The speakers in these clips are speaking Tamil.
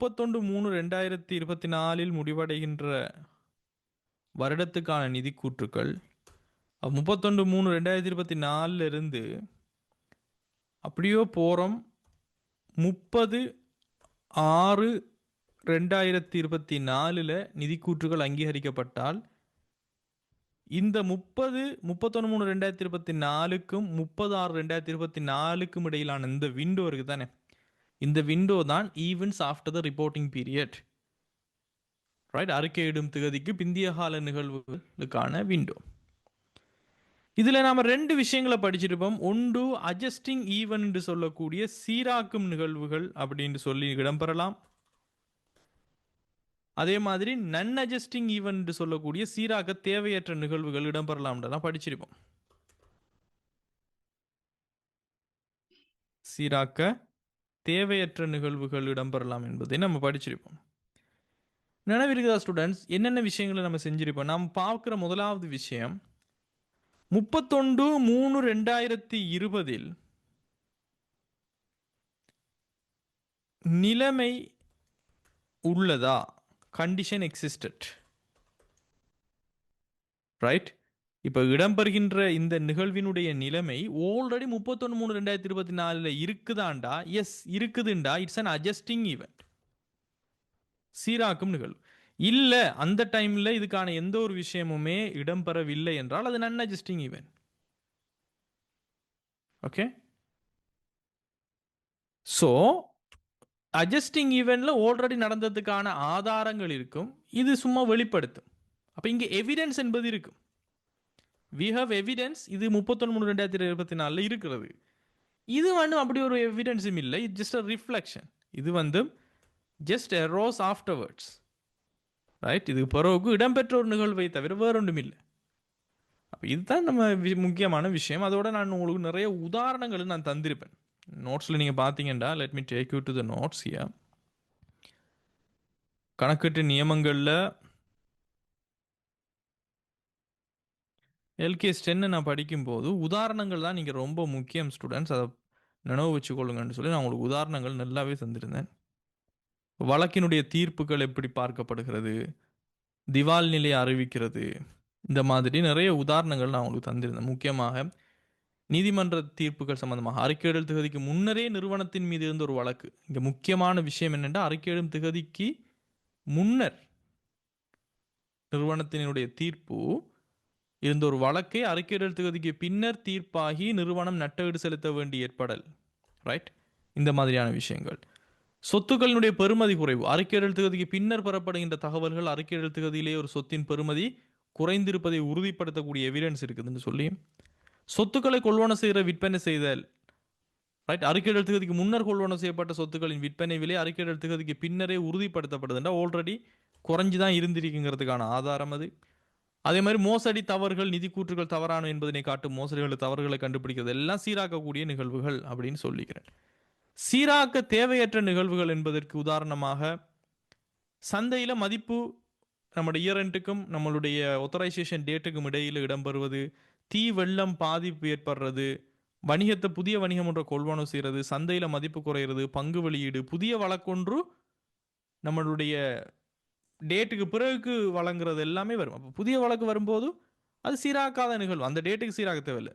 31/3/2024 முடிவடைகின்ற வருடத்துக்கான நிதி கூற்றுக்கள் 31/3/2024 இருந்து அப்படியோ போகிறோம் 30/6/2024 நிதி கூற்றுகள் அங்கீகரிக்கப்பட்டால் இந்த 31/3/2024க்கும் 30/6/2024க்கும் இடையிலான இந்த விண்டோ இருக்கு தானே, இந்த விண்டோ தான் events after the reporting period, right? அறிக்கையிடும் திகதிக்கு பிந்திய கால நிகழ்வுகளுக்கான விண்டோ. இதில் நாம் 2 விஷயங்களை படிச்சிருப்போம். ஒன்று அட்ஜஸ்டிங் ஈவென்ட் என்று சொல்லக்கூடிய சீராக்கும் நிகழ்வுகள் அப்படின்னு சொல்லி இடம்பெறலாம். அதே மாதிரி நன் அட்ஜஸ்டிங் ஈவென்ட் சொல்லக்கூடிய சீராக்க தேவையற்ற நிகழ்வுகள் இடம்பெறலாம் படிச்சிருப்போம். சீராக்க தேவையற்ற நிகழ்வுகள் இடம்பெறலாம் என்பதை நம்ம படிச்சிருப்போம். நினைவிருக்குதா ஸ்டூடெண்ட்ஸ்? என்னென்ன விஷயங்களை நம்ம செஞ்சிருப்போம்? நாம் பார்க்குற முதலாவது விஷயம் 31/3/2020 நிலைமை உள்ளதா? Condition existed, right? இப்போ இடம்பெறுகின்ற இந்த நிகழ்வினுடைய நிலைமை ஆல்ரெடி 31/3/2024 இருக்குதாண்டா? எஸ் இருக்குதுண்டா, இட்ஸ் அன் அட்ஜஸ்டிங் ஈவெண்ட், சீராக்கும் நிகழ்வு. இல்லை, அந்த டைம்ல இதுக்கான எந்த ஒரு விஷயமுமே இடம்பெறவில்லை என்றால் அது non adjusting event. Okay, so adjusting ஈவெண்ட்ல ஆல்ரெடி நடந்ததுக்கான ஆதாரங்கள் இருக்கும், இது சும்மா வெளிப்படுத்தும். அப்போ இங்கே எவிடன்ஸ் என்பது இருக்கும். வி ஹவ் எவிடன்ஸ், இது 31/3/2024 இருக்கிறது. இது அப்படி ஒரு எவிடன்ஸும் இல்லை, இட் ஜஸ்ட் அ ரிஃப்ளெக்ஷன். இது ஜஸ்ட் எரோஸ் ஆஃப்டர்வர்ட்ஸ், ரைட்? இது பிறகு இடம்பெற்ற ஒரு நிகழ்வை தவிர வேற ஒன்றும் இல்லை. அப்போ இதுதான் நம்ம முக்கியமான விஷயம். அதோட நான் உங்களுக்கு நிறைய உதாரணங்கள் நான் தந்திருப்பேன் நோட்ஸில். நீங்கள் பார்த்தீங்கன்னா, let me take you to the notes here. கணக்கீட்டு நியமங்களில் எல்கேஎஸ் 10 நான் படிக்கும்போது உதாரணங்கள் தான் நீங்கள் ரொம்ப முக்கியம் ஸ்டூடெண்ட்ஸ், அதை நினைவு வச்சுக்கொள்ளுங்கன்னு சொல்லி நான் உங்களுக்கு உதாரணங்கள் நல்லாவே தந்திருந்தேன். வழக்கினுடைய தீர்ப்புகள் எப்படி பார்க்கப்படுகிறது, திவால் நிலையை அறிவிக்கிறது, இந்த மாதிரி நிறைய உதாரணங்கள் நான் உங்களுக்கு தந்திருந்தேன். முக்கியமாக நீதிமன்ற தீர்ப்புகள் சம்பந்தமாக அறிக்கையிடல் திகதிக்கு முன்னரே நிறுவனத்தின் மீது இருந்த ஒரு வழக்கு. இங்கே முக்கியமான விஷயம் என்னென்னா, அறிக்கையிடும் திகதிக்கு முன்னர் நிறுவனத்தினுடைய தீர்ப்பு இருந்த ஒரு வழக்கை அறிக்கையிடல் திகதிக்கு பின்னர் தீர்ப்பாகி நிறுவனம் நட்டஈடு செலுத்த வேண்டி ஏற்படல், ரைட்? இந்த மாதிரியான விஷயங்கள். சொத்துக்களினுடைய பெறுமதி குறைவு, அறிக்கையிடல் திகதிக்கு பின்னர் பெறப்படுகின்ற தகவல்கள் அறிக்கையிடல் திகதியிலே ஒரு சொத்தின் பெறுமதி குறைந்திருப்பதை உறுதிப்படுத்தக்கூடிய எவிடன்ஸ் இருக்குதுன்னு சொல்லி. சொத்துக்களை கொள்வன செய்கிற விற்பனை செய்தல், ரைட்? அறிக்கையிடல் திகதிக்கு முன்னர் கொள்வன செய்யப்பட்ட சொத்துக்களின் விற்பனை விலை அறிக்கையிடல் திகதிக்கு பின்னரே உறுதிப்படுத்தப்படுதுன்னா ஆல்ரெடி குறைஞ்சிதான் இருந்திருக்குங்கிறதுக்கான ஆதாரம் அது. அதே மாதிரி மோசடி தவறுகள், நிதி கூற்றுகள் தவறான என்பதனை காட்டும் மோசடிகள் தவறுகளை கண்டுபிடிக்கிறது எல்லாம் சீராக்கக்கூடிய நிகழ்வுகள் அப்படின்னு சொல்லிக்கிறேன். சீராக்க தேவையற்ற நிகழ்வுகள் என்பதற்கு உதாரணமாக சந்தையில் மதிப்பு நம்முடைய இயர் எண்டுக்கும் நம்மளுடைய ஆத்தரைசேஷன் டேட்டுக்கும் இடையில் இடம்பெறுவது, தீ வெள்ளம் பாதிப்பு ஏற்படுறது, வணிகத்தை புதிய வணிகம் ஒன்றை கொள்வனவு செய்கிறது, சந்தையில் மதிப்பு குறையிறது, பங்கு வெளியீடு, புதிய வழக்கொன்று நம்மளுடைய டேட்டுக்கு பிறகு வழங்குறது எல்லாமே வரும். அப்போ புதிய வழக்கு வரும்போது அது சீராக்காத நிகழ்வு, அந்த டேட்டுக்கு சீராக தேவையில்லை.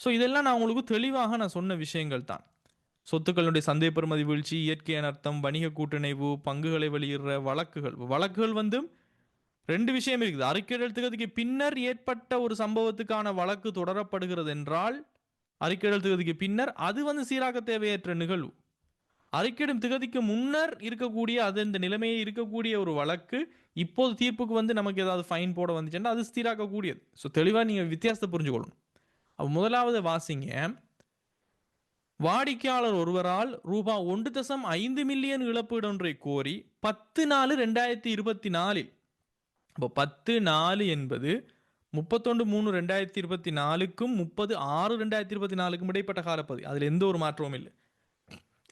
ஸோ இதெல்லாம் நான் உங்களுக்கு தெளிவாக நான் சொன்ன விஷயங்கள் தான். சொத்துக்களுடைய சந்தை பெறுமதி வீழ்ச்சி, இயற்கை அனர்த்தம், வணிக கூட்டணைவு, பங்குகளை வெளியிடுற வழக்குகள் 2 விஷயம் இருக்குது. அறிக்கையிடல் திகதிக்கு பின்னர் ஏற்பட்ட ஒரு சம்பவத்துக்கான வழக்கு தொடரப்படுகிறது என்றால் அறிக்கையிடல் திகதிக்கு பின்னர் அது சீராக்க தேவையற்ற நிகழ்வு. அறிக்கையிடும் திகதிக்கு முன்னர் இருக்கக்கூடிய அது இந்த நிலைமையை இருக்கக்கூடிய ஒரு வழக்கு இப்போது தீர்ப்புக்கு நமக்கு ஏதாவது ஃபைன் போட வந்துச்சுன்னா அது சீராக்கக்கூடியது. ஸோ தெளிவாக நீங்கள் வித்தியாசத்தை புரிஞ்சுக்கொள்ளணும். அப்போ முதலாவது வாசிங்க. வாடிக்கையாளர் ஒருவரால் ரூபாய் 1.5 மில்லியன் இழப்பீடு ஒன்றை கோரி 10/4/2024, இப்போ 10/4 என்பது 31/3/2024க்கும் 30/6/2024க்கும் இடைப்பட்ட காலப்பகுதி, அதில் எந்த ஒரு மாற்றமும் இல்லை.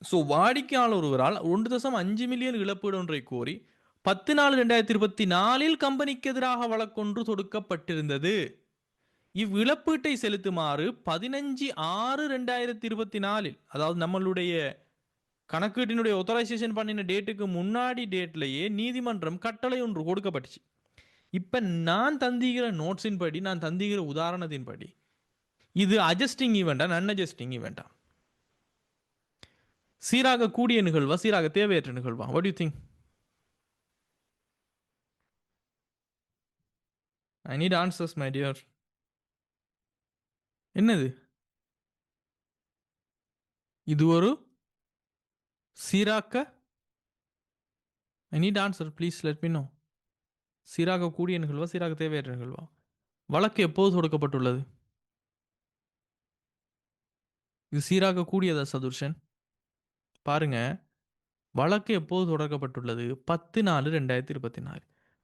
ஸோ வாடிக்கையாளர் ஒருவரால் 1.5 மில்லியன் இழப்பீடு ஒன்றை கோரி 10/4/2024 கம்பெனிக்கு எதிராக வழக்கொன்று தொடுக்கப்பட்டிருந்தது. இவ்விழப்பீட்டை செலுத்துமாறு 15/6/2024, அதாவது நம்மளுடைய கணக்கீட்டினுடைய ஆத்தரைசேஷன் பண்ணின டேட்டுக்கு முன்னாடி டேட்லயே நீதிமன்றம் கட்டளை ஒன்று கொடுக்கப்பட்டுச்சு. இப்ப நான் தந்திக்கிற நோட்ஸின் படி, நான் தந்திக்கிற உதாரணத்தின் படி இது அட்ஜஸ்டிங் ஈவெண்டா நான் அட்ஜஸ்டிங் ஈவெண்டா, சீராக கூடிய நிகழ்வா சீராக தேவையற்ற நிகழ்வா? What you think? I need answers my dear. என்னது இது? ஒரு சீராக்க? I need answer please let me know. சீராக கூடிய நிகழ்வா சீராக தேவையற்ற நிகழ்வா? வழக்கு எப்போது தொடுக்கப்பட்டுள்ளது? இது சீராக கூடியதா சதுர்ஷன்? பாருங்க, வழக்கு எப்போது தொடக்கப்பட்டுள்ளது? 10/4/2024.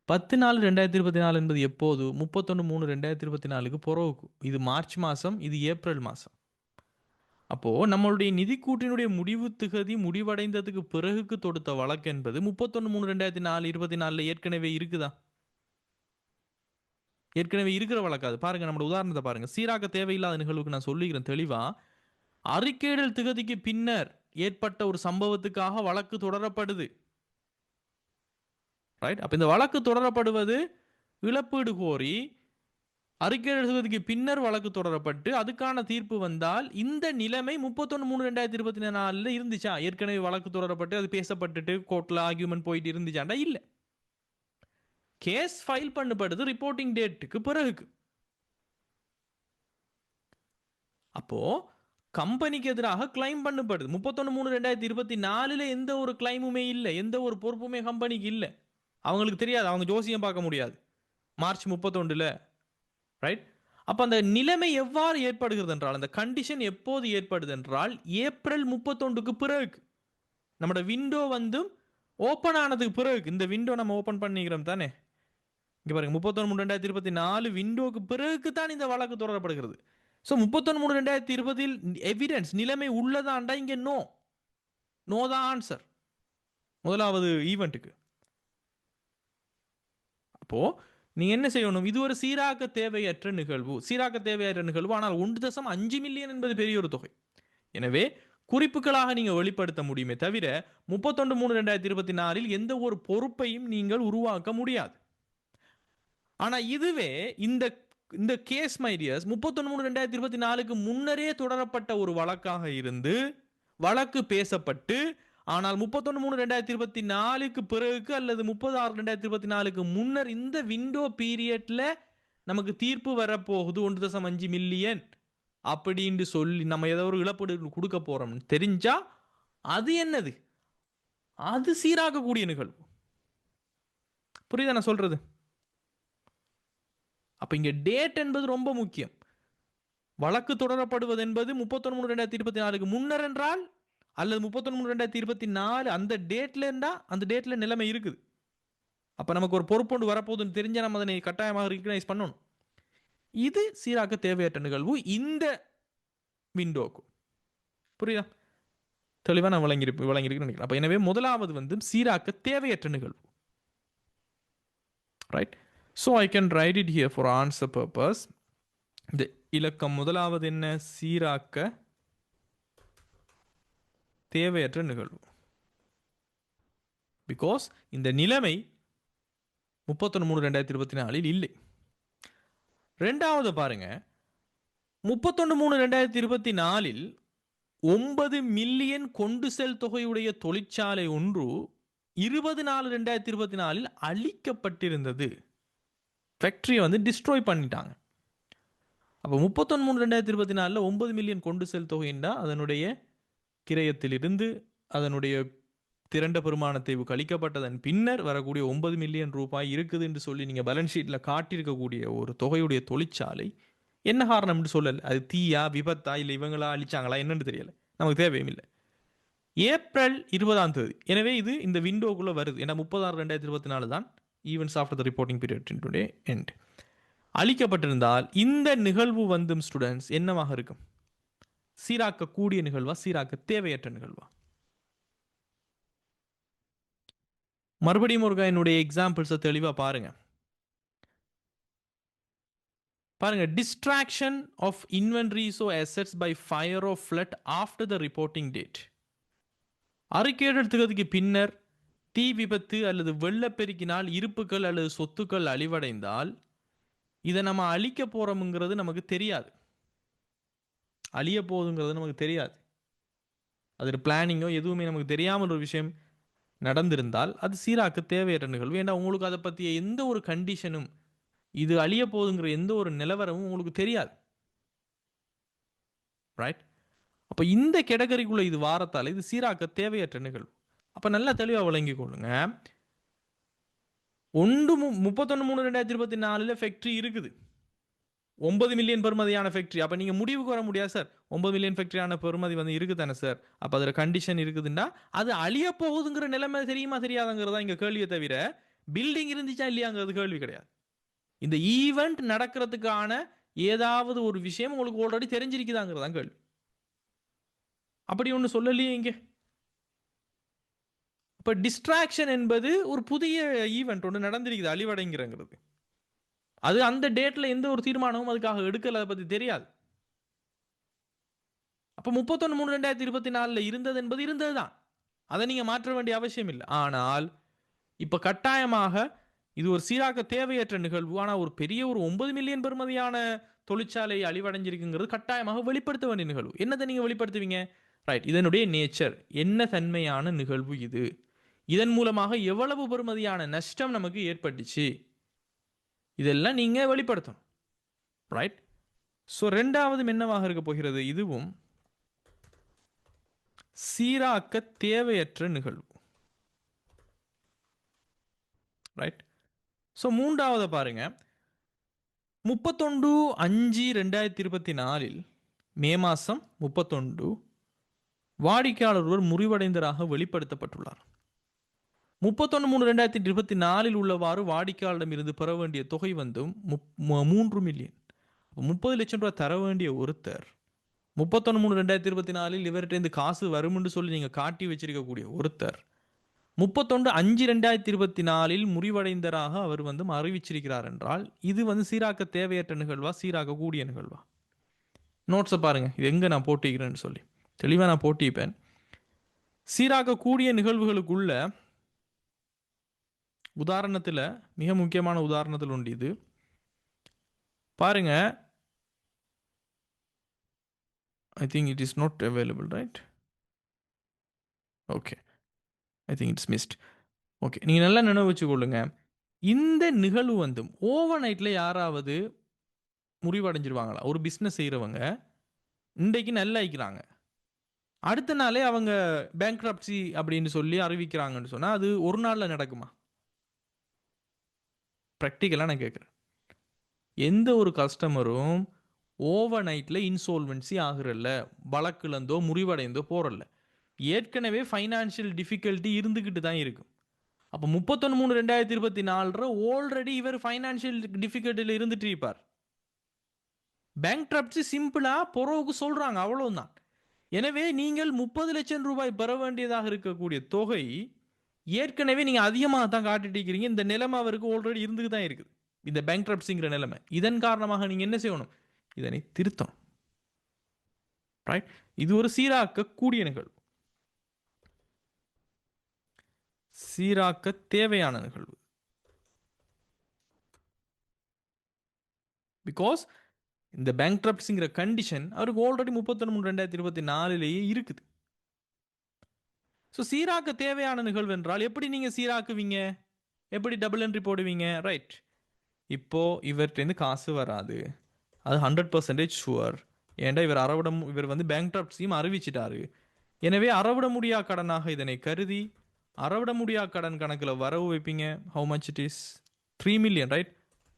10/4/2024 என்பது எப்போது? 31/3/2024 பிறகு. இது மார்ச் மாசம், இது ஏப்ரல் மாசம். அப்போ நம்மளுடைய நிதிக்கூட்டினுடைய முடிவு திகதி முடிவடைந்ததுக்கு பிறகுக்கு தொடுத்த வழக்கு என்பது 31/3/2024 ஏற்கனவே இருக்குதா? ஏற்கனவே இருக்கிற வழக்காது. பாருங்க, நம்ம உதாரணத்தை பாருங்க. சீராக தேவையில்லாத நிகழ்வுக்கு நான் சொல்லிக்கிறேன் தெளிவா. அறிக்கையிடல் திகதிக்கு பின்னர் ஏற்பட்ட ஒரு சம்பவத்துக்காக வழக்கு தொடரப்படுது. ரைட்? அப்ப இந்த வழக்கு தொடரப்படுவது இழப்பீடு கோரி அறிக்கையிடல் திகதிக்கு பின்னர் வழக்கு தொடரப்பட்டு அதுக்கான தீர்ப்பு வந்தால் இந்த நிலைமை 31/3/2024 இருந்துச்சா? ஏற்கனவே வழக்கு தொடரப்பட்டு அது பேசப்பட்டுட்டு கோர்ட்ல ஆர்கியூமெண்ட் போயிட்டு இருந்துச்சாண்டா? இல்ல. கேஸ் ஃபைல் பண்ணப்படுது ரிப்போர்ட்டிங் டேட்டுக்கு பிறகு. அப்போ கம்பெனிக்கு எதிராக கிளைம் பண்ணப்படுது. 31/3/2024 எந்த ஒரு கிளைமுமே இல்லை, எந்த ஒரு பொறுப்புமே கம்பெனிக்கு இல்லை. அவங்களுக்கு தெரியாது, அவங்க ஜோசியம் பார்க்க முடியாது மார்ச் 31. ரைட்? அப்ப அந்த நிலைமை எவ்வாறு ஏற்படுகிறது என்றால், அந்த கண்டிஷன் எப்போது ஏற்படுது என்றால் ஏப்ரல் 31க்கு பிறகு. நம்மளோட விண்டோ வந்து ஓப்பன் ஆனதுக்கு பிறகு. இந்த விண்டோ நம்ம ஓப்பன் பண்ணிக்கிறோம் தானே, இங்க பாருங்க, 31/3/2024 விண்டோக்கு பிறகு தான் இந்த வழக்கு தொடரப்படுகிறது. ஸோ 31/3/2020 எவிடன்ஸ் நிலைமை உள்ளதாண்டா இங்க நோ. நோ தான் ஆன்சர் முதலாவது ஈவெண்ட்டுக்கு. அப்போ நீங்க என்ன செய்யணும்? இது ஒரு சீராக்க தேவையற்ற நிகழ்வு. சீராக்க தேவையற்ற நிகழ்வு, ஆனால் 1.5 மில்லியன் என்பது பெரிய ஒரு தொகை. எனவே குறிப்புகளாக நீங்க வெளிப்படுத்த முடியுமே தவிர 31/3/2024 எந்த ஒரு பொறுப்பையும் நீங்கள் உருவாக்க முடியாது. ஆனா இதுவே இந்த இந்த கேஸ் மைடியர்ஸ் 31/3/2024 முன்னரே தொடரப்பட்ட ஒரு வழக்காக இருந்து வழக்கு பேசப்பட்டு, ஆனால் 31/3/2024 பிறகு அல்லது 30/6/2024 முன்னர் இந்த விண்டோ பீரியட்ல நமக்கு தீர்ப்பு வரப்போகுது 1.5 மில்லியன் அப்படின்னு சொல்லி நம்ம ஏதோ ஒரு இழப்பீடு கொடுக்க போறோம் தெரிஞ்சா அது என்னது? அது சீராகக்கூடிய நிகழ்வு. புரியுதா நான் சொல்றது? அப்ப இங்க டேட் என்பது ரொம்ப முக்கியம். வழக்கு தொடரப்படுவது என்பது 31/3/2024 முன்னர் என்றால் அல்லது 31/3/2024 அந்த டேட்ல இருந்தா அந்த டேட்ல நிலைமை இருக்குது. அப்ப நமக்கு ஒரு பொறுப்பு வரப்போகுதுன்னு தெரிஞ்சா நம்ம அதனை கட்டாயமாக ரிகனைஸ் பண்ணணும். இது சீராக்க தேவையற்ற நிகழ்வு இந்த விண்டோக்கு. புரியுதா? தெளிவா நான் விளங்கியிருக்கேன்னு நினைக்கிறேன். அப்ப எனவே முதலாவது வந்து சீராக்க தேவையற்ற நிகழ்வு. Right? So I can write it here for answer purpose. இந்த இலக்கம் முதலாவது என்ன? சீராக்க தேவையற்ற நிகழ்வு. பிகாஸ் இந்த நிலைமை 31/3/2024 இல்லை. ரெண்டாவது பாருங்க, 31/3/2024 9 மில்லியன் கொண்டு செல் தொகையுடைய தொழிற்சாலை ஒன்று 20/4/2024 அழிக்கப்பட்டிருந்தது. ஃபேக்டரியை வந்து டிஸ்ட்ராய் பண்ணிட்டாங்க. அப்போ 31/3/2024 9 மில்லியன் கொண்டு செல் தொகைண்டா அதனுடைய கிரயத்திலிருந்து அதனுடைய திரண்ட பெருமானத்தை கழிக்கப்பட்டதன் பின்னர் வரக்கூடிய 9 மில்லியன் ரூபாய் இருக்குது என்று சொல்லி நீங்கள் பேலன்ஸ் ஷீட்டில் காட்டியிருக்கக்கூடிய ஒரு தொகையுடைய தொழிற்சாலை என்ன காரணம் என்று சொல்லல. அது தீயா விபத்தா இல்லை இவங்களா அழிச்சாங்களா என்னன்னு தெரியல, நமக்கு தேவையும் இல்லை. ஏப்ரல் 20. எனவே இது இந்த விண்டோக்குள்ளே வருது. ஏன்னா 30/6/2024 தான் events after the reporting period today end. அழிக்கப்பட்டிருந்தால் இந்த நிகழ்வு வந்தும் ஸ்டூடெண்ட்ஸ் என்னவாக இருக்கும்? சீராக்கக்கூடிய நிகழ்வா சீராக்க தேவையற்ற நிகழ்வா? மறுபடியும் ஒரு என்னுடைய எக்ஸாம்பிள்ஸை தெளிவாக பாருங்க. பாருங்க, destruction of inventories or assets by fire of flood after the reporting date. அறிக்கையிடல் திகதிக்கு பின்னர் தீ விபத்து அல்லது வெள்ளப்பெருக்கினால் இருப்புகள் அல்லது சொத்துக்கள் அழிவடைந்தால் இதை நம்ம அழிக்க போறோம்ங்கிறது நமக்கு தெரியாது, அழிய போகுதுங்கிறது நமக்கு தெரியாது. அது பிளானிங்கோ எதுவுமே நமக்கு தெரியாமல் ஒரு விஷயம் நடந்திருந்தால் அது சீராக்க தேவையற்ற நிகழ்வு. ஏன்னா உங்களுக்கு அதை பற்றிய எந்த ஒரு கண்டிஷனும், இது அழிய போகுதுங்கிற எந்த ஒரு நிலவரமும் உங்களுக்கு தெரியாது. ரைட்? அப்போ இந்த கேட்டகரிக்குள்ள இது வாரத்தால் இது சீராக்க தேவையற்ற நிகழ்வு. அப்போ நல்லா தெளிவாக விளங்கி கொள்ளுங்க. 31/3/2024 ஃபேக்ட்ரி இருக்குது, 9 மில்லியன் பெறுமதியான ஃபேக்ட்ரி. அப்போ நீங்கள் முடிவுக்கு வர முடியாது சார், 9 மில்லியன் ஃபேக்ட்ரியான பெறுமதி வந்து இருக்குதானே சார், அப்போ அதில் கண்டிஷன் இருக்குதுன்னா அது அழிய போகுதுங்கிற நிலைமை தெரியுமா தெரியாதுங்கிறதா இங்கே கேள்வியை தவிர பில்டிங் இருந்துச்சா இல்லையாங்கிறது கேள்வி கிடையாது. இந்த ஈவெண்ட் நடக்கிறதுக்கான ஏதாவது ஒரு விஷயம் உங்களுக்கு ஆல்ரெடி தெரிஞ்சிருக்குதாங்கிறது தான் கேள்வி. அப்படி ஒன்று சொல்லலையே இங்கே. இப்போ டிஸ்ட்ராக்ஷன் என்பது ஒரு புதிய ஈவெண்ட் ஒன்று நடந்திருக்குது அழிவடைங்கிறது. அது அந்த டேட்ல எந்த ஒரு தீர்மானமும் அதுக்காக எடுக்கல, அதை பற்றி தெரியாது. அப்போ 31/3/2024 இருந்தது என்பது இருந்தது தான், அதை நீங்கள் மாற்ற வேண்டிய அவசியம் இல்லை. ஆனால் இப்போ கட்டாயமாக இது ஒரு சீராக்க தேவையற்ற நிகழ்வு. ஆனால் ஒரு பெரிய ஒரு 9 மில்லியன் பெறுமதியான தொழிற்சாலை அழிவடைஞ்சிருக்குங்கிறது கட்டாயமாக வெளிப்படுத்த வேண்டிய நிகழ்வு. என்னத்தை நீங்கள் வெளிப்படுத்துவீங்க? ரைட், இதனுடைய நேச்சர் என்ன, தன்மையான நிகழ்வு இது, இதன் மூலமாக எவ்வளவு பெறுமதியான நஷ்டம் நமக்கு ஏற்பட்டுச்சு, இதெல்லாம் நீங்கள் வெளிப்படுத்தணும். ரைட்? ஸோ ரெண்டாவது என்னவாக இருக்க போகிறது? இதுவும் சீராக்க தேவையற்ற நிகழ்வு. ரைட்? ஸோ மூன்றாவது பாருங்க, 31/5/2024 மே மாதம் 31 வாடிக்கையாளர் ஒருவர் முறிவடைந்ததாக வெளிப்படுத்தப்பட்டுள்ளார். 31/3/2024 உள்ளவாறு வாடிக்கையாளரிடம் இருந்து பெற வேண்டிய தொகை வந்து 3 மில்லியன். 30 லட்சம் ரூபாய் தர வேண்டிய ஒருத்தர் 31/3/2024 இவர்கிட்ட காசு வரும்னு சொல்லி நீங்க காட்டி வச்சிருக்கக்கூடிய ஒருத்தர் 31/5/2024 முறிவடைந்ததாக அவர் வந்து அறிவிச்சிருக்கிறார் என்றால் இது வந்து சீராக்க தேவையற்ற நிகழ்வா, சீராக்க கூடிய நிகழ்வா? நோட்ஸை பாருங்க, இது எங்க நான் போட்டிக்கிறேன்னு சொல்லி தெளிவாக நான் போட்டிப்பேன். சீராக்க கூடிய நிகழ்வுகளுக்குள்ள உதாரணத்தில் மிக முக்கியமான உதாரணத்தில் உண்டு. இது பாருங்க, I think it is not available, right? Okay, I think it's missed. Okay, நீங்கள் நல்லா நினைவு வச்சுக்கொள்ளுங்க, இந்த நிகழ்வு வந்து ஓவர் நைட்டில் யாராவது முறிவடைஞ்சிருவாங்களா? ஒரு பிஸ்னஸ் செய்கிறவங்க இன்றைக்கு நல்லா ஆயிக்கிறாங்க, அடுத்த நாளே அவங்க பேங்க்ரப்சி அப்படின்னு சொல்லி அறிவிக்கிறாங்கன்னு சொன்னால் அது ஒரு நாளில் நடக்குமா? ப்ராக்டிக்கலாக நான் கேட்குறேன். எந்த ஒரு கஸ்டமரும் ஓவர் நைட்டில் இன்சால்வென்சி ஆகுறல்ல, வழக்குலந்தோ முறிவடைந்தோ போகிறல்ல, ஏற்கனவே ஃபைனான்ஷியல் டிஃபிகல்ட்டி இருந்துக்கிட்டு தான் இருக்கும். அப்போ 31/3/2024 ஆல்ரெடி இவர் ஃபைனான்ஷியல் டிஃபிகல்ட்டியில் இருந்துட்டு இருப்பார். பேங்க்ரப்சி சிம்பிளாக பொறவுக்கு சொல்கிறாங்க, அவ்வளவுதான். எனவே நீங்கள் 30 லட்சம் ரூபாய் பெற வேண்டியதாக இருக்கக்கூடிய தொகை ஏற்கனவே நீங்கள் அதிகமாக தான் காட்டிட்டு இருக்கிறீங்க. இந்த நிலைமை அவருக்கு ஆல்ரெடி இருந்துக்கு தான் இருக்குது, இந்த பேங்க்ரப்சிங்கிற நிலைமை. இதன் காரணமாக நீங்கள் என்ன செய்யணும்? இதனை திருத்தணும். ரைட்? இது ஒரு சீராக்க கூடிய நிகழ்வு, சீராக்க தேவையான நிகழ்வு. பிகாஸ் இந்த பேங்க்ரப்சிங்கிற கண்டிஷன் அவருக்கு ஆல்ரெடி 31/3/2024 இருக்குது. ஸோ சீராக்க தேவையான நிகழ்வு என்றால் எப்படி நீங்கள் சீராக்குவீங்க? எப்படி டபுள் என்ட்ரி போடுவீங்க? ரைட், இப்போ இவர்கிட்ட காசு வராது, அது 100% ஷுவர். ஏன்டா இவர் வந்து பேங்க்ரப்சியும் அறிவிச்சிட்டாரு. எனவே அறவிட முடியா கடனாக இதனை கருதி அறவிட முடியா கடன் கணக்கில் வரவு வைப்பீங்க. How much it is? 3 million, right?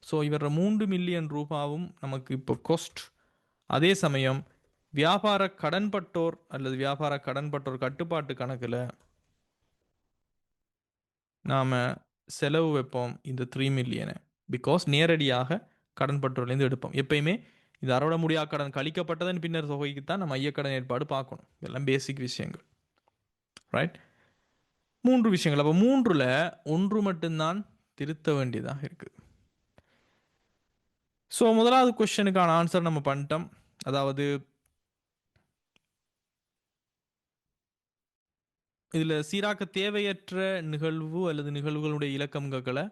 So இவர 3 மில்லியன் ரூபாவும் நமக்கு இப்போ காஸ்ட். அதே சமயம் வியாபார கடன்பட்டோர் அல்லது வியாபார கடன்பட்டோர் கட்டுப்பாட்டு கணக்கில் நாம் செலவு வைப்போம் இந்த 3 மில்லியனை. பிகாஸ் நேரடியாக கடன்பட்டோர்லேருந்து எடுப்போம். எப்பயுமே இது அறவிட முடியா கடன் கழிக்கப்பட்டதன் பின்னர் தொகைக்கு தான் நம்ம ஐயக்கடன் ஏற்பாடு பார்க்கணும். இதெல்லாம் பேசிக் விஷயங்கள். ரைட்? 3 விஷயங்கள். அப்போ 3ல் 1 மட்டும்தான் திருத்த வேண்டியதாக இருக்குது. ஸோ முதலாவது கொஸ்டனுக்கான ஆன்சர் நம்ம பண்ணிட்டோம். அதாவது இதில் சீராக்க தேவையற்ற நிகழ்வு அல்லது நிகழ்வுகளுடைய இலக்கங்களை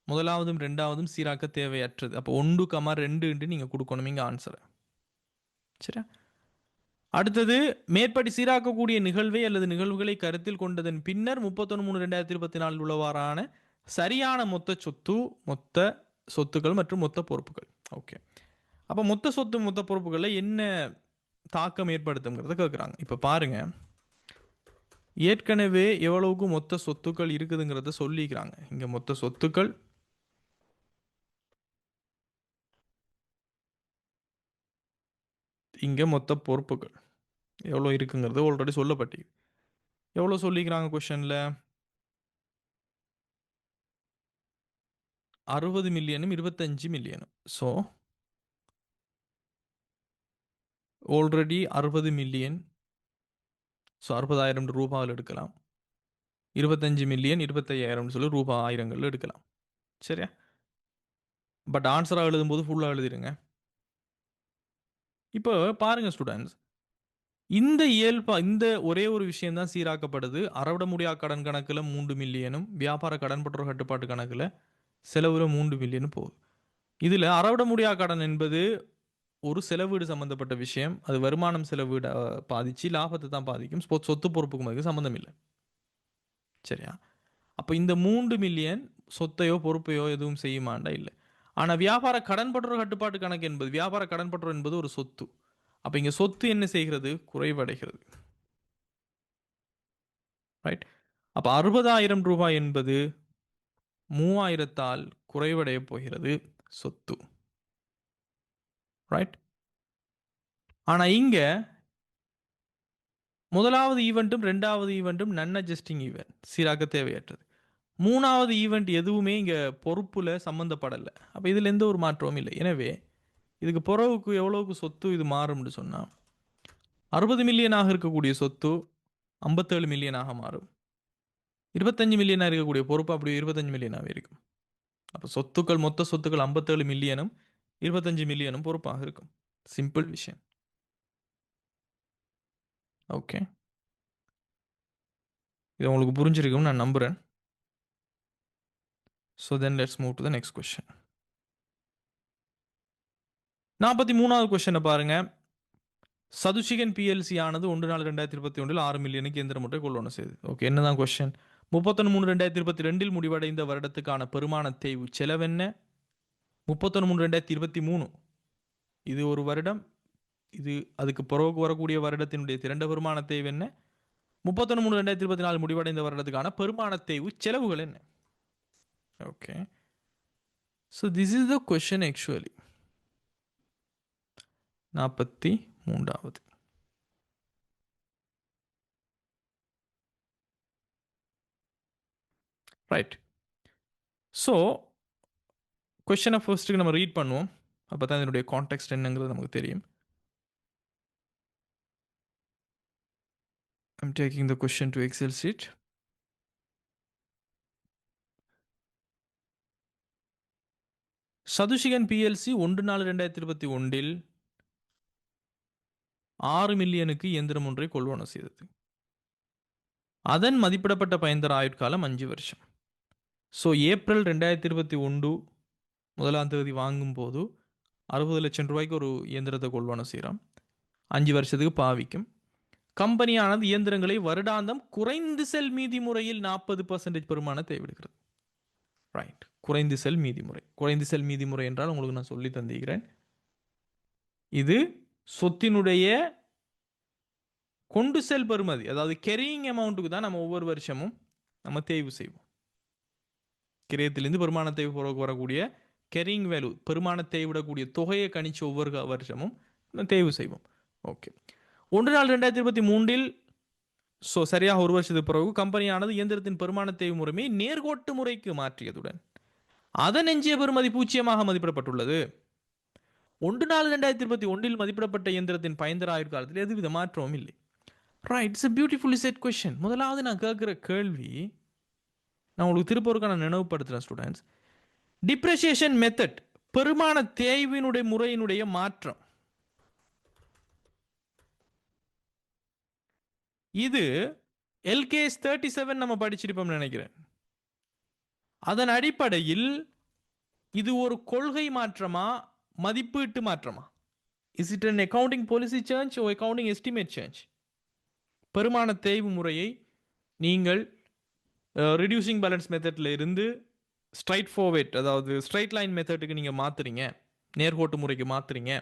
முதலாவதும் ரெண்டாவதும் சீராக்க தேவையற்றது. அப்போ 1,2 நீங்கள் கொடுக்கணும் இங்கே ஆன்சரை. சரியா? அடுத்தது மேற்படி சீராக்கக்கூடிய நிகழ்வை அல்லது நிகழ்வுகளை கருத்தில் கொண்டதன் பின்னர் 31/3/2024 உள்ளவாறான சரியான மொத்த சொத்து, மொத்த சொத்துக்கள் மற்றும் மொத்த பொறுப்புகள். ஓகே, அப்போ மொத்த சொத்து மொத்த பொறுப்புகளில் என்ன தாக்கம் ஏற்படுத்துங்கிறத கேட்குறாங்க. இப்போ பாருங்க, ஏற்கனவே எவ்வளவுக்கு மொத்த சொத்துக்கள் இருக்குதுங்கிறத சொல்லிக்கிறாங்க. இங்கே மொத்த சொத்துக்கள், இங்கே மொத்த பொறுப்புகள் எவ்வளோ இருக்குங்கிறது ஆல்ரெடி சொல்லப்பட்டு எவ்வளோ சொல்லிக்கிறாங்க கொஷனில் 60 மில்லியனும் 25 மில்லியனும். ஸோ ஆல்ரெடி 60 மில்லியன், ஸோ 60,000 ரூபாயில் எடுக்கலாம். 25 மில்லியன் 25,000 சொல்லி ரூபாய் ஆயிரங்கள் எடுக்கலாம். சரியா? பட் ஆன்சராக எழுதும்போது ஃபுல்லாக எழுதிடுங்க. இப்போ பாருங்க ஸ்டூடெண்ட்ஸ், இந்த ஒரே ஒரு விஷயம் தான் சீராக்கப்படுது. அறவிட முடியா கடன் கணக்கில் 3 மில்லியனும் வியாபார கடன் பற்றோர் கட்டுப்பாட்டு கணக்கில் செலவுல 3 மில்லியனும் போகுது. இதில் அறவிட முடியா கடன் என்பது ஒரு செலவீடு சம்பந்தப்பட்ட விஷயம். அது வருமானம் செலவீடு பாதிச்சு லாபத்தை தான் பாதிக்கும். சொத்து பொறுப்புக்கும் அதுக்கு சம்மந்தம் இல்லை. சரியா? அப்போ இந்த 3 மில்லியன் சொத்தையோ பொறுப்பையோ எதுவும் செய்யுமாண்டா இல்லை. ஆனால் வியாபார கடன் பற்றோர் கட்டுப்பாட்டு கணக்கு என்பது, வியாபார கடன் பற்றோர் என்பது ஒரு சொத்து. அப்போ இங்கே சொத்து என்ன செய்கிறது? குறைவடைகிறது. ரைட்? அப்போ 60,000 ரூபாய் என்பது 3,000ஆல் குறைவடைய போகிறது சொத்து. ரைட்? ஆனால் இங்கே முதலாவது ஈவெண்ட்டும் ரெண்டாவது ஈவெண்ட்டும் நன் அட்ஜஸ்டிங் ஈவெண்ட், சீராக்க தேவையற்றது. மூணாவது ஈவெண்ட் எதுவுமே இங்கே பொறுப்புல சம்மந்தப்படலை. அப்போ இதில் எந்த ஒரு மாற்றமும் இல்லை. எனவே இதுக்கு பிறகுக்கு எவ்வளவுக்கு சொத்து இது மாறும்னு சொன்னால் 60 மில்லியனாக இருக்கக்கூடிய சொத்து 57 மில்லியனாக மாறும். 25 மில்லியனாக இருக்கக்கூடிய பொறுப்பு அப்படி 25 மில்லியனாகவே இருக்கும். அப்போ சொத்துக்கள், மொத்த சொத்துக்கள் 57 மில்லியனும் 25 மில்லியனும் பொறுப்பாக இருக்கும். சிம்பிள் விஷயம். ஓகே, இது உங்களுக்கு புரிஞ்சிருக்கும்னு நான் நம்புகிறேன். So then let's move to the next question. 43வது கொஸ்டினை பாருங்க. சதுஷிகன் பிஎல்சி ஆனது 1/4/2021 6 மில்லியனுக்கு இயந்திரம் ஒன்றை கொள்வன செய்து. ஓகே, என்னதான் கொஸ்டின்? 31/3/2022 முடிவடைந்த வருடத்துக்கான பெருமான தேய்வு செலவென்ன? 31/3/2023 இது ஒரு வருடம். இது அதுக்கு பிறகு வரக்கூடிய வருடத்தினுடைய திரண்ட பெருமான தேய்வு என்ன? 31/3/2024 முடிவடைந்த வருடத்துக்கான பெருமான தேய்வு செலவுகள் என்ன? Okay, so this is the question actually. 43வது. ரைட். ஸோ கொஸ்டினை ஃபர்ஸ்ட்டுக்கு நம்ம ரீட் பண்ணுவோம். அப்போ தான் இதனுடைய கான்டெக்ஸ்ட் என்னங்கிறது நமக்கு தெரியும். I'm taking the question to Excel sheet. Sathushikan PLC 1/4/2021 6 மில்லியனுக்கு இயந்திரம் ஒன்றை கொள்வன செய்தது. அதன் மதிப்பிடப்பட்ட பயன்தர ஆயுட்காலம் 5 வருஷம். ஸோ ஏப்ரல் 2021 முதலாம் தேதி வாங்கும் போது 60 லட்சம் ரூபாய்க்கு ஒரு இயந்திரத்தை கொள்வன செய்கிறோம். 5 வருஷத்துக்கு பாவிக்கும். கம்பெனியானது இயந்திரங்களை வருடாந்தம் குறைந்து செல் மீதி முறையில் 40% பெருமானத்தை விடுகிறது. ரைட், குறைந்து செல் மீதி முறை. குறைந்து செல் மீதி முறை என்றால் உங்களுக்கு நான் சொல்லி தந்திருக்கிறேன். இது சொத்தினுடைய கொண்டு செல் பெறுமதி, அதாவது கெரியிங் அமௌண்ட்டுக்கு தான் நம்ம ஒவ்வொரு வருஷமும் நம்ம தேய்வு செய்வோம். கிரயத்திலிருந்து பெருமான தேய்வு வரக்கூடிய கெரியிங் வேல்யூ, பெருமானத்தை விடக்கூடிய தொகையை கணிச்சு ஒவ்வொரு வருஷமும் தேய்வு செய்வோம். ஓகே, 1/4/2023 ஸோ சரியாக ஒரு வருஷத்துக்கு பிறகு கம்பெனியானது இயந்திரத்தின் பெருமான தேய்வு முறையை நேர்கோட்டு முறைக்கு மாற்றியதுடன் அதன் எஞ்சிய பெறுமதி 0 மதிப்பிடப்பட்டுள்ளது. 1/4/2021 மதிப்பிடப்பட்ட இயந்திரத்தின் பயன்தர ஆயுட்காலத்தில் எதுவித மாற்றமும் இல்லை. Right, it's a beautifully set question. முதலாவது நான் கேட்குற கேள்வி, நான் உங்களுக்கு திருப்பூருக்கான நினைவுபடுத்துகிறேன் ஸ்டூடெண்ட்ஸ். டிப்ரெசியேஷன் மெத்தட், பெருமான தேய்வினுடைய முறையினுடைய மாற்றம், இது LKS 37 நம்ம படிச்சிருப்போம் நினைக்கிறேன். அதன் அடிப்படையில் இது ஒரு கொள்கை மாற்றமா மதிப்பீட்டு மாற்றமா? Is it an accounting policy change or accounting estimate change? பெருமான தேய்வு முறையை நீங்கள் ரிடியூசிங் பேலன்ஸ் மெத்தட்ல இருந்து ஸ்ட்ரைட் ஃபார்வேர்ட், அதாவது ஸ்ட்ரைட் லைன் மெத்தடுக்கு நீங்கள் மாற்றுறீங்க, நேர்கோட்டு முறைக்கு மாற்றுறீங்க,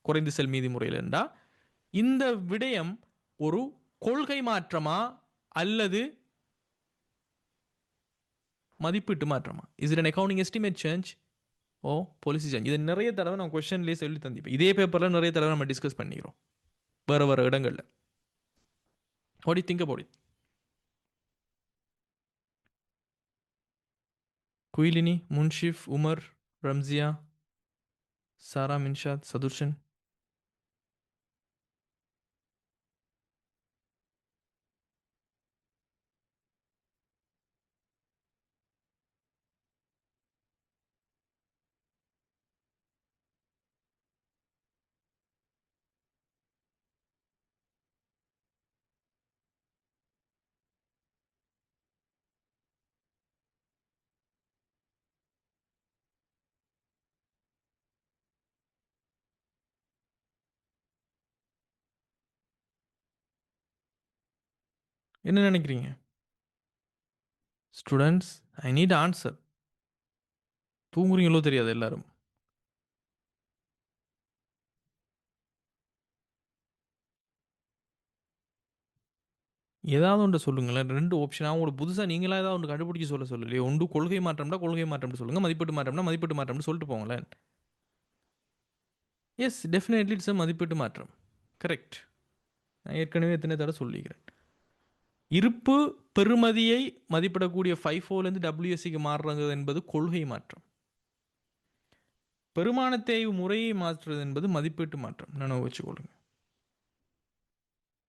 குறைந்து செல் மீதி முறையில் இருந்தால் இந்த விடயம் ஒரு கொள்கை மாற்றமா அல்லது மதிப்பீட்டு மாற்றமா? Is it an accounting estimate change or policy change? இது நிறைய தடவை நான் கொஸ்டின்லேயே சொல்லி தந்திப்பேன். இதே பேப்பரில் நிறைய தடவை நம்ம டிஸ்கஸ் பண்ணிக்கிறோம் வேறு வேறு இடங்களில். What do you think about it? Kuyilini, Munshif, Umar, Ramziya, Sara, Minshad, Sathurshan. என்ன நினைக்கிறீங்க ஸ்டூடெண்ட்ஸ்? I need answer. தூங்குறீங்களோ தெரியாது எல்லாரும். ஏதாவது ஒன்று சொல்லுங்களேன். 2 ஆப்ஷன் அவங்களுக்கு புதுசாக நீங்களாக ஏதாவது ஒன்று கண்டுபிடிச்சி சொல்லலையே. ஒன்று கொள்கை மாற்றம்னா கொள்கை மாற்றம்னு சொல்லுங்கள், மதிப்பீட்டு மாற்றம்னா மதிப்பீட்டு மாற்றம்னு சொல்லிட்டு போங்களேன். எஸ், டெஃபினெட்லி இட்ஸ் மதிப்பீட்டு மாற்றம். கரெக்ட். நான் ஏற்கனவே எத்தனை தடவை சொல்லிக்கிறேன். இருப்பு பெறுமதியை மதிப்பிடக்கூடிய FIFOலேருந்து WSCக்கு மாறுறது என்பது கொள்கை மாற்றம். பெருமான தேய்வு முறையை மாற்றுறது என்பது மதிப்பீட்டு மாற்றம். நினைவு வச்சுக்கொள்ளுங்க.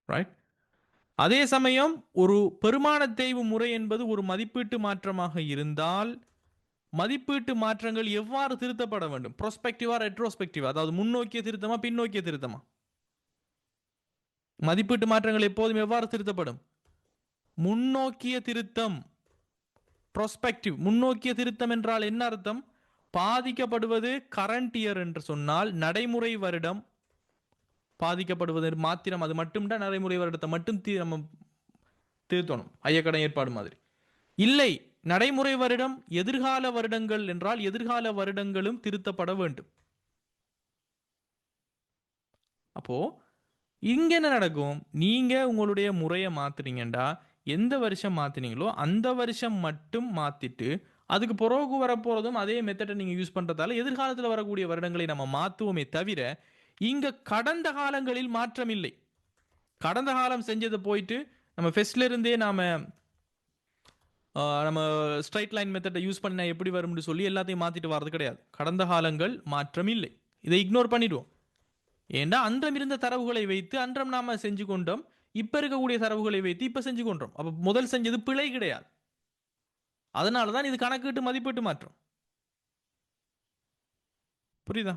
ரைட். அதே சமயம் ஒரு பெருமான தேய்வு முறை என்பது ஒரு மதிப்பீட்டு மாற்றமாக இருந்தால் மதிப்பீட்டு மாற்றங்கள் எவ்வாறு திருத்தப்பட வேண்டும்? ப்ரோஸ்பெக்டிவா ரெட்ரோஸ்பெக்டிவா? அதாவது முன்னோக்கிய திருத்தமா பின்னோக்கிய திருத்தமா? மதிப்பீட்டு மாற்றங்கள் எப்போதும் எவ்வாறு திருத்தப்படும்? முன்னோக்கிய திருத்தம். ப்ரோஸ்பெக்டிவ். முன்னோக்கிய திருத்தம் என்றால் என்ன அர்த்தம்? பாதிக்கப்படுவது கரண்ட் இயர் என்று சொன்னால் நடைமுறை வருடம் பாதிக்கப்படுவது மாத்திரம், அது மட்டும் தான் நடைமுறை வருடத்தை மட்டும் நம்ம திருத்தணும், ஐயக்கடன் ஏற்பாடு மாதிரி. இல்லை, நடைமுறை வருடம் எதிர்கால வருடங்கள் என்றால் எதிர்கால வருடங்களும் திருத்தப்பட வேண்டும். அப்போ இங்க என்ன நடக்கும்? நீங்க உங்களுடைய முறையை மாத்துறீங்கடா, எந்த வருஷம் மாத்தினீங்களோ அந்த வருஷம் மட்டும் மாத்திட்டு அதுக்கு பிறகு வரப்போறதும் அதே மெத்தடை நீங்க யூஸ் பண்றதால எதிர்காலத்தில் வரக்கூடிய வருடங்களை நம்ம மாத்துவோமே தவிர இங்க கடந்த காலங்களில் மாற்றம் இல்லை. கடந்த காலம் செஞ்சதை போயிட்டு நம்ம ஃபெஸ்ட்ல இருந்தே நம்ம ஸ்ட்ரைட் லைன் மெத்தடை யூஸ் பண்ண எப்படி வரும்னு சொல்லி எல்லாத்தையும் மாத்திட்டு வர்றது கிடையாது. கடந்த காலங்கள் மாற்றம் இல்லை, இதை இக்னோர் பண்ணிடுவோம். ஏண்டா அன்றம் இருந்த தரவுகளை வைத்து அன்றம் நாம செஞ்சு கொண்டோம், இப்ப இருக்கக்கூடிய தரவுகளை வைத்து இப்ப செஞ்சு கொண்டோம். அப்ப முதல் செஞ்சது பிழை கிடையாது. அதனாலதான் இது கணக்கீட்டு மதிப்பீட்டு மாற்றம். புரியுதா?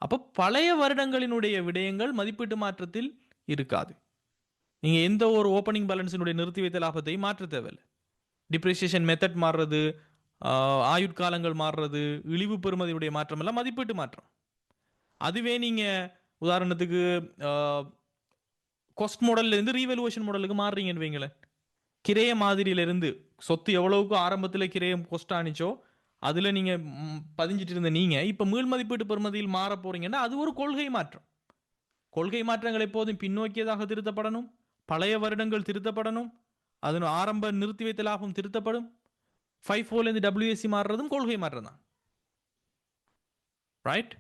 அப்ப பழைய வருடங்களினுடைய விடயங்கள் மதிப்பீட்டு மாற்றத்தில் இருக்காது. நீங்க எந்த ஒரு ஓப்பனிங் பேலன்ஸினுடைய நிறுத்தி வைத்த லாபத்தை மாற்ற தேவையில்லை. டிப்ரிசியேஷன் மெத்தட் மாறுறது, ஆயுட்காலங்கள் மாறுறது, இழிவு பெறுமதியுடைய மாற்றம் எல்லாம் மதிப்பீட்டு மாற்றம். அதுவே நீங்க உதாரணத்துக்கு காஸ்ட் மாடல்ல இருந்து ரீவெலுவேஷன் மாடலுக்கு மாறுறீங்கன்னு வைங்களேன். கிரைய மாதிரியிலிருந்து சொத்து எவ்வளவுக்கு ஆரம்பத்தில் கிரையம் கொஸ்ட் ஆனிச்சோ அதுல நீங்க பதிஞ்சிட்டு இருந்த நீங்க இப்ப மீள் மதிப்பீட்டு பெறுமதியில் மாற போறீங்கன்னா அது ஒரு கொள்கை மாற்றம். கொள்கை மாற்றங்கள் எப்போதும் பின்னோக்கியதாக திருத்தப்படணும், பழைய வருடங்கள் திருத்தப்படணும், அதன் ஆரம்ப நிறுத்தி வைத்த லாபம் திருத்தப்படும். 5-4 WSC மாறுறதும் கொள்கை மாற்றம் தான். ரைட்?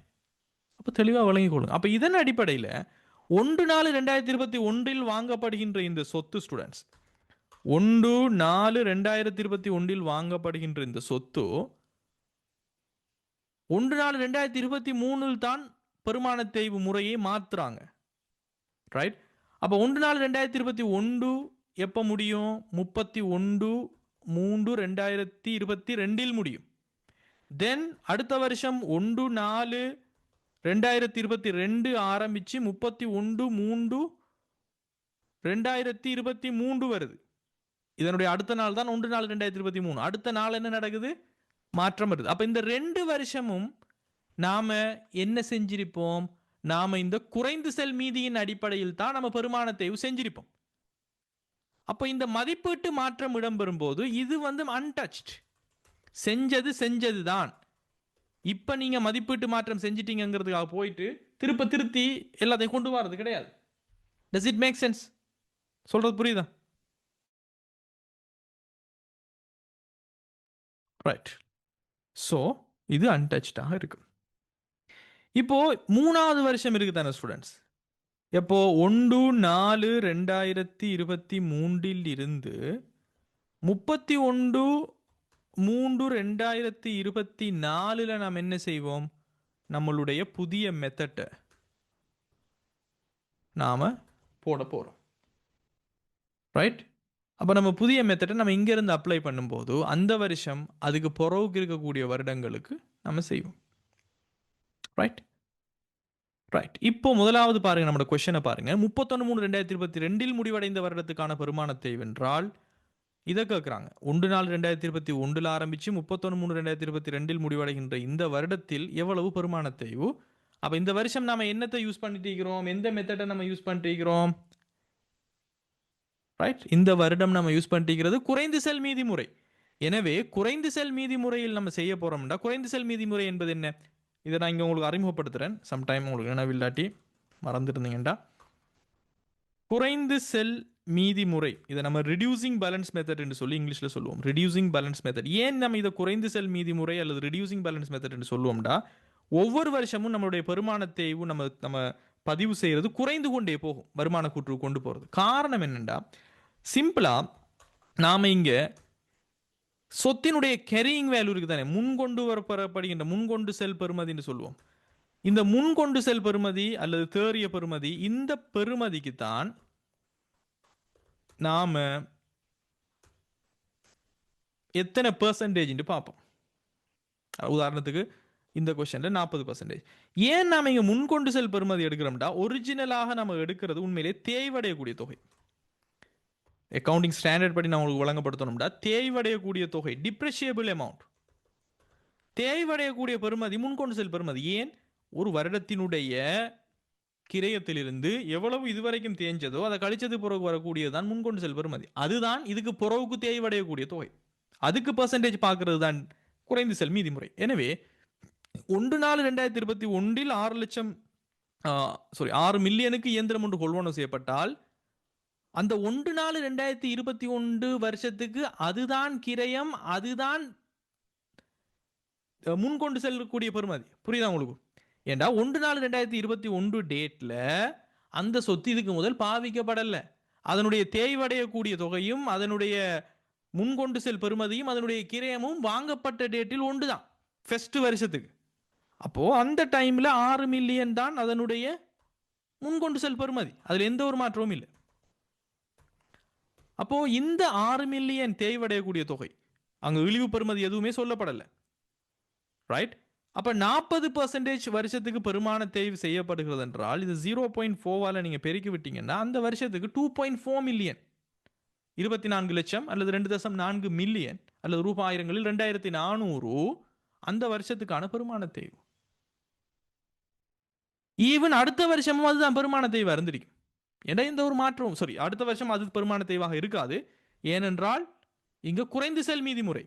அப்ப தெளிவா வழங்கிக் கொள்ளுங்க. அப்ப இதன் அடிப்படையில் 1/4/2021 வாங்கப்படுகின்ற இந்த சொத்து ஸ்டூடெண்ட்ஸ், 1/4/2021 வாங்கப்படுகின்ற இந்த சொத்து 1/4/2023 தான் பெருமான தேய்வு முறையை மாத்துறாங்க. ரைட்? அப்ப 1/4/2021 எப்ப முடியும்? 31/3/2022 முடியும். தென் அடுத்த வருஷம் 1/4/2022 ஆரம்பிச்சு 31/3/2023 வருது. இதனுடைய அடுத்த நாள் தான் 1/4/2023. அடுத்த நாள் என்ன நடக்குது? மாற்றம் வருது. அப்ப இந்த 2 வருஷமும் நாம என்ன செஞ்சிருப்போம்? நாம இந்த குறைந்து செல் மீதியின் அடிப்படையில் தான் நம்ம பெருமான தேய்வு செஞ்சிருப்போம். அப்ப இந்த மதிப்பீட்டு மாற்றம் இடம்பெறும் போது இது அன்டச்ட், செஞ்சது தான். இப்ப நீங்க மதிப்பீட்டு மாற்றம் செஞ்சிட்டீங்கிறதுக்காக போயிட்டு திருத்தி எல்லாத்தையும் கொண்டு வரது கிடையாது. Does it make sense? சொல்றது புரியுதா? ரைட். ஸோ இது அன்டச்சாக இருக்கு. இப்போ 3வது வருஷம் இருக்கு தானே ஸ்டூடெண்ட்ஸ்? எப்போ 1/4/2023 இருந்து 31/3/2024 நாம் என்ன செய்வோம்? நம்மளுடைய புதிய மெத்தட்டை நாம போட போறோம். ரைட்? அப்போ நம்ம புதிய மெத்தடை நம்ம இங்கேருந்து அப்ளை பண்ணும்போது அந்த வருஷம் அதுக்கு பிறகு இருக்கக்கூடிய வருடங்களுக்கு நம்ம செய்வோம். Right right. இப்போ முதலாவது பாருங்க, நம்மளோட கொஸ்டினை பாருங்க. 31/3/2022 முடிவடைந்த வருடத்துக்கான பெருமான தேய்வு என்றால் இதை கேட்குறாங்க. 1/4/2021 ஆரம்பிச்சு 31/3/2022 முடிவடைகின்ற இந்த வருடத்தில் எவ்வளவு பெருமான தேய்வு? அப்போ இந்த வருஷம் நாம என்னத்தை யூஸ் பண்ணிட்டு இருக்கிறோம்? எந்த மெத்தடை நம்ம யூஸ் பண்ணிட்டு இருக்கிறோம்? ரைட். இந்த வருடம் நம்ம யூஸ் பண்ணிக்கிறது குறைந்து செல் மீதி முறை. எனவே குறைந்து செல் மீதி முறையில் நம்ம செய்ய போறோம்னா, குறைந்து செல் மீதி முறை என்பது என்ன? இதை நான் இங்கே உங்களுக்கு அறிமுகப்படுத்துகிறேன். சம்டைம் உங்களுக்கு நினைவில்லாட்டி மறந்துருந்தீங்கண்டா. குறைந்து செல் மீதி முறை இதை நம்ம ரிடியூசிங் பேலன்ஸ் மெத்தட் என்று சொல்லி இங்கிலீஷில் சொல்லுவோம். Reducing balance method. ஏன் நம்ம இதை குறைந்து செல் மீதி முறை அல்லது ரிடியூசிங் பேலன்ஸ் மெத்தட் என்று சொல்லுவோம்டா, ஒவ்வொரு வருஷமும் நம்மளுடைய பெருமான தேய்வு நம்ம பதிவு செய்யறது குறைந்து கொண்டே போகும். வருமான கூற்று கொண்டு போகிறது. காரணம் என்னென்னா, சிம்பிளா நாம இங்க சொத்தினுடைய கேரியிங் வேல்யூ இருக்கு தானே, முன்கொண்டு வரப்படுகின்ற முன்கொண்டு செல் பெறுமதி என்று சொல்லுவோம். இந்த முன்கொண்டு செல் பெறுமதி அல்லது தேறிய பெறுமதி, இந்த பெறுமதிக்கு தான் நாம எத்தனை பெர்சன்டேஜ் பார்ப்போம். உதாரணத்துக்கு இந்த கொஸ்டின்ல 40%. ஏன் நாம இங்க முன்கொண்டு செல் பெறுமதி எடுக்கிறோம்டா, ஒரிஜினலாக நம்ம எடுக்கிறது உண்மையிலே தேய்வடையக்கூடிய தொகை. அக்கவுண்டிங் ஸ்டாண்டர்ட் படி நான் உங்களுக்கு வழங்கப்படுத்தணும்டா, தேய்வடையக்கூடிய தொகை, டிப்ரெஷியபிள் அமௌண்ட், தேய்வடையக்கூடிய பெறுமதி முன்கொண்டு செல் பெறுமதி. ஏன்? ஒரு வருடத்தினுடைய கிரயத்திலிருந்து எவ்வளவு இதுவரைக்கும் தேஞ்சதோ அதை கழிச்சது பிறகு வரக்கூடியதுதான் முன்கொண்டு செல் பெறுமதி. அதுதான் இதுக்கு பிறகுக்கு தேய்வடையக்கூடிய தொகை. அதுக்கு பெர்சன்டேஜ் பார்க்கறது தான் குறைந்து செல் மீதி முறை. எனவே 1/4/2021 6 மில்லியனுக்கு இயந்திரம் ஒன்று கொள்வனவு செய்யப்பட்டால் அந்த 1/4/2021 வருஷத்துக்கு அதுதான் கிரயம், அதுதான் முன்கொண்டு செல்லக்கூடிய பெறுமதி. புரியுதா உங்களுக்கு? ஏண்டா 1/4/2021 டேட்ல அந்த சொத்து இதுக்கு முதல் பாவிக்கப்படல. அதனுடைய தேய்வடையக்கூடிய தொகையும் அதனுடைய முன்கொண்டு செல் பெறுமதியும் அதனுடைய கிரயமும் வாங்கப்பட்ட டேட்டில் ஒன்றுதான், ஃபர்ஸ்ட் வருஷத்துக்கு. அப்போ அந்த டைம்ல 6 மில்லியன் தான் அதனுடைய முன்கொண்டு செல் பெறுமதி. அதுல எந்த ஒரு மாற்றமும் இல்லை. அப்போ இந்த 6 மில்லியன் தேய்வடையக்கூடிய தொகை, அங்க இழிவு பெறுமதி எதுவுமே சொல்லப்படல. ரைட்? அப்ப 40% வருஷத்துக்கு பெருமான தேய்வு செய்யப்படுகிறது என்றால் இது 0.4 நீங்க பெருக்கி விட்டீங்கன்னா அந்த வருஷத்துக்கு 2.4 மில்லியன், 24 லட்சம் அல்லது 2.4 மில்லியன் அல்லது ரூபாயிரங்களில் 2400 அந்த வருஷத்துக்கான பெருமான தேய்வு. ஈவன் அடுத்த வருஷமும் அதுதான் பெருமான தேய்வா இருந்திருக்கும். ஏன்னா இந்த ஒரு மாற்றம், அடுத்த வருஷம் அது பெருமான தேய்வாக இருக்காது. ஏனென்றால் இங்க குறைந்து செல் மீதி முறை.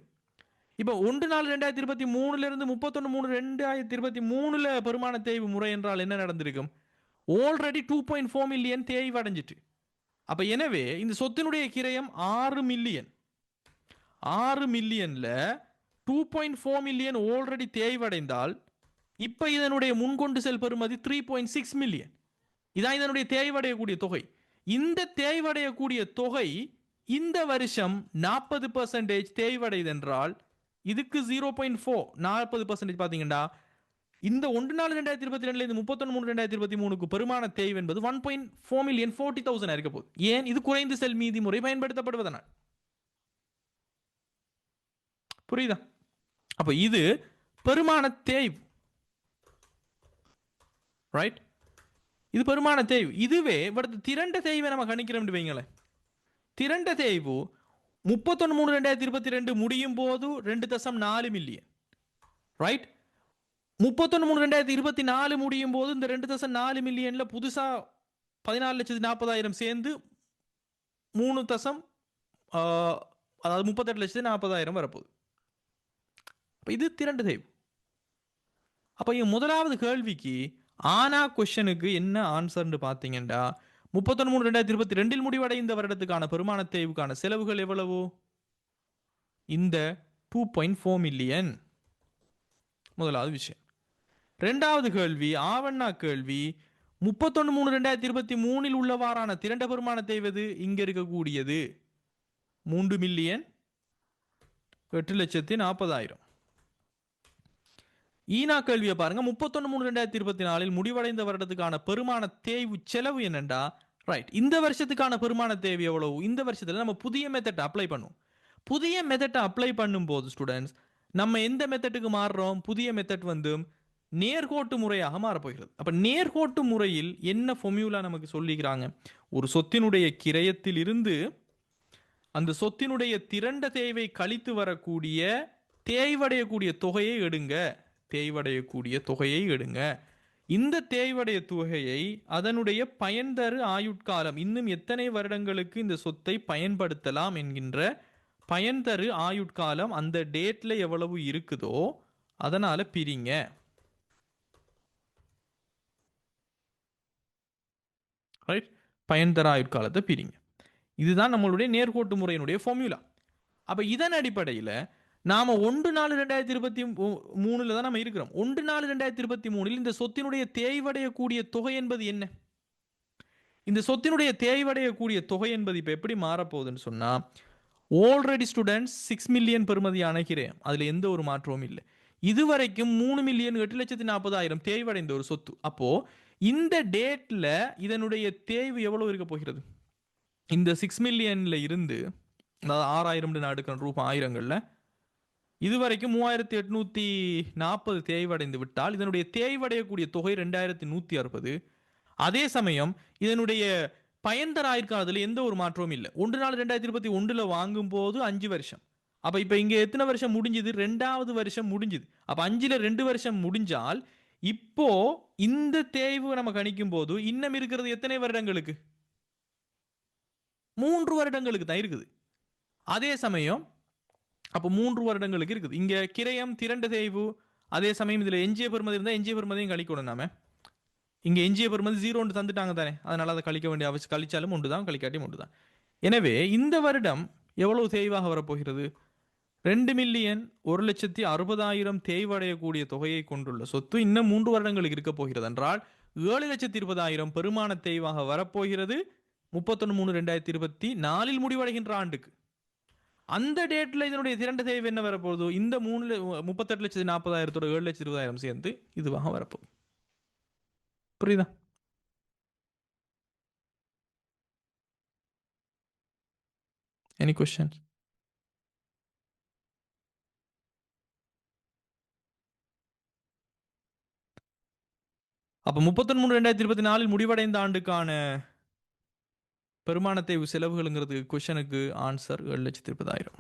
இப்போ 1/4/2023 இருந்து 31/3/2023 பெருமான தேய்வு முறை என்றால் என்ன நடந்திருக்கும்? ஆல்ரெடி 2.4 மில்லியன் தேய்வு அடைஞ்சிட்டு. அப்ப எனவே இந்த சொத்தினுடைய கிரயம் 6 மில்லியன். 6 மில்லியன்ல 2.4 மில்லியன் ஆல்ரெடி தேய்வடைந்தால் இப்ப இதனுடைய முன்கொண்டு செல் பெறுமதி 3.6 மில்லியன். இதான் இதனுடைய தேய்வடையக்கூடிய தொகை. இந்த தேய்வடையக்கூடிய தொகை இந்த வருஷம் 40% தேய்வடைது என்றால் இதுக்கு 0.4 40% பாத்தீங்கன்னா இந்த 1/4/2022 இருந்து 31/3/2023 பெருமான தேய்வு என்பது 1.4 மில்லியன் 40,000 இருக்க போகுது. ஏன்? இது குறைந்து செல் மீதி முறை பயன்படுத்தப்படுவதனால். புரியுதா? அப்ப இது பெருமான தேய்வு. ரைட்? இது பெருமான தேய்வு. இதுவே திரண்ட தேய்வை நம்ம கணிக்கிறோம் வைங்களேன். திரண்ட தேய்வு 31/3/2022 முடியும் போது 2.4 மில்லியன், ரைட். 31/3/2024 முடியும் போது இந்த 2.4 மில்லியன்ல புதுசா 14,40,000 சேர்ந்து 3 தசம் அதாவது 38,40,000 வரப்போகுது. இது திரண்டு தேவை. அப்ப முதலாவது கேள்விக்கு ஆனா கொஸ்டனுக்கு என்ன ஆன்சர்னு பார்த்தீங்கன்னா 31/3/2022 முடிவடைந்த வருடத்துக்கான பெருமான தேய்வுக்கான செலவுகள் எவ்வளவு? இந்த 2.4 மில்லியன். முதலாவது விஷயம். ரெண்டாவது கேள்வி ஆவண்ணா கேள்வி 31/3/2023 உள்ளவாறான திரண்ட பெருமான தேய்வது இங்க இருக்கக்கூடியது 3,08,40,000. ஈனா கேள்வியை பாருங்க 31/3/2024 முடிவடைந்த வருடத்துக்கான பெருமான தேய்வு செலவு என்னண்டா, ரைட். இந்த வருஷத்துக்கான பெருமான தேவை எவ்வளவு? இந்த வருஷத்துல நம்ம புதிய மெத்தட் அப்ளை பண்ணும். புதிய மெத்தட் அப்ளை பண்ணும்போது ஸ்டூடெண்ட்ஸ் நம்ம எந்த மெத்தட்டுக்கு மாறுறோம்? புதிய மெத்தட் நேர்கோட்டு முறையாக மாறப்போகிறது. அப்ப நேர்கோட்டு முறையில் என்ன ஃபார்முலா நமக்கு சொல்லிக்கிறாங்க? ஒரு சொத்தினுடைய கிரயத்தில் இருந்து அந்த சொத்தினுடைய திரண்ட தேவை கழித்து வரக்கூடிய தேய்வடையக்கூடிய தொகையை எடுங்க. தேய்வடையக்கூடிய தொகையை எடுங்க. இந்த தேய்வடைய தொகையை அதனுடைய பயன்தரு ஆயுட்காலம், இன்னும் எத்தனை வருடங்களுக்கு இந்த சொத்தை பயன்படுத்தலாம் என்கின்ற பயன்தரு ஆயுட்காலம் அந்த டேட்ல எவ்வளவு இருக்குதோ அதனால பிரிங்க. ரைட். பயன்தர ஆயுட்காலத்தை பிரிங்க. இதுதான் நம்மளுடைய நேர்கோட்டு முறையினுடைய ஃபார்முலா. அப்ப இதன் அடிப்படையில் நாம 1/4/2023 தான் நம்ம இருக்கிறோம். 1/4/2023 இந்த சொத்தினுடைய தேய்வடையக்கூடிய தொகை என்பது என்ன? இந்த சொத்தினுடைய தேய்வடையக்கூடிய தொகை என்பது இப்ப எப்படி மாறப்போகுதுன்னு சொன்னா, ஆல்ரெடி ஸ்டூடெண்ட்ஸ் 6 மில்லியன் பெறுமதியான கிரயம், அதுல எந்த ஒரு மாற்றமும் இல்லை. இதுவரைக்கும் 3,08,40,000 தேய்வடைந்த ஒரு சொத்து. அப்போ இந்த டேட்ல இதனுடைய தேய்வு எவ்வளவு இருக்க போகிறது? இந்த 6 மில்லியன்ல இருந்து, அதாவது 6,000 அடுக்கிற ரூபாய் ஆயிரங்கள்ல இதுவரைக்கும் 3,840 தேய்வடைந்து விட்டால் இதனுடைய தேய்வடையக்கூடிய தொகை 2,160. அதே சமயம் இதனுடைய பயன்தர ஆயுட்காலத்தில் எந்த ஒரு மாற்றமும் இல்லை. 1/4/2021 வாங்கும் போது 5 வருஷம். அப்ப இப்ப இங்க எத்தனை வருஷம் முடிஞ்சது? 2வது வருஷம் முடிஞ்சது. அப்ப 5ல 2 வருஷம் முடிஞ்சால் இப்போ இந்த தேய்வு நம்ம கணிக்கும் போது இன்னும் இருக்கிறது எத்தனை வருடங்களுக்கு? 3 வருடங்களுக்கு தான் இருக்குது. அதே சமயம் அப்போ 3 வருடங்களுக்கு இருக்குது. இங்க கிரயம் திரண்ட தேய்வு, அதே சமயம் இதுல எஞ்சிய பெறுமதி இருந்தால் எஞ்சிய பெறுமதியும் கழிக்கணும். நாம இங்க எஞ்சிய பெறுமதி 0 தந்துட்டாங்க தானே, அதனால அதை கழிக்க வேண்டிய அவசியம், கழிச்சாலும் ஒன்று தான், கழிக்காட்டியும் ஒன்று தான். எனவே இந்த வருடம் எவ்வளவு தேய்வாக வரப்போகிறது? 2,01,60,000 தேய்வடையக்கூடிய தொகையை கொண்டுள்ள சொத்து இன்னும் 3 வருடங்களுக்கு இருக்க போகிறது என்றால் 7,20,000 பெருமான தேய்வாக வரப்போகிறது 31/3/2024 முடிவடைகின்ற ஆண்டுக்கு. அந்த டேட்ல இதனுடைய திரண்ட தேவை என்ன வரப்போகுது? இந்த 38,40,000 7,20,000 சேர்ந்து இதுவாக வரப்போகுது. புரியுதா? Any question? அப்ப 31/3/2024 முடிவடைந்த ஆண்டுக்கான பெருமான தேய்வு செலவுகள்ங்கிறது கொஸ்டனுக்கு ஆன்சர் 7,20,000.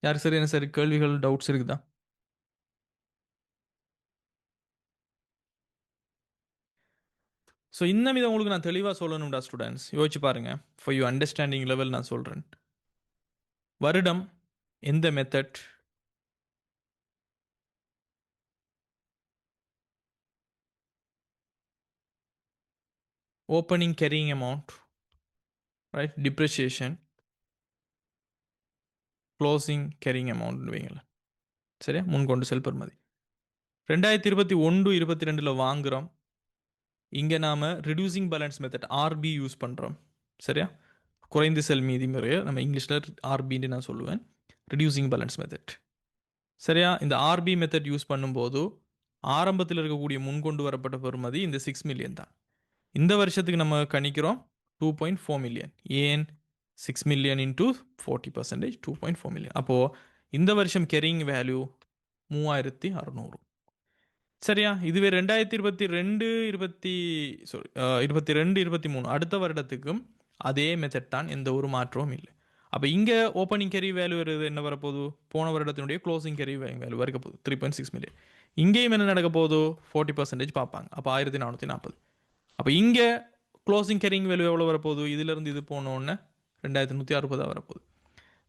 யாரு சரி என்ன சரி கேள்விகள் டவுட்ஸ் இருக்குதா? ஸோ இன்னும் இதை உங்களுக்கு நான் தெளிவாக சொல்லணும்டா ஸ்டூடெண்ட்ஸ், யோசிச்சு பாருங்க. ஃபார் யூ அண்டர்ஸ்டாண்டிங் லெவல் நான் சொல்றேன். வருடம் எந்த method? Opening carrying amount, right, depreciation, closing carrying amount வைங்களேன். சரியா? முன்கொண்டு செல் பெறுமதி 2021-22 வாங்குறோம். இங்கே நாம் reducing balance method R B use பண்ணுறோம். சரியா? குறைந்து செல் மீதி முறையை நம்ம இங்கிலீஷில் ஆர்பின்னு நான் சொல்லுவேன், ரிடியூசிங் பேலன்ஸ் மெத்தட். சரியா? இந்த ஆர்பி மெத்தட் யூஸ் பண்ணும்போது ஆரம்பத்தில் இருக்கக்கூடிய முன்கொண்டு வரப்பட்ட பெறுமதி இந்த 6 மில்லியன் தான். இந்த வருஷத்துக்கு நம்ம கணிக்கிறோம் 2.4 மில்லியன். ஏன்? 6 மில்லியன் இன்டூ 40%, 2.4 மில்லியன். அப்போது இந்த வருஷம் கேரிங் வேல்யூ 3,600. சரியா? இதுவே 2022-23 அடுத்த வருடத்துக்கும் அதே மெத்தட் தான், எந்த ஒரு மாற்றமும் இல்லை. அப்போ இங்கே ஓப்பனிங் கேரி வேல்யூ என்ன வரப்போகுது, போன வருடத்தினுடைய க்ளோசிங் கேரி வேல்யூ வரைக்க போகுது 3.6 மில்லியன். இங்கேயும் என்ன நடக்க போகுதோ 40% பார்ப்பாங்க, அப்போ 1440. அப்போ இங்கே க்ளோசிங் கேரிங் வேல்யூ எவ்வளோ வரப்போகுது, இதிலிருந்து இது போனோடனே 2160 வரப்போகுது.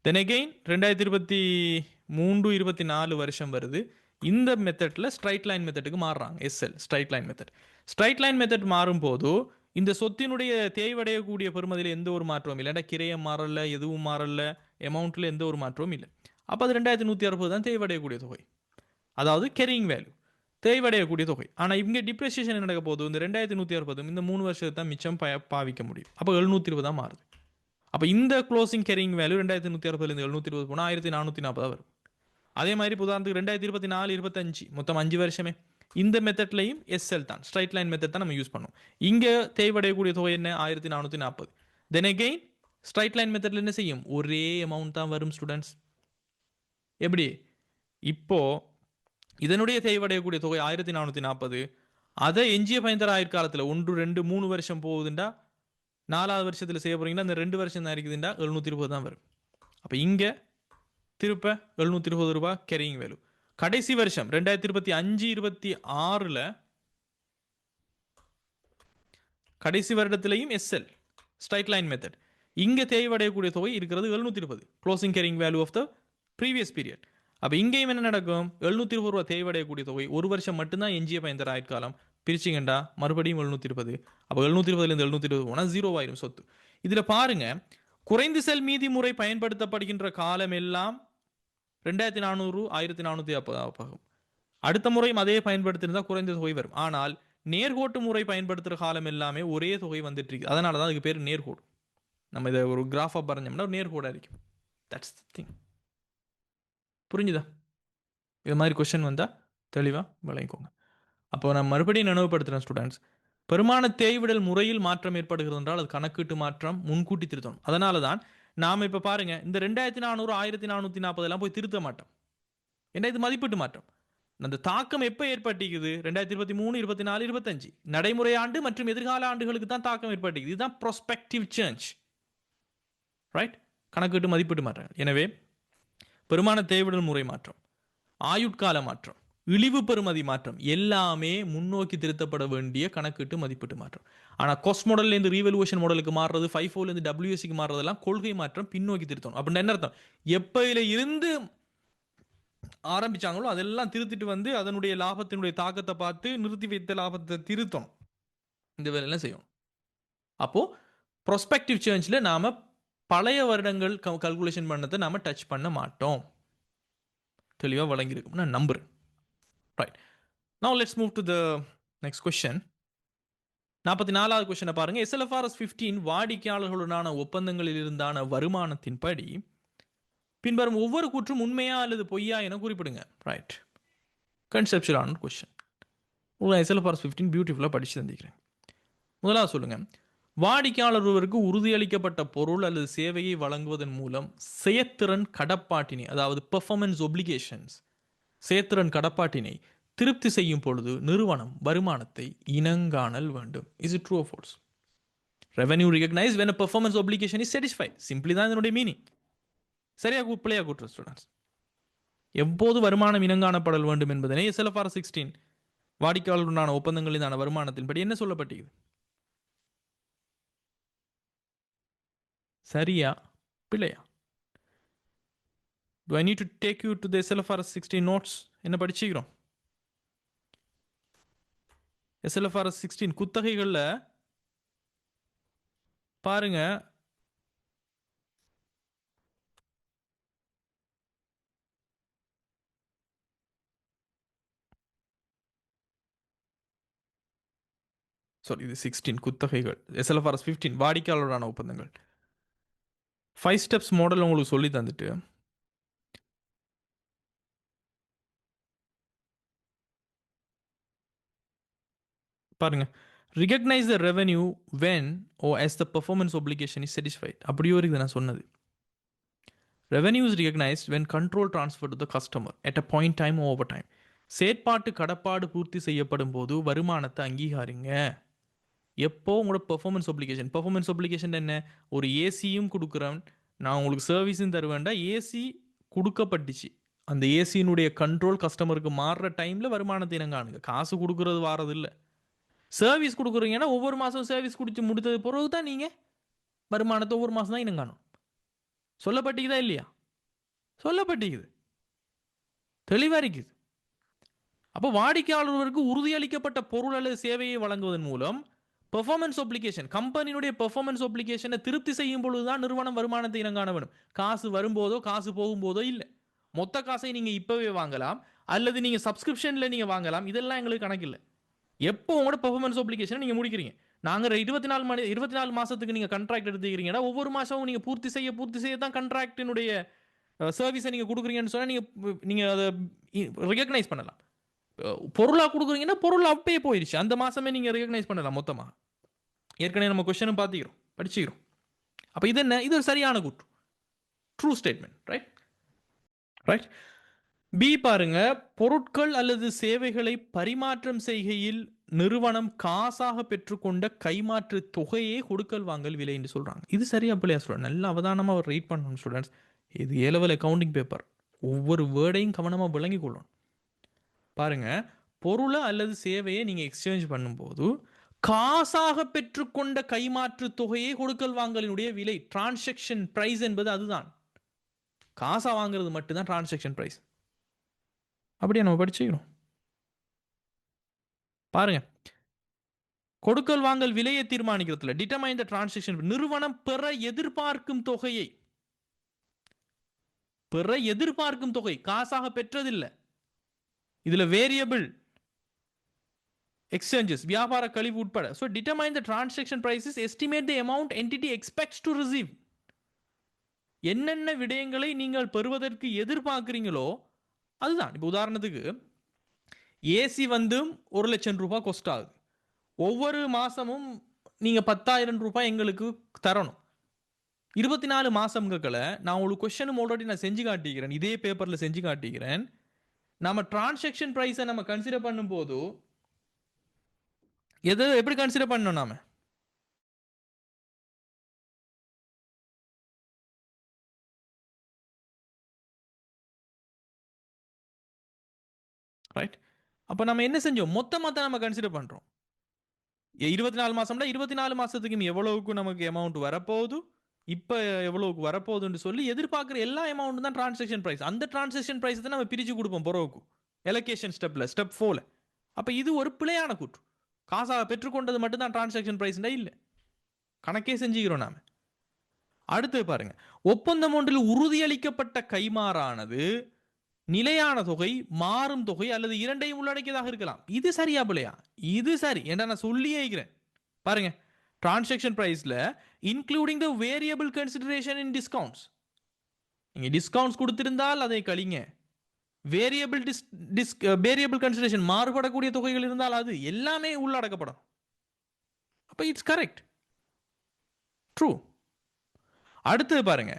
தென் அகெயின் 2023-24 வருஷம் வருது. இந்த மெத்தடில் ஸ்ட்ரைட் லைன் மெத்தடுக்கு மாறுறாங்க. SL straight line method. Straight line method மாறும்போது இந்த சொத்தினுடைய தேய்வடையக்கூடிய பெறுமதியில் எந்த ஒரு மாற்றமும் இல்லை. ஏன்னா கிரையம் மாறல, எதுவும் மாறல, அமௌண்ட்டில் எந்த ஒரு மாற்றமும் இல்லை. அப்போ அது 2160 தான் தேய்வடையக்கூடிய தொகை, அதாவது கெரிங் வேல்யூ, தேய்வடையக்கூடிய தொகை. ஆனால் இங்கே டிப்ரெசியேஷன் நடக்க போது இந்த 2160 இந்த 3 வருஷத்தை தான் மிச்சம் பாவிக்க முடியும். அப்போ 720 தான் மாறுது. அப்போ இந்த க்ளோசிங் கேரிங் வேல்யூ 2160 720 போனால் 1440 வரும். அதே மாதிரி உதாரணத்துக்கு 2024-25 மொத்தம் 5 வருஷமே இந்த மெத்தட்லையும் எஸ்எல் தான், ஸ்ட்ரைட் லைன் மெத்தட் தான் நம்ம யூஸ் பண்ணோம். இங்கே தேவைப்படக்கூடிய தொகை என்ன, 1440. தென் அகெயின் ஸ்ட்ரைட் லைன் மெத்தட்ல என்ன செய்யும், ஒரே அமௌண்ட் தான் வரும் ஸ்டூடெண்ட்ஸ். எப்படி இப்போ இதனுடைய தேவைப்படக்கூடிய தொகை 1440, அதை எஞ்சிய பயன்தர ஆயுட்காலத்தில் 1 2 3 வருஷம் போகுதுண்டா, 4வது வருஷத்தில் செய்ய போறீங்கன்னா அந்த 2 வருஷம் தான் இருக்குதுண்டா 720 தான் வரும். அப்போ இங்கே திருப்ப 720 ரூபாய் கேரிங் வேல்யூ. கடைசி வருஷம் 2025-26 கடைசி வருடத்திலையும் எஸ்எல் ஸ்ட்ரைட் லைன் மெத்தட். இங்கே தேவைப்படக்கூடிய தொகை இருக்கிறது 720, closing carrying value of the previous period. அப்போ இங்கேயும் என்ன நடக்கும், 720 ரூபா தேவைப்படக்கூடிய தொகை ஒரு வருஷம் மட்டும்தான் எஞ்சிய பயன்தர ஆயுட்காலம், பிரிச்சிங்கண்டா மறுபடியும் 720. அப்போ 720 720 போனால் 0 ஆயிரும் சொத்து. இதில் பாருங்க, குறைந்து செல் மீதி முறை பயன்படுத்தப்படுகின்ற காலம் எல்லாம் 2400 1450 ஆகும். அடுத்த முறையும் அதே பயன்படுத்திருந்தால் குறைந்த தொகை வரும். ஆனால் நேர்கோட்டு முறை பயன்படுத்துகிற காலம் எல்லாமே ஒரே தொகை வந்துட்டு இருக்கு. அதனால தான் அதுக்கு பேர் நேர்கோடு. நம்ம இதை ஒரு கிராஃபாக பறஞ்சோம்னா ஒரு நேர்கோடாக இருக்கும். That's the thing. புரிஞ்சுதா? இது மாதிரி கொஸ்டின் வந்தால் தெளிவாக விளங்கிக்கோங்க. அப்போ நான் மறுபடியும் நினைவுபடுத்துகிறேன் ஸ்டூடெண்ட்ஸ், பெருமான தேய்விடல் முறையில் மாற்றம் ஏற்படுகிறது என்றால் அது கணக்கீட்டு மாற்றம், முன்கூட்டி திருத்தணும். அதனால தான் நாம் இப்போ பாருங்க, இந்த 2400 1440 எல்லாம் போய் திருத்த மாட்டோம். ஏன்னா இது மதிப்பீட்டு மாற்றம். அந்த தாக்கம் எப்போ ஏற்பட்டிக்குது, 2023 24 25 நடைமுறை ஆண்டு மற்றும் எதிர்கால ஆண்டுகளுக்கு தான் தாக்கம் ஏற்பட்டிக்குது. இதுதான் ப்ராஸ்பெக்டிவ் சேஞ்ச், ரைட்? கணக்கீட்டு மதிப்பீட்டு மாற்றம். எனவே பெருமான தேய்விடல் முறை மாற்றம், ஆயுட்கால மாற்றம், இழிவு பெறுமதி மாற்றம் எல்லாமே முன்னோக்கி திருத்தப்பட வேண்டிய கணக்கீட்டு மதிப்பீட்டு மாற்றம். ஆனால் காஸ்ட் மாடல்லேருந்து ரீவல்யூஷன் மாடலுக்கு மாறுறது, FIFO-லேருந்து WSCக்கு மாறுறதெல்லாம் கொள்கை மாற்றம், பின்னோக்கி திருத்தணும். அப்படின்னா என்ன அர்த்தம், எப்பயில இருந்து ஆரம்பிச்சாங்களோ அதெல்லாம் திருத்திட்டு வந்து அதனுடைய லாபத்தினுடைய தாக்கத்தை பார்த்து நிறுத்தி வைத்த லாபத்தை திருத்தணும். இந்த வேலையெல்லாம் செய்யணும். அப்போ ப்ராஸ்பெக்டிவ் சேஞ்சில் நாம பழைய வருடங்கள் கல்குலேஷன் பண்ணதை நாம டச் பண்ண மாட்டோம். தெளிவாக வழங்கியிருக்கும் நான் நம்புறேன். Right, now let's move to the next question. 44வது கொஸ்டினை பாருங்க. SLFRS 15 வாடிக்கையாளர்களுடனான ஒப்பந்தங்களில் இருந்தான வருமானத்தின்படி பின்வரும் ஒவ்வொரு கூற்றும் உண்மையா அல்லது பொய்யா என குறிப்பிடுங்க. ரைட், கன்செப்சுவலான கொஸ்டின். SLFRS 15 பியூட்டிஃபுல்லாக படிச்சு தந்திக்கிறேன். முதலாவது சொல்லுங்க, வாடிக்கையாளர் ஒருவருக்கு உறுதியளிக்கப்பட்ட பொருள் அல்லது சேவையை வழங்குவதன் மூலம் செயற்திறன் கடப்பாட்டினை, அதாவது பெர்ஃபார்மன்ஸ் ஒப்ளிகேஷன்ஸ், செயற்திறன் கடப்பாட்டினை திருப்தி செய்யும் பொழுது நிறுவனம் வருமானத்தை இனங்காணல் வேண்டும். Is it true or false? Revenue recognise when a performance obligation is satisfied. Simply தான் இதனுடைய மீனிங். சரியா பிள்ளையா கூட்டுற ஸ்டூடெண்ட்ஸ்? எப்போது வருமானம் இனங்காணப்படல் வேண்டும் என்பதனை SLFRS 16 வாடிக்கையாளருடனான ஒப்பந்தங்களிலான வருமானத்தின்படி என்ன சொல்லப்பட்டது? சரியா பிள்ளையா? Do I need to take you to the SLFRS 16 notes? என்ன படிச்சுக்கிறோம்? SLFRS 16 குத்தகைகள்ல பாருங்க, சாரி இது 16 குத்தகைகள். SLFRS 15 வாடிக்கையாளருடனான ஒப்பந்தங்கள். 5 ஸ்டெப்ஸ் மாடல் உங்களுக்கு சொல்லி தந்துட்டு பாருங்க, recognize the revenue when or as the performance obligation is satisfied. அப்படியே இருக்குது நான் சொன்னது. Revenue is recognized when control transferred to the customer at a point time or over time. செயற்பாட்டு கடப்பாடு பூர்த்தி செய்யப்படும் போது வருமானத்தை அங்கீகாரிங்க. எப்போ உங்களோட பெர்ஃபார்மன்ஸ் ஒப்ளிகேஷன் என்ன, ஒரு ஏசியும் கொடுக்குறேன், நான் உங்களுக்கு சர்வீஸும் தருவேன்டா, ஏசி கொடுக்கப்பட்டுச்சு, அந்த ஏசியினுடைய கண்ட்ரோல் கஸ்டமருக்கு மாறுற டைமில் வருமானத்தை இனங்காணுங்க. காசு கொடுக்குறது வாரது இல்லை. சர்வீஸ் கொடுக்குறீங்கன்னா ஒவ்வொரு மாதம் சர்வீஸ் குடிச்சு முடித்தது பிறகு தான் நீங்கள் வருமானத்தை ஒவ்வொரு மாதம் தான் இனங்காணும். சொல்லப்பட்டிக்குதா இல்லையா? சொல்லப்பட்டிக்குது, தெளிவாக இருக்குது. அப்போ வாடிக்கையாளர்களுக்கு உறுதியளிக்கப்பட்ட பொருள் அல்லது சேவையை வழங்குவதன் மூலம் பெர்ஃபார்மன்ஸ் ஒப்ளிகேஷன், கம்பெனியுடைய பெர்ஃபார்மன்ஸ் ஒப்ளிகேஷனை திருப்தி செய்யும் பொழுதுதான் நிறுவனம் வருமானத்தை இனங்காண வேணும். காசு வரும்போதோ காசு போகும்போதோ இல்லை. மொத்த காசை நீங்கள் இப்போவே வாங்கலாம், அல்லது நீங்கள் சப்ஸ்கிரிப்ஷனில் நீங்கள் வாங்கலாம். இதெல்லாம் எங்களுக்கு கணக்கு இல்லை. எப்போ உங்களோட பெர்ஃபார்மன்ஸ் ஒப்ளிகேஷனை நீங்கள் முடிக்கிறீங்க, நாங்கள் 24 மாதத்துக்கு நீங்கள் கண்ட்ராக்ட் எடுத்துக்கிறீங்கன்னா ஒவ்வொரு மாதமும் நீங்கள் பூர்த்தி செய்ய தான் கண்ட்ராக்டினுடைய சர்வீஸை நீங்கள் கொடுக்குறீங்கன்னு சொன்னால் நீங்கள் அதை ரெகக்னைஸ் பண்ணலாம். பொருளாக கொடுக்குறீங்கன்னா பொருள் அப்பயே போயிடுச்சு, அந்த மாதமே நீங்கள் ரெகக்னைஸ் பண்ணலாம் மொத்தமாக. ஏற்கனவே நம்ம கொஸ்டினும் பார்த்துக்கிறோம், படிச்சுக்கிறோம். அப்போ இது என்ன, இது ஒரு சரியான கூற்று, true statement. Right right. B பாருங்க, பொருட்கள் அல்லது சேவைகளை பரிமாற்றம் செய்கையில் நிறுவனம் காசாக பெற்றுக்கொண்ட கைமாற்று தொகையே கொடுக்கல் வாங்கல் விலை என்று சொல்றாங்க. இது சரியா பிள்ளையா ஸ்டூடெண்ட்? நல்ல அவதானமாக அவர் ரீட் பண்ணணும் ஸ்டூடெண்ட்ஸ். இது ஏலவல் அக்கவுண்டிங் பேப்பர், ஒவ்வொரு வேர்டையும் கவனமாக விளங்கி கொள்ளணும். பாருங்க, பொருளை அல்லது சேவையை நீங்கள் எக்ஸ்சேஞ்ச் பண்ணும்போது காசாக பெற்றுக்கொண்ட கைமாற்று தொகையே கொடுக்கல் வாங்கலினுடைய விலை, டிரான்சாக்ஷன் பிரைஸ் என்பது அதுதான். காசா வாங்குறது மட்டும்தான் டிரான்சாக்ஷன் பிரைஸ். அப்படியே நம்ம படிச்சுக்கிறோம். பாருங்க, கொடுக்கல் வாங்கல் விலையை தீர்மானிக்கிறதுல டிட்டர்மைன் த டிரான்சாக்ஷன், நிறுவனம் பெற எதிர்பார்க்கும் தொகை காசாக பெற்றதில்லை. இதுல வேரியபிள் எக்ஸ்சேஞ்சஸ், வியாபார கழிவு உட்பட. So determine the transaction prices, estimate the amount entity expects to receive. என்னென்ன விடயங்களை நீங்கள் பெறுவதற்கு எதிர்பார்க்குறீங்களோ அதுதான். இப்போ உதாரணத்துக்கு ஏசி வந்து 1,00,000 ரூபாய் கொஸ்ட் ஆகுது. ஒவ்வொரு மாதமும் நீங்கள் 10,000 ரூபாய் எங்களுக்கு தரணும். 24 மாதங்களை நான் உங்களுக்கு கொஸ்டினும் ஆல்ரெடி நான் செஞ்சு காட்டிக்கிறேன், இதே பேப்பரில் செஞ்சு காட்டிக்கிறேன். நம்ம டிரான்சாக்ஷன் பிரைஸை நம்ம கன்சிடர் பண்ணும்போது எது எப்படி கன்சிடர் பண்ணணும் நாம? ரைட். அப்போ நம்ம என்ன செஞ்சோம், மொத்தமாக தான் நம்ம கன்சிடர் பண்ணுறோம். 24 மாதம்னா 24 மாதத்துக்கும் எவ்வளவுக்கு நமக்கு அமௌண்ட் வரப்போகுது, இப்போ எவ்வளவுக்கு வரப்போகுதுன்னு சொல்லி எதிர்பார்க்குற எல்லா அமௌண்ட் தான் டிரான்சாக்ஷன் ப்ரைஸ். அந்த டிரான்சாக்ஷன் ப்ரைஸ் தான் நம்ம பிரித்து கொடுப்போம் பொறவுக்கு எலோகேஷன் ஸ்டெப்பில், ஸ்டெப் 4. அப்போ இது ஒரு பிழையான கூற்று. காசாக பெற்றுக்கொண்டது மட்டும்தான் டிரான்சாக்ஷன் ப்ரைஸ்னா இல்லை, கணக்கே செஞ்சுக்கிறோம் நாம. அடுத்து பாருங்க, ஒப்பந்தம் ஒன்றில் உறுதியளிக்கப்பட்ட கைமாறானது நிலையான தொகை, மாறும் தொகை அல்லது இரண்டையும் உள்ளடக்கியதாக இருக்கலாம். இது சரியா பிள்ளையா? இது சரி ஏன்னா நான் சொல்லியே இருக்கிறேன். பாருங்க, டிரான்சாக்ஷன் பிரைஸ்ல including the variable consideration in discounts, நீங்க டிஸ்கவுண்ட்ஸ் கொடுத்திருந்தால் அதை கழிங்க. வேரியபிள் கன்சிடரேஷன் மாறுபடக்கூடிய தொகைகள் இருந்தால் அது எல்லாமே உள்ளடக்கப்படும். அப்ப இட்ஸ் கரெக்ட், ட்ரூ. அடுத்தது பாருங்க,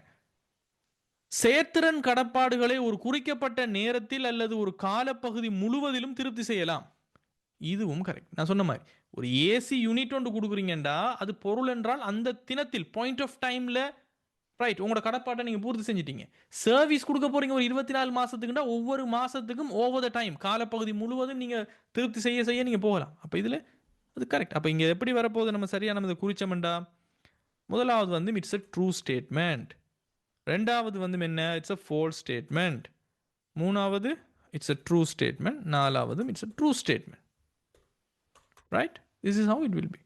செயற்திறன் கடப்பாடுகளை ஒரு குறிக்கப்பட்ட நேரத்தில் அல்லது ஒரு காலப்பகுதி முழுவதிலும் திருப்தி செய்யலாம். இதுவும் கரெக்ட். நான் சொன்ன மாதிரி ஒரு ஏசி யூனிட் ஒன்று கொடுக்குறீங்கடா, அது பொருள் என்றால் அந்த தினத்தில் பாயிண்ட் ஆஃப் டைம்ல ரைட் உங்களோட கடப்பாட்டை நீங்க பூர்த்தி செஞ்சிட்டீங்க. சர்வீஸ் கொடுக்க போறீங்க ஒரு 24 மாசத்துக்குண்டா, ஒவ்வொரு மாசத்துக்கும் ஓவர் த டைம் காலப்பகுதி முழுவதும் நீங்க திருப்தி செய்ய நீங்க போகலாம். அப்ப இதுல அது கரெக்ட். அப்ப இங்க எப்படி வரப்போகுது, நம்ம சரியா நம்ம குறிச்சோம்டா. முதலாவது வந்து இட்ஸ் a ட்ரூ ஸ்டேட்மெண்ட், ரெண்டாவது வந்து என்ன, இட்ஸ் a false ஸ்டேட்மெண்ட், மூணாவது இட்ஸ் a ட்ரூ ஸ்டேட்மெண்ட், நாலாவது it's a true statement. Right, this is how it will be.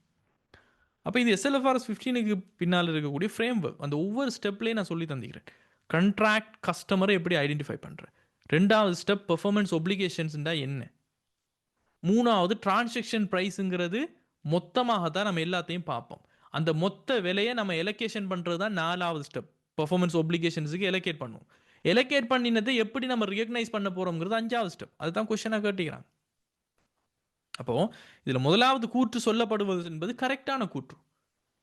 அப்போ இது SLFRS 15க்கு பின்னால் இருக்கக்கூடிய ஃப்ரேம் ஒர்க். அந்த ஒவ்வொரு ஸ்டெப்லேயும் நான் சொல்லி தந்திக்கிறேன். கண்ட்ராக்ட் கஸ்டமரை எப்படி ஐடென்டிஃபை பண்ணுறேன், ரெண்டாவது ஸ்டெப் பெர்ஃபார்மன்ஸ் ஒப்ளிகேஷன்ஸ்ண்டா என்ன, மூணாவது டிரான்சாக்ஷன் ப்ரைஸுங்கிறது மொத்தமாக தான் நம்ம எல்லாத்தையும் பார்ப்போம். அந்த மொத்த விலையை நம்ம எலோகேஷன் பண்ணுறது தான் நாலாவது ஸ்டெப். பெர்ஃபார்மன்ஸ் ஒப்ளிகேஷன்ஸுக்கு எலோகேட் பண்ணுவோம். எலோகேட் பண்ணினதை எப்படி நம்ம ரிகக்னைஸ் பண்ண போகிறோங்கிறது அஞ்சாவது ஸ்டெப். அதுதான் கொஸ்டினாக கேட்டுக்கிறாங்க. அப்போ இதில் முதலாவது கூற்று சொல்லப்படுவது என்பது கரெக்டான கூற்று.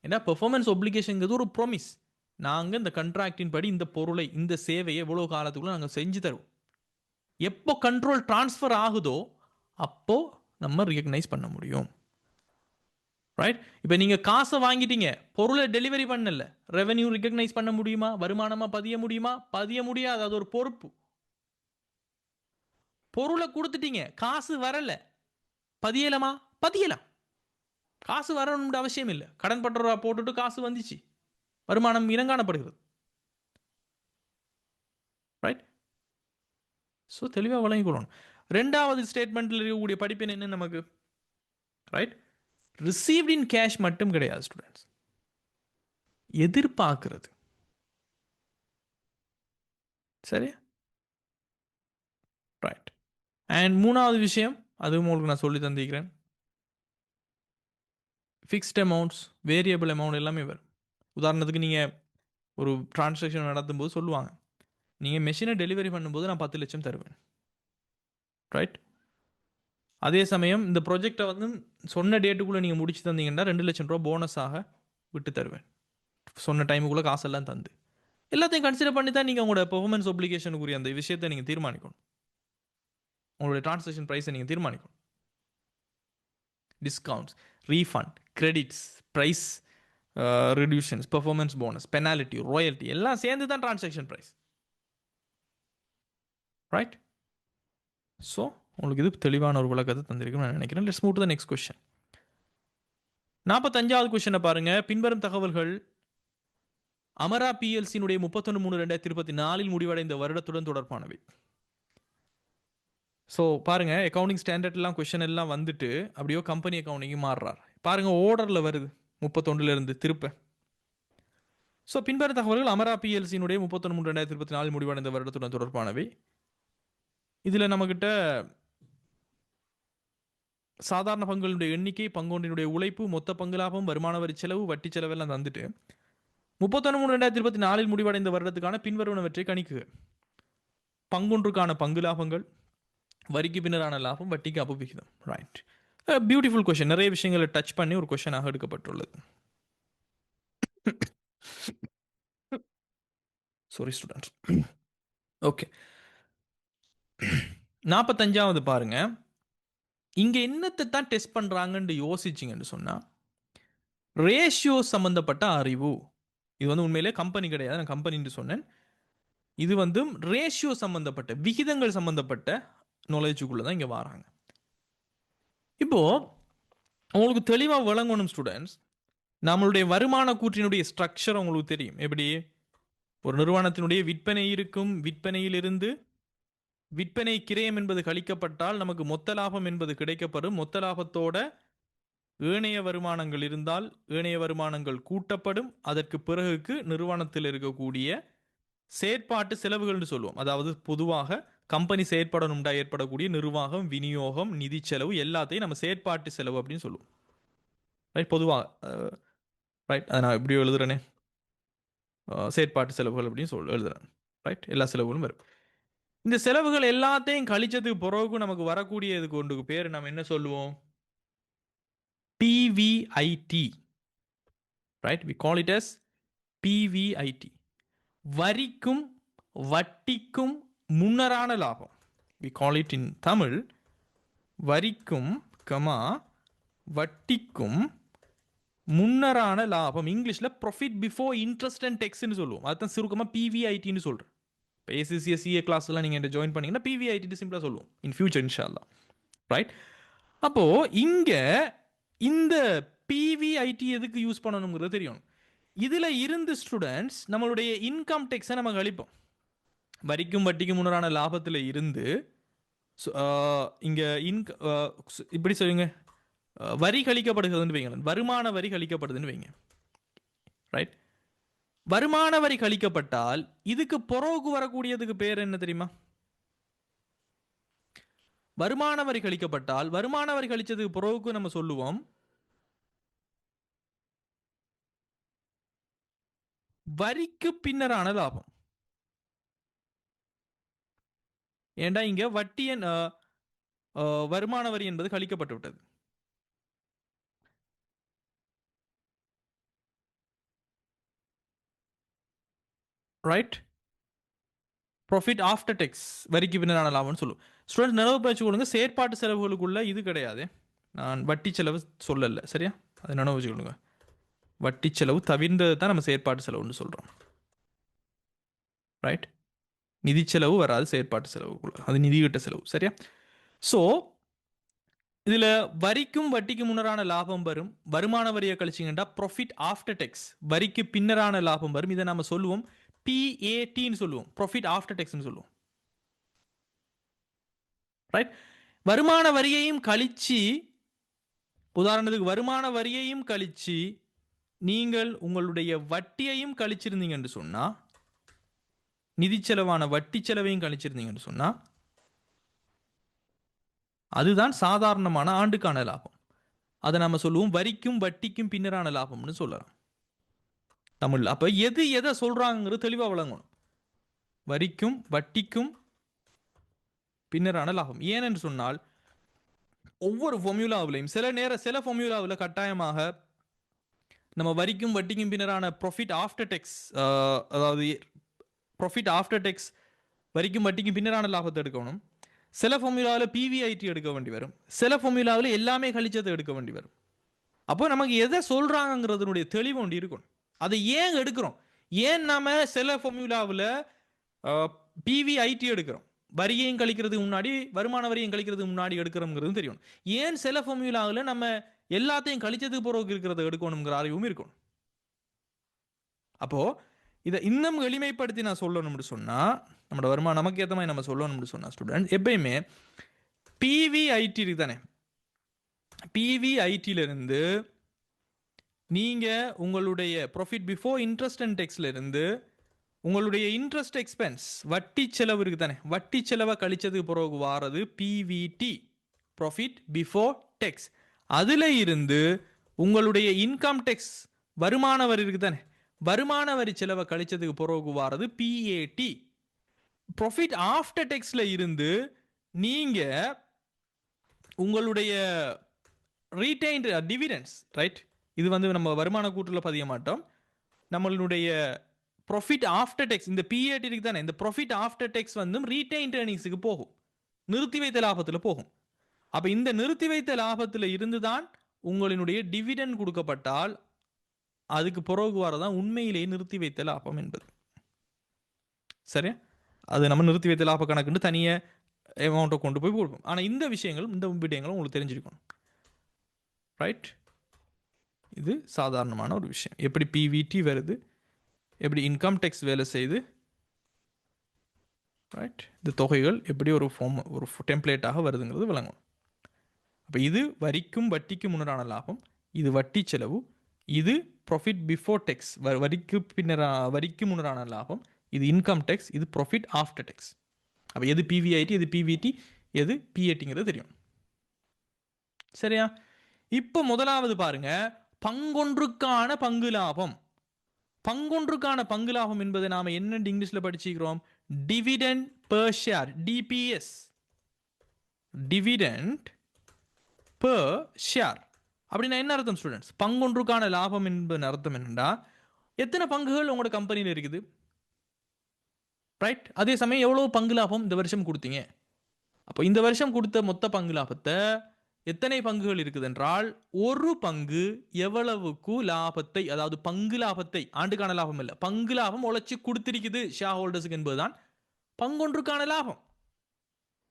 ஏன்னா பெர்ஃபார்மன்ஸ் ஒப்ளிகேஷன்ங்கிறது ஒரு ப்ராமிஸ். நாங்கள் இந்த கண்ட்ராக்டின் படி இந்த பொருளை, இந்த சேவையை எவ்வளோ காலத்துக்குள்ள நாங்கள் செஞ்சு தருவோம். எப்போ கண்ட்ரோல் டிரான்ஸ்ஃபர் ஆகுதோ அப்போ நம்ம ரிகக்னைஸ் பண்ண முடியும். ரைட்? இப்போ நீங்கள் காசை வாங்கிட்டீங்க, பொருளை டெலிவரி பண்ணல, ரெவென்யூ ரெகக்னைஸ் பண்ண முடியுமா? வருமானமாக பதிய முடியுமா? பதிய முடியாது. அது ஒரு பொறுப்பு. பொருளை கொடுத்துட்டீங்க, காசு வரல, பதியலாமா? பதியலாம். காசு வரணும்னு அவசியம் இல்லை. கடன் பற்றா போட்டுட்டு காசு வந்துச்சு, வருமானம் இனங்காணப்படுகிறது. ரைட்? ஸோ தெளிவாக வழங்கிக்கொள்ளணும். ரெண்டாவது ஸ்டேட்மெண்ட்டில் இருக்கக்கூடிய படிப்பின் என்ன நமக்கு? ரைட்? ரிசீவ்ட் இன் கேஷ் மட்டும் கிடையாது ஸ்டூடெண்ட்ஸ், எதிர்பார்க்கிறது. சரி, ரைட். அண்ட் மூணாவது விஷயம், அதுவும் உங்களுக்கு நான் சொல்லி தந்திக்கிறேன், ஃபிக்ஸ்ட் அமௌண்ட்ஸ், வேரியபிள் அமௌண்ட் எல்லாமே வரும். உதாரணத்துக்கு நீங்கள் ஒரு டிரான்சாக்ஷன் நடத்தும்போது சொல்லுவாங்க, நீங்கள் மெஷினை டெலிவரி பண்ணும்போது நான் 10 லட்சம் தருவேன். ரைட்? அதே சமயம் இந்த ப்ராஜெக்டை வந்து சொன்ன டேட்டுக்குள்ளே நீங்கள் முடிச்சு தந்தீங்கன்னா 2 லட்சம் ரூபா போனஸாக விட்டு தருவேன். சொன்ன டைமுக்குள்ளே காசெல்லாம் தந்து எல்லாத்தையும் கன்சிடர் பண்ணி தான் நீங்கள் உங்களோட பெர்ஃபார்மன்ஸ் ஒப்ளிகேஷனுக்குரிய அந்த விஷயத்தை நீங்கள் தீர்மானிக்கணும். உங்களுடைய டிரான்சாக்ஷன் ப்ரைஸை நீங்கள் தீர்மானிக்கணும். Discounts, refund, credits, price reductions, performance bonus, penalty, royalty எல்லாம் சேர்ந்து தான் டிரான்சாக்ஷன் ப்ரைஸ். ரைட்? ஸோ உங்களுக்கு இது தெளிவான ஒரு விளக்கத்தை தந்திருக்குன்னு நான் நினைக்கிறேன். Let's move to the next question. 45வது கொஸ்டினை பாருங்க. பின்வரும் தகவல்கள் அமரா பிஎல்சியினுடைய 31/3/2024 முடிவடைந்த வருடத்துடன் தொடர்பானவை. ஸோ பாருங்க, அக்கௌண்டிங் ஸ்டாண்டர்ட்லாம் கொஸ்டின் எல்லாம் வந்துட்டு அப்படியோ கம்பெனி அக்கௌண்டிங் மாறுறார். பாருங்க, ஓர்டரில் வருது 31 திருப்ப. ஸோ பின்வரும் தகவல்கள் அமரா பிஎல்சியினுடைய 31/3/2024 முடிவடைந்த வருடத்துடன் தொடர்பானவை. இதில் நம்மக்கிட்ட சாதாரண பங்குகளுடைய எண்ணிக்கை, பங்கொன்றினுடைய உழைப்பு, மொத்த பங்கு லாபம், வருமான வரி செலவு, வட்டி செலவெல்லாம் தந்துட்டு 31/3/2024 முடிவடைந்த வருடத்துக்கான பின்வருவனவற்றை கணிக்குக. பங்கொன்றுக்கான பங்கு லாபங்கள், வரிக்கு பின்னரான லாபம், வட்டிக்கு அபவிகிதம். Right, beautiful question. நிறைய விஷயங்களை டச் பண்ணி ஒரு கொஸ்டினாக எடுக்கப்பட்டுள்ளது. Sorry students. ஓகே, 45வது பாருங்க. இங்க என்னத்தை தான் டெஸ்ட் பண்றாங்கன்னு யோசிச்சிங்கன்னு சொன்னா, ரேஷியோ சம்பந்தப்பட்ட அறிவு. இது வந்து உண்மையிலே கம்பெனி கிடையாது, நான் கம்பெனின்னு சொன்னேன். இது வந்து ரேஷியோ சம்பந்தப்பட்ட, விகிதங்கள் சம்பந்தப்பட்ட நாலேஜுக்குள்ள தான் இங்க வராங்க. இப்போ உங்களுக்கு தெளிவாக விளங்கணும் ஸ்டூடெண்ட்ஸ், நம்மளுடைய வருமான கூற்றினுடைய ஸ்ட்ரக்சர் உங்களுக்கு தெரியும். எப்படி ஒரு நிறுவனத்தினுடைய விற்பனை இருக்கும், விற்பனையிலிருந்து விற்பனை கிரயம் என்பது கழிக்கப்பட்டால் நமக்கு மொத்த லாபம் என்பது கிடைக்கப்படும். மொத்த லாபத்தோட ஏனைய வருமானங்கள் இருந்தால் ஏனைய வருமானங்கள் கூட்டப்படும். அதற்கு பிறகுக்கு நிறுவனத்தில் இருக்கக்கூடிய செயற்பாட்டு செலவுகள்னு சொல்லுவோம். அதாவது பொதுவாக கம்பெனி செயற்படணும்டா ஏற்படக்கூடிய நிர்வாகம், விநியோகம், நிதி செலவு எல்லாத்தையும் நம்ம செயற்பாட்டு செலவு அப்படின்னு சொல்லுவோம். ரைட்? பொதுவாக ரைட், அதை நான் எப்படி எழுதுறேனே, செயற்பாட்டு செலவுகள் அப்படின்னு எழுதுறேன். ரைட்? எல்லா செலவுகளும் வரும். இந்த செலவுகள் எல்லாத்தையும் கழிச்சதுக்கு பிறகு நமக்கு வரக்கூடியதுக்கு ஒன்றுக்கு பேர் நம்ம என்ன சொல்லுவோம்? PBIT. Right? We call it as PBIT. வரிக்கும் வட்டிக்கும் முன்னரான லாபம். We call it in Tamil வரிக்கும் வட்டிக்கும் முன்னரான லாபம். இங்கிலீஷ்ல ப்ராஃபிட் பிஃபோர் இன்ட்ரெஸ்ட் அண்ட் டேக்ஸ்னு சொல்லுவோம். அதுதான் சுருக்கமாக பிவிஐடின்னு சொல்றேன். இப்போ ஏசிசிஎஸ் சிஏ கிளாஸ்லாம் நீங்கள் ஜாயின் பண்ணீங்கன்னா பிவிஐடி சிம்பிளாக சொல்லுவோம் இன் ஃபியூச்சர் இன்ஷால்லா. ரைட்? அப்போ இங்க இந்த பிவிஐடி எதுக்கு யூஸ் பண்ணணுங்கிறது தெரியும். இதுல இருந்து ஸ்டூடெண்ட்ஸ் நம்மளுடைய இன்கம் டேக்ஸை நம்ம கழிப்போம். வரிக்கும் வட்டிக்கும் முன்னரான லாபத்தில் இருந்து இங்க இப்படி சொல்லுங்க, வரி கழிக்கப்படுகிறதுன்னு வைங்க, வருமான வரி கழிக்கப்படுதுன்னு வைங்க. ரைட்? வருமான வரி கழிக்கப்பட்டால் இதுக்கு புறவுக்கு வரக்கூடியதுக்கு பேர் என்ன தெரியுமா? வருமான வரி கழிக்கப்பட்டால் வருமான வரி கழிச்சதுக்கு புறவுக்கு நம்ம சொல்லுவோம் வரிக்கு பின்னரான லாபம். ஏண்டா இங்க வட்டியன் வருமான வரி என்பது கழிக்கப்பட்டு விட்டது. ரைட்? ப்ராஃபிட் ஆஃப்டர் டேக்ஸ், வரிக்கு பின்னரான லாபம்னு சொல்லுவோம். ஸ்டூடெண்ட்ஸ் நினைவு வச்சுக்கொள்ளுங்க, செயற்பாட்டு செலவுகளுக்குள்ள இது கிடையாது. நான் வட்டி செலவு சொல்லலை, சரியா? அது நினைவு வச்சுக்கொள்ளுங்க. வட்டி செலவு தவிர்ந்தது தான் நம்ம செயற்பாட்டு செலவுன்னு சொல்கிறோம். ரைட்? நிதி செலவு வராது செயற்பாட்டு செலவுக்குள்ள, அது நிதியிட்ட செலவு. சரியா? ஸோ இதில் வரிக்கும் வட்டிக்கு முன்னரான லாபம் வரும். வருமான வரியை கழிச்சிங்கன்னா ப்ராஃபிட் ஆஃப்டர் டெக்ஸ், வரிக்கு பின்னரான லாபம் வரும். இதை நம்ம சொல்லுவோம் பிஏடின்னு சொல்லுவோம், ப்ராஃபிட் ஆஃப்டர் டெக்ஸ்ன்னு சொல்லுவோம். ரைட்? வருமான வரியையும் கழிச்சு, உதாரணத்துக்கு வருமான வரியையும் கழிச்சு நீங்கள் உங்களுடைய வட்டியையும் கழிச்சிருந்தீங்கன்னு சொன்னா, நிதி செலவான வட்டி செலவையும் கழிச்சிருந்தீங்கன்னு சொன்னா, அதுதான் சாதாரணமான ஆண்டுக்கான லாபம். அதை நம்ம சொல்லுவோம் வரிக்கும் வட்டிக்கும் பின்னரான லாபம்னு சொல்லலாம் தமிழ்ல. அப்ப எது எதை சொல்றாங்கிறது தெளிவா விளங்கணும். வரிக்கும் வட்டிக்கும் பின்னரான லாபம். ஏனென்று சொன்னால் ஒவ்வொரு ஃபார்முலாவிலையும் சில ஃபார்முலாவில் கட்டாயமாக நம்ம வரிக்கும் வட்டிக்கும் பின்னரான ப்ராஃபிட் ஆஃப்டர் டெக்ஸ், அதாவது ப்ராஃபிட் ஆஃப்டர் டெக்ஸ் வரிக்கும் வட்டிக்கும் பின்னரான லாபத்தை எடுக்கணும். சில ஃபார்முலாவில் பிவிஐடி எடுக்க வேண்டி வரும். சில ஃபார்முலாவில் எல்லாமே கழிச்சதை எடுக்க வேண்டி வரும். அப்போ நமக்கு எதை சொல்றாங்கிறதுனுடைய தெளிவு ஒன்று இருக்கணும். அதை ஏன் எடுக்கிறோம்? ஏன் நாம சில ஃபார்முலாவில் பிவிஐடி எடுக்கிறோம், வரியையும் கழிக்கிறதுக்கு முன்னாடி வருமான வரியும் கழிக்கிறதுக்கு முன்னாடி எடுக்கிறோங்கிறது தெரியும். ஏன் சில ஃபார்முலாவில் நம்ம எல்லாத்தையும் கழிச்சதுக்கு பிறகு இருக்கிறத எடுக்கணுங்கிற அறிவும் இருக்கணும். அப்போ இதை இன்னும் எளிமைப்படுத்தி நான் சொல்லணும்னு சொன்னா, நம்மளோட வருமானம் நமக்கு ஏற்ற மாதிரி நம்ம சொல்லணும்னு சொன்னா ஸ்டூடெண்ட் எப்பயுமே பிவிஐடி இருக்கு தானே, பிவிஐடியிலிருந்து நீங்க உங்களுடைய ப்ராஃபிட் பிஃபோர் இன்ட்ரெஸ்ட் அண்ட் டெக்ஸ்ல இருந்து உங்களுடைய இன்ட்ரெஸ்ட் எக்ஸ்பென்ஸ் வட்டி செலவு இருக்கு தானே, வட்டி செலவை கழிச்சதுக்கு பிறகு வாரது பிவிடி, ப்ராஃபிட் பிஃபோர் டெக்ஸ். அதுல இருந்து உங்களுடைய இன்கம் டெக்ஸ் வருமான வரி இருக்கு தானே, வருமான வரி செலவை கழிச்சதுக்கு பிறகு வாரது பிஏடி. ப்ராஃபிட் ஆஃப்டர் டெக்ஸ்ல இருந்து நீங்க உங்களுடைய ரீடைன்டு டிவிடெண்ட்ஸ், ரைட்? இது வந்து நம்ம வருமான கூட்டுல பதிய மாட்டோம். நம்மளுடைய ப்ராஃபிட் ஆஃப்டர் டெக்ஸ், இந்த பிஏடி இருக்கு தானே, இந்த ப்ராஃபிட் ஆஃப்டர் டெக்ஸ் வந்து ரீடைன்டு ஏர்னிங்ஸுக்கு போகும், நிறுத்தி வைத்த லாபத்தில் போகும். அப்ப இந்த நிறுத்தி வைத்த லாபத்தில் இருந்து தான் உங்களினுடைய டிவிடெண்ட் கொடுக்கப்பட்டால் அதுக்கு பிறகு வரதான் உண்மையிலேயே நிறுத்தி வைத்த லாபம் என்பது. சரியா? அது நம்ம நிறுத்தி வைத்த லாப கணக்குன்னு தனிய அமௌண்ட்டை கொண்டு போய் கொடுப்போம். ஆனால் இந்த விஷயங்களும் உங்களுக்கு தெரிஞ்சிருக்கணும். ரைட்? இது சாதாரணமான ஒரு விஷயம். எப்படி பிவிடி வருது, எப்படி இன்கம் டேக்ஸ் வேலை செய்து, ரைட்? இந்த தொகைகள் எப்படி ஒரு டெம்ப்ளேட்டாக வருதுங்கிறது விளங்கணும். அப்போ இது வரிக்கும் வட்டிக்கும் முன்னரான லாபம், இது வட்டி செலவு, இது ப்ராஃபிட் பிஃபோர் டெக்ஸ் வரிக்கு முன்னரான லாபம், இது இன்கம் டேக்ஸ், இது ப்ராஃபிட் ஆஃப்டர் டெக்ஸ். அப்போ எது பிவிஐடி, எது பிவிடி, எது பிஏடிங்கிறது தெரியும். சரியா? இப்போ முதலாவது பாருங்க, பங்கொன்றுக்கான பங்கு லாபம். பங்கொன்றுக்கான பங்கு லாபம் என்பதை நாம என்ன இங்கிலீஷ்ல படிச்சுக்கிறோம்? Dividend per share, DPS, dividend per share. அப்படின்னா என்ன அர்த்தம் ஸ்டூடெண்ட்ஸ்? பங்கொன்றுக்கான லாபம் என்பது அர்த்தம் என்னன்னா, எத்தனை பங்குகள் உங்களோட கம்பெனியில் இருக்குது, ரைட்? அதே சமயம் எவ்வளவு பங்கு லாபம் இந்த வருஷம் கொடுத்தீங்க. அப்போ இந்த வருஷம் கொடுத்த மொத்த பங்கு லாபத்தை எத்தனை பங்குகள் இருக்குது என்றால், ஒரு பங்கு எவ்வளவுக்கு லாபத்தை, அதாவது பங்கு லாபத்தை, ஆண்டுக்கான லாபம் இல்லை, பங்கு லாபம் உழைச்சி கொடுத்திருக்குது ஷேர் ஹோல்டர்ஸுக்கு என்பதுதான் பங்கொன்றுக்கான லாபம்.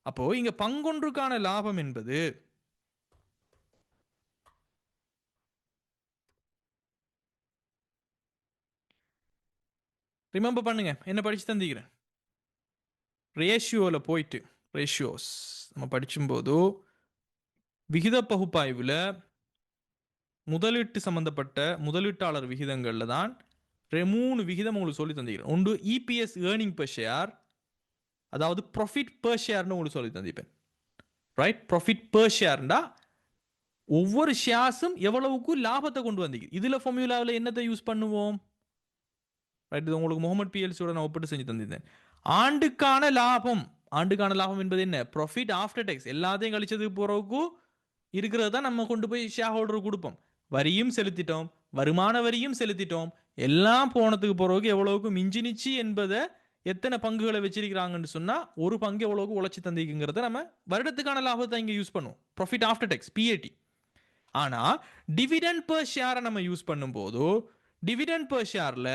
அப்போ இங்க பங்கொன்றுக்கான லாபம் என்பது ரிமெம்பர் பண்ணுங்க, என்ன படிச்சு தந்திக்கிறேன், ரேஷியோவில் போயிட்டு, ரேஷியோஸ் நம்ம படிச்சும்போது விகித பகுப்பாய்வில் முதலீட்டு சம்பந்தப்பட்ட முதலீட்டாளர் விகிதங்களில் தான் 3 விகிதம் உங்களுக்கு சொல்லி தந்திக்கிறேன். ஒன்று இபிஎஸ், ஏர்னிங் பெர் ஷேர், அதாவது ப்ராஃபிட் பெர் ஷேர்னு உங்களுக்கு சொல்லி தந்திப்பேன். ரைட்? ப்ராஃபிட் பெர் ஷேர்னா ஒவ்வொரு ஷேர்ஸும் எவ்வளவுக்கு லாபத்தை கொண்டு வந்தீங்க. இதுல ஃபார்முலாவில் என்னத்தை யூஸ் பண்ணுவோம்? ரைட்? இது உங்களுக்கு முகமது பிஎல்சியோட நான் ஒப்பிட்டு செஞ்சு தந்திருந்தேன். ஆண்டுக்கான லாபம், ஆண்டுக்கான லாபம் என்பது என்ன? ப்ராஃபிட் ஆஃப்டர் டேக்ஸ், எல்லாத்தையும் கழிச்சதுக்கு பிறகு இருக்கிறது தான் நம்ம கொண்டு போய் ஷேர் ஹோல்டருக்கு கொடுப்போம். வரியும் செலுத்திட்டோம், வருமான வரியும் செலுத்திட்டோம், எல்லாம் போனதுக்கு பிறகு எவ்வளவுக்கு மிஞ்சினிச்சு என்பதை, எத்தனை பங்குகளை வச்சிருக்கிறாங்கன்னு சொன்னா ஒரு பங்கு எவ்வளவுக்கு உழைச்சி தந்திக்குங்கிறத நம்ம வருடத்துக்கான லாபத்தை இங்க யூஸ் பண்ணுவோம், ப்ராஃபிட் ஆஃப்டர் டேக்ஸ், பிஏடி. ஆனால் டிவிடெண்ட் பெர் ஷேரை நம்ம யூஸ் பண்ணும்போது டிவிடெண்ட் பெர் ஷேரில்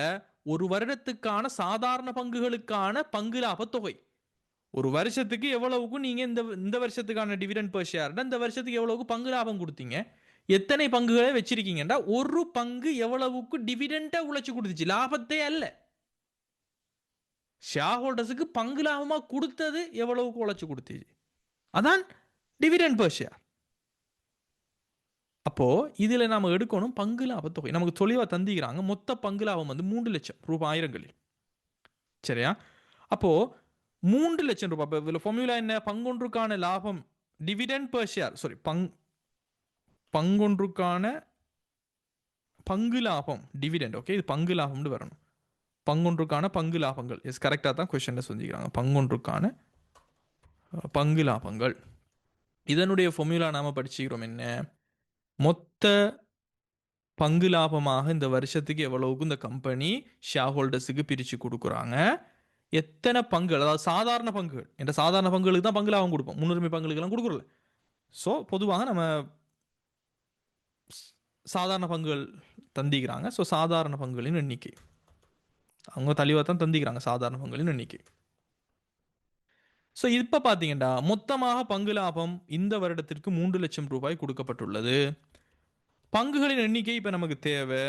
ஒரு வருடத்துக்கான சாதாரண பங்குகளுக்கான பங்கு லாப தொகை ஒரு வருஷத்துக்கு எவ்வளவுக்கு நீங்க இந்த வருஷத்துக்கான டிவிடெண்ட் பெர் ஷேர் இந்த வருஷத்துக்கு எவ்வளவுக்கு பங்கு லாபம் கொடுத்தீங்க எத்தனை பங்குகளை வச்சிருக்கீங்கன்னா ஒரு பங்கு எவ்வளவுக்கு டிவிடெண்டா உழைச்சு கொடுத்துச்சு லாபத்தே அல்ல ஷேர் ஹோல்டர்ஸுக்கு பங்கு லாபமா கொடுத்தது எவ்வளவுக்கு உழைச்சு கொடுத்துச்சு அதான் டிவிடெண்ட் பெர் ஷேர் அப்போ இதுல நாம எடுக்கணும் பங்கு லாப தொகை நமக்கு தெளிவா தந்திக்கிறாங்க மொத்த பங்கு லாபம் வந்து 3 லட்சம் ரூபாய் ஆயிரங்களில் சரியா அப்போ 3 லட்சம் ரூபாய் இதில் ஃபார்முலா என்ன பங்கொன்றுக்கான லாபம் டிவிடெண்ட் பெர் ஷேர் சாரி பங்கொன்றுக்கான பங்கு லாபம் டிவிடெண்ட் ஓகே இது பங்கு லாபம்னு வரணும் பங்கொன்றுக்கான பங்கு லாபங்கள் எஸ் கரெக்டாக தான் கொஸ்டின்ல சொல்லிக்கிறாங்க பங்கொன்றுக்கான பங்கு லாபங்கள் இதனுடைய ஃபார்முலா நாம படிச்சுக்கிறோம் என்ன மொத்த பங்கு லாபமாக இந்த வருஷத்துக்கு எவ்வளவுக்கு இந்த கம்பெனி ஷேர் ஹோல்டர்ஸுக்கு பிரித்து கொடுக்குறாங்க எத்தனை பங்குகள் அதாவது சாதாரண பங்குகள் என்ற சாதாரண பங்குகளுக்கு தான் பங்கு லாபம் கொடுப்போம் முன்னுரிமை பங்குகளுக்கெல்லாம் கொடுக்குறல ஸோ பொதுவாக நம்ம சாதாரண பங்குகள் தந்திக்கிறாங்க ஸோ சாதாரண பங்குகளின் எண்ணிக்கை அவங்க தெளிவாக தான் தந்திக்கிறாங்க சாதாரண பங்குகளின் எண்ணிக்கை ஸோ இப்போ பார்த்தீங்கன்னா மொத்தமாக பங்கு லாபம் இந்த வருடத்திற்கு 3 லட்சம் ரூபாய் கொடுக்கப்பட்டுள்ளது பங்குகளின் எண்ணிக்கை இப்போ நமக்கு தேவை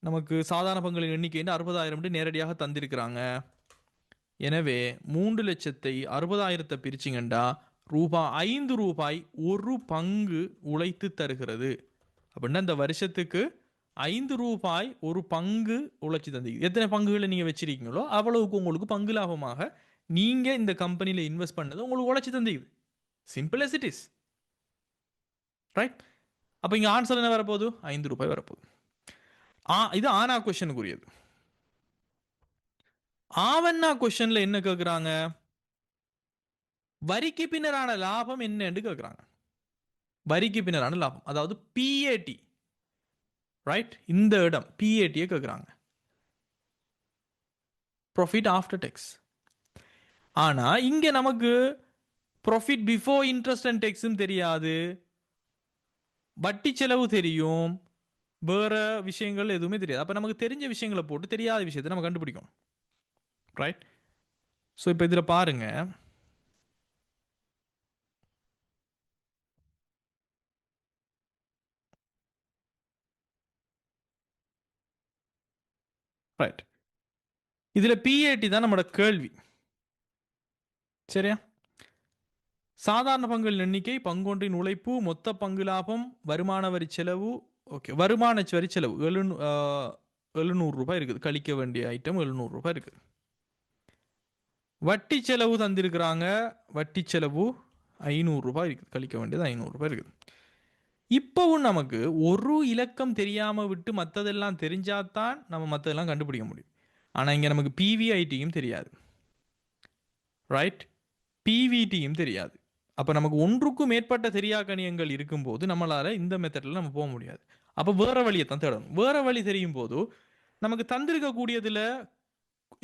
நமக்கு சாதாரண பங்குகளின் எண்ணிக்கை 60,000 நேரடியாக தந்திருக்கிறாங்க எனவே 3 லட்சத்தை 60,000 பிரிச்சிங்கண்டா ரூபாய் ஒரு பங்கு உழைத்து தருகிறது அப்படின்னா இந்த வருஷத்துக்கு ரூபாய் ஒரு பங்கு உழைச்சி தந்தீங்க எத்தனை பங்குகளை நீங்க வச்சிருக்கீங்களோ அவ்வளவுக்கு உங்களுக்கு பங்கு லாபமாக நீங்க இந்த கம்பெனியில் இன்வெஸ்ட் பண்ணது உங்களுக்கு உழைச்சி தந்தீங்க simple as it is right அப்போ இங்க ஆன்சர் என்ன வரப்போகுது ரூபாய் வரப்போகுது இது ஆனா கொஸ்டினுக்குரியது ஆவன்னா கொஸ்டின்ல என்ன கேட்குறாங்க வரிக்கு பின்னரான லாபம் என்னன்னு கேட்குறாங்க வரிக்கு பின்னரான லாபம் அதாவது பிஏடி ரைட் இந்த இடம் பிஏடியை கேட்குறாங்க ப்ராஃபிட் ஆஃப்டர் டேக்ஸ் ஆனா இங்க நமக்கு ப்ராஃபிட் பிஃபோர் இன்ட்ரெஸ்ட் அண்ட் டேக்ஸும் தெரியாது வட்டி செலவு தெரியும் வேற விஷயங்கள் எதுவுமே தெரியாது அப்ப நமக்கு தெரிஞ்ச விஷயங்களை போட்டு தெரியாத விஷயத்தை நம்ம கண்டுபிடிக்கணும் ரைட் ஸோ இப்போ இதில் பாருங்க ரைட் இதில் பிஏடி தான் நம்மளோட கேள்வி சரியா சாதாரண பங்குகளின் எண்ணிக்கை பங்கொன்றின் உழைப்பு மொத்த பங்கு லாபம் வருமான வரி செலவு ஓகே வருமான வரி செலவு 700 ரூபாய் இருக்குது கழிக்க வேண்டிய ஐட்டம் 700 ரூபாய் இருக்குது வட்டி செலவு தந்திருக்கிறாங்க வட்டி செலவு 500 ரூபாய் இருக்குது கழிக்க வேண்டியது 500 ரூபாய் இருக்குது இப்போவும் நமக்கு ஒரு இலக்கம் தெரியாம விட்டு மற்றதெல்லாம் தெரிஞ்சாதான் நம்ம மற்றதெல்லாம் கண்டுபிடிக்க முடியும் ஆனால் இங்கே நமக்கு பிவிஐடியும் தெரியாது ரைட் பிவிடியும் தெரியாது அப்போ நமக்கு ஒன்றுக்கும் மேற்பட்ட தெரியாக்கணியங்கள் இருக்கும்போது நம்மளால இந்த மெத்தடில் நம்ம போக முடியாது அப்போ வேற வழியை தான் தேடணும் வேற வழி தெரியும் போது நமக்கு தந்திருக்கக்கூடியதுல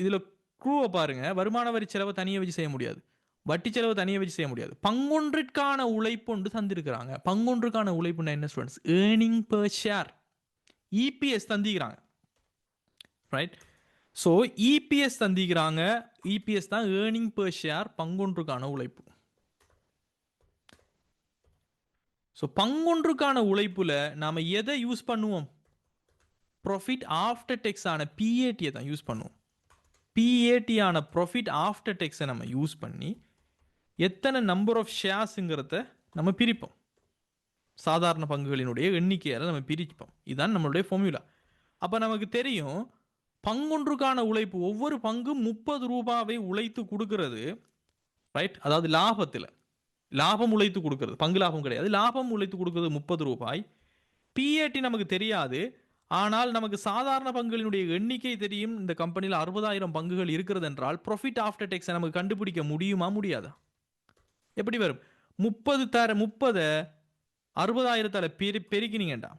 இதில் க்ரூவை பாருங்க வருமான வரி செலவை தனியாக வச்சு செய்ய முடியாது வட்டி செலவு தனியாக வச்சு செய்ய முடியாது பங்கொன்றிற்கான உழைப்பு ஒன்று தந்திருக்கிறாங்க பங்கொன்றுக்கான உழைப்புன்னா என்ன students earning per share EPS தந்திக்கிறாங்க ரைட் ஸோ இபிஎஸ் தந்திக்கிறாங்க இபிஎஸ் தான் ஏர்னிங் பெர் ஷேர் பங்கொன்றுக்கான உழைப்பு ஸோ பங்கொன்றுக்கான உழைப்புல நாம எதை யூஸ் பண்ணுவோம் ப்ராஃபிட் ஆஃப்டர் டேக்ஸ் ஆன பிஏடியை தான் யூஸ் பண்ணுவோம் பிஏடி ஆன ப்ராஃபிட் ஆஃப்டர் டேக்ஸை நம்ம யூஸ் பண்ணி எத்தனை நம்பர் ஆஃப் ஷேர்ஸுங்கிறத நம்ம பிரிப்போம் சாதாரண பங்குகளினுடைய எண்ணிக்கையால் நம்ம பிரிப்போம் இதுதான் நம்மளுடைய ஃபார்முலா அப்போ நமக்கு தெரியும் பங்கொன்றுக்கான உழைப்பு ஒவ்வொரு பங்கும் 30 ரூபாவை உழைத்து கொடுக்கிறது ரைட் அதாவது லாபம் உழைத்து கொடுக்கிறது பங்கு லாபம் கிடையாது லாபம் உழைத்து கொடுக்கிறது 30 ரூபாய் பிஏடி நமக்கு தெரியாது ஆனால் நமக்கு சாதாரண பங்குகளினுடைய எண்ணிக்கை தெரியும் இந்த கம்பெனியில் 60,000 பங்குகள் இருக்கிறது என்றால் ப்ராஃபிட் ஆஃப்டர் டேக்ஸை நமக்கு கண்டுபிடிக்க முடியுமா முடியாதா எப்படி வரும் 30 60,000 பெருக்கினீங்கடா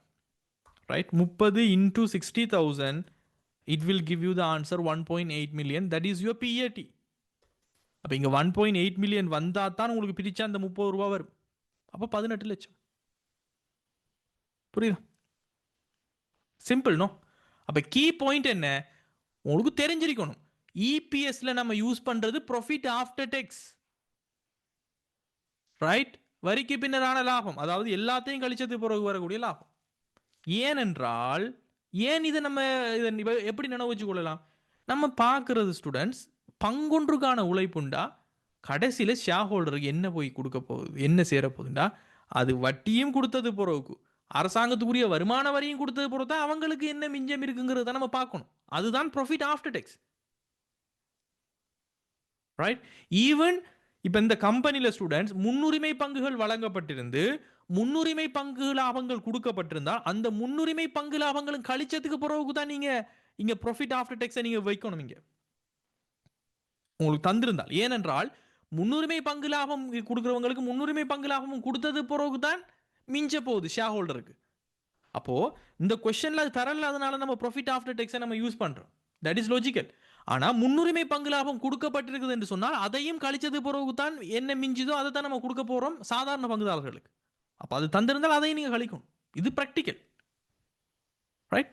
right 30 into 60,000 it will give you the answer 1.8 million that is your PAT அப்போ இங்கே 1.8 மில்லியன் வந்தால் தான் உங்களுக்கு பிரிச்சா அந்த 30 ரூபா வரும் அப்போ 18 லட்சம் புரியுதா? Simple no. அப்போ கீ பாயிண்ட் என்ன, உங்களுக்கு தெரிஞ்சிருக்கணும். இபிஎஸ்ல நம்ம யூஸ் பண்றது ப்ராஃபிட் ஆஃப்டர் டேக்ஸ், ரைட்? வரிக்கு பின்னரான லாபம், அதாவது எல்லாத்தையும் கழிச்சது பிறகு வரக்கூடிய லாபம். ஏனென்றால் ஏன் இதை நம்ம இதை எப்படி நினைவு வச்சு கொள்ளலாம்? நம்ம பார்க்கறது ஸ்டூடெண்ட்ஸ், பங்கொன்றுக்கான உழைப்புண்டா கடைசியில் ஷேர் ஹோல்டருக்கு என்ன போய் கொடுக்க போகுது, என்ன சேர போகுதுண்டா, அது வட்டியும் கொடுத்தது பிறகு அரசாங்கத்துக்குரிய வருமான வரியும் கொடுத்தது பிறகு தான் அவங்களுக்கு என்ன மிஞ்சம் இருக்குங்கிறத நம்ம பார்க்கணும். அதுதான் profit after tax, right? Even இப்போ இந்த கம்பெனியில் ஸ்டூடெண்ட்ஸ் முன்னுரிமை பங்குகள் வழங்கப்பட்டிருந்து முன்னுரிமை பங்கு லாபங்கள் கொடுக்கப்பட்டிருந்தால் அந்த முன்னுரிமை பங்கு லாபங்களும் கழிச்சதுக்கு பிறகு தான் நீங்க இங்க ப்ராஃபிட் ஆஃப்டர் டேக்ஸை நீங்க வைக்கணும். இங்க உங்களுக்கு தந்திருந்தால், ஏனென்றால் முன்னுரிமை பங்கு லாபம் கொடுக்குறவங்களுக்கு முன்னுரிமை பங்கு லாபமும் கொடுத்தது பிறகு தான் மிஞ்ச போகுது ஷேர் ஹோல்டருக்கு. அப்போ இந்த கொஸ்டின்ல அது தரல, அதனால நம்ம ப்ராஃபிட் ஆஃப்டர் டேக்ஸை நம்ம யூஸ் பண்றோம். That is logical. ஆனா முன்னுரிமை பங்கு லாபம் கொடுக்கப்பட்டிருக்குது என்று சொன்னால் அதையும் கழிச்சது பிறகு தான் என்ன மிஞ்சுதோ அதை தான் நம்ம கொடுக்க போறோம் சாதாரண பங்குதாரர்களுக்கு. அப்போ அது தந்திருந்தால் அதையும் நீங்க கழிக்கணும். இது ப்ராக்டிக்கல், ரைட்?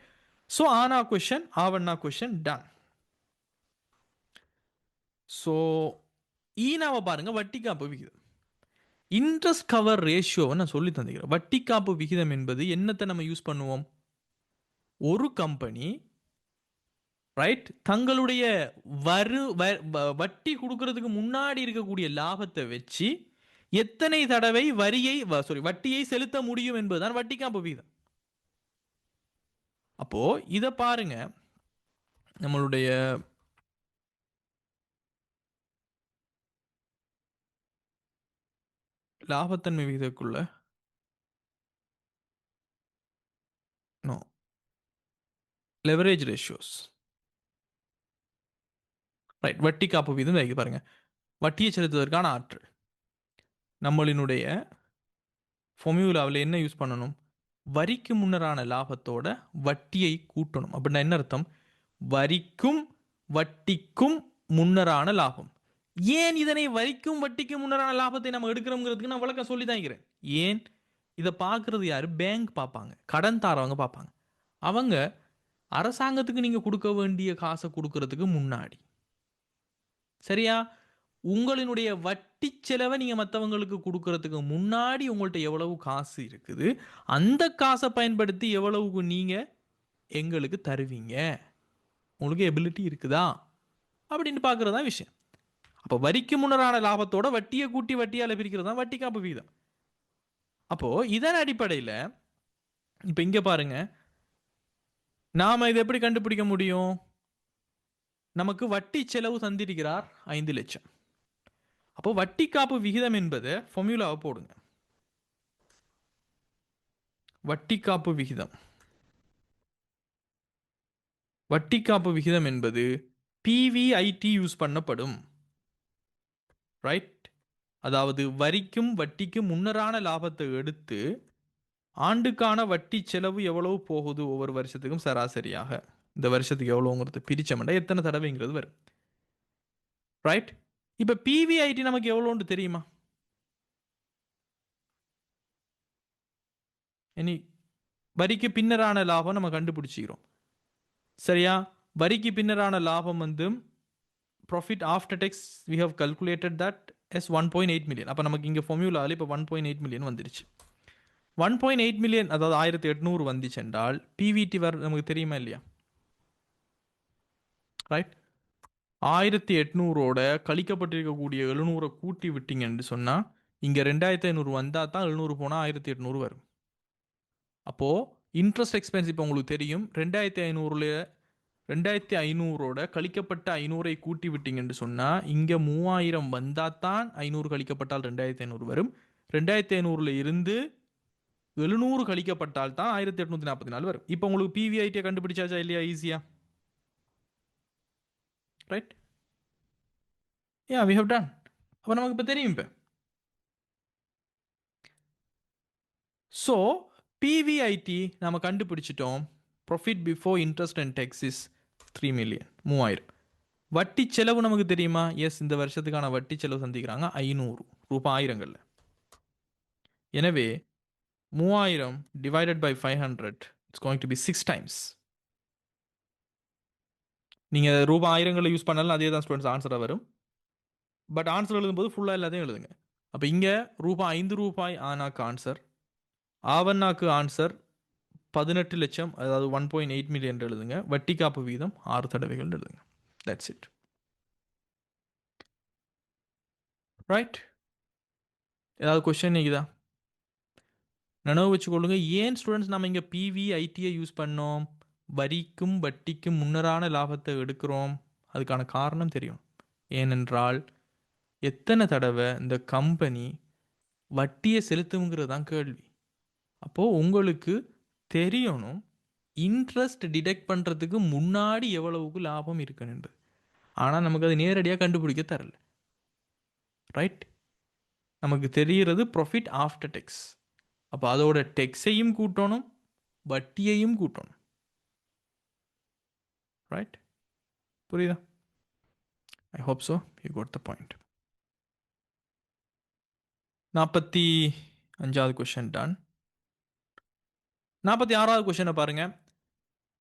ஸோ ஆனா கொஸ்டின் ஆவண்ணா கொஸ்டின் டன். ஸோ ஈனாவை பாருங்க, வட்டி காப்பு விகிதம். இன்ட்ரெஸ்ட் கவர் ரேஷியோவை நான் சொல்லி தந்துக்கிறேன். வட்டி காப்பு விகிதம் என்பது என்னத்தை நம்ம யூஸ் பண்ணுவோம்? ஒரு கம்பெனி, ரைட், தங்களுடைய வட்டி கொடுக்கறதுக்கு முன்னாடி இருக்கக்கூடிய லாபத்தை வச்சு எத்தனை தடவை வட்டியை செலுத்த முடியும் என்பதுதான் வட்டி காப்பு விகிதம். அப்போ இதை பாருங்க, நம்மளுடைய லாபத்தன்மை விகிதக்குள்ள லெவரேஜ் ரேஷியோஸ், ரைட்? வட்டி காப்பு விகிதம் பாருங்க, வட்டியை செலுத்துவதற்கான ஆற்றல். நம்மளினுடைய ஃபார்முலாவில் என்ன யூஸ் பண்ணணும்? வரிக்கு முன்னரான லாபத்தோட வட்டியை கூட்டணும். அப்படின்னா என்ன அர்த்தம்? வரிக்கும் வட்டிக்கும் முன்னரான லாபம். ஏன் இதனை வரிக்கும் வட்டிக்கும் முன்னரான லாபத்தை நம்ம எடுக்கிறோங்கிறதுக்கு நான் விளக்கம் சொல்லி தான் இருக்கிறேன். ஏன் இதை பார்க்கறது யாரு? பேங்க் பார்ப்பாங்க, கடன் தாரவங்க பார்ப்பாங்க. அவங்க அரசாங்கத்துக்கு நீங்க கொடுக்க வேண்டிய காசை கொடுக்கறதுக்கு முன்னாடி, சரியா, உங்களினுடைய வட்டி செலவை நீங்க மற்றவங்களுக்கு கொடுக்கறதுக்கு முன்னாடி உங்கள்கிட்ட எவ்வளவு காசு இருக்குது, அந்த காசை பயன்படுத்தி எவ்வளவுக்கு நீங்க எங்களுக்கு தருவீங்க, உங்களுக்கு எபிலிட்டி இருக்குதா அப்படின்னு பார்க்கறதா விஷயம். அப்போ வரிக்கு முன்னரான லாபத்தோட வட்டியை கூட்டி வட்டியால் பிரிக்கிறது தான் வட்டி காப்பு விகிதம். அப்போ இதன் அடிப்படையில் இப்போ இங்க பாருங்க, நாம இதை எப்படி கண்டுபிடிக்க முடியும்? நமக்கு வட்டி செலவு தந்திருக்கிறார் 5 லட்சம். அப்போ வட்டி காப்பு விகிதம் என்பது ஃபார்முலாவை போடுங்க. வட்டி காப்பு விகிதம், வட்டி காப்பு விகிதம் என்பது பிவிஐடி யூஸ் பண்ணப்படும், ரைட்? அதாவது வரிக்கும் வட்டிக்கும் முன்னரான லாபத்தை எடுத்து ஆண்டுக்கான வட்டி செலவு எவ்வளவு போகுது ஒவ்வொரு வருஷத்துக்கும் சராசரியாக, இந்த வருஷத்துக்கு எவ்வளோங்கிறது பிரிச்சோம்னா எத்தனை தடவைங்கிறது வரும், ரைட்? இப்போ பிவிஐடி நமக்கு எவ்வளோன்னு தெரியுமா? இனி வரிக்கு பின்னரான லாபம் நம்ம கண்டுபிடிச்சிக்கிறோம், சரியா? வரிக்கு பின்னரான லாபம் வந்து profit after tax we have calculated that as 1.8 million. அப்போ நமக்கு இங்கே ஃபார்முலாவில் இப்போ 1.8 மில்லியன் வந்துருச்சு. 1.8 மில்லியன், அதாவது 1800 வந்துச்சு என்றால் பிவிடி நமக்கு தெரியுமா இல்லையா, ரைட்? 1800ஓட கழிக்கப்பட்டிருக்கக்கூடிய 700 கூட்டி விட்டீங்கன்னு சொன்னால் இங்கே 2500 வந்தால் தான் 700 போனால் 1800 வரும். அப்போது இன்ட்ரெஸ்ட் எக்ஸ்பென்ஸ் இப்போ உங்களுக்கு தெரியும், 2500ஓட கழிக்கப்பட்ட 500ஐ கூட்டி விட்டீங்கன்னு சொன்னால் இங்கே 3000 வந்தால் தான் 500 கழிக்கப்பட்டால் 2500 வரும். 2500 இருந்து 700 கழிக்கப்பட்டால் தான் 1844 வரும். இப்போ உங்களுக்கு பிவிஐடியை கண்டுபிடிச்சாச்சா இல்லையா? ஈஸியா, right? Yeah, we have done. அப்போ நமக்கு இப்போ தெரியும். இப்போ ஸோ பிவிஐடி நம்ம கண்டுபிடிச்சிட்டோம். Profit before interest and tax is 3 million, 3000. வட்டி செலவு நமக்கு தெரியுமா? எஸ், இந்த வருஷத்துக்கான வட்டி செலவு சந்திக்கிறாங்க 500 ரூபாய், ஆயிரங்கள்ல. எனவே 3000 divided by 500, it's going to be 6 times. நீங்கள் ரூபாய் ஆயிரங்களை யூஸ் பண்ணாலும் அதே தான் ஸ்டூடெண்ட்ஸ் ஆன்சராக வரும். பட் ஆன்சர் எழுதும்போது ஃபுல்லாக எல்லாத்தையும் எழுதுங்க. அப்போ இங்கே ரூபாய் 5 ரூபாய் ஆனாக்கு ஆன்சர், ஆவண்ணாக்கு ஆன்சர் 18 லட்சம், அதாவது 1.8 மில்லியன் எழுதுங்க. வட்டி காப்பு வீதம் 6 தடவைகள் எழுதுங்க. That's it. ரைட்? ஏதாவது கொஸ்டின் நீக்குதா? நினைவு வச்சுக்கொள்ளுங்க. ஏன் ஸ்டூடெண்ட்ஸ் நம்ம இங்கே பிவி ஐடியை யூஸ் பண்ணோம்? வரிக்கும் வட்டிக்கும் முன்னரான லாபத்தை எடுக்கிறோம். அதுக்கான காரணம் தெரியும். ஏனென்றால் எத்தனை தடவை இந்த கம்பெனி வட்டியை செலுத்துங்கிறது தான் கேள்வி. அப்போது உங்களுக்கு தெரியணும் இன்ட்ரெஸ்ட் டிடெக்ட் பண்ணுறதுக்கு முன்னாடி எவ்வளவுக்கு லாபம் இருக்குன்னு. ஆனால் நமக்கு அது நேரடியாக கண்டுபிடிக்க தரல. ரைட்? நமக்கு தெரிகிறது ப்ராஃபிட் ஆஃப்டர் டெக்ஸ். அப்போ அதோட டெக்ஸையும் கூட்டணும், வட்டியையும் கூட்டணும். ரைட்? புரியுதா? I hope so you got the point. 45வது கொஸ்டின் டன். 46வது கொஸ்டினை பாருங்க.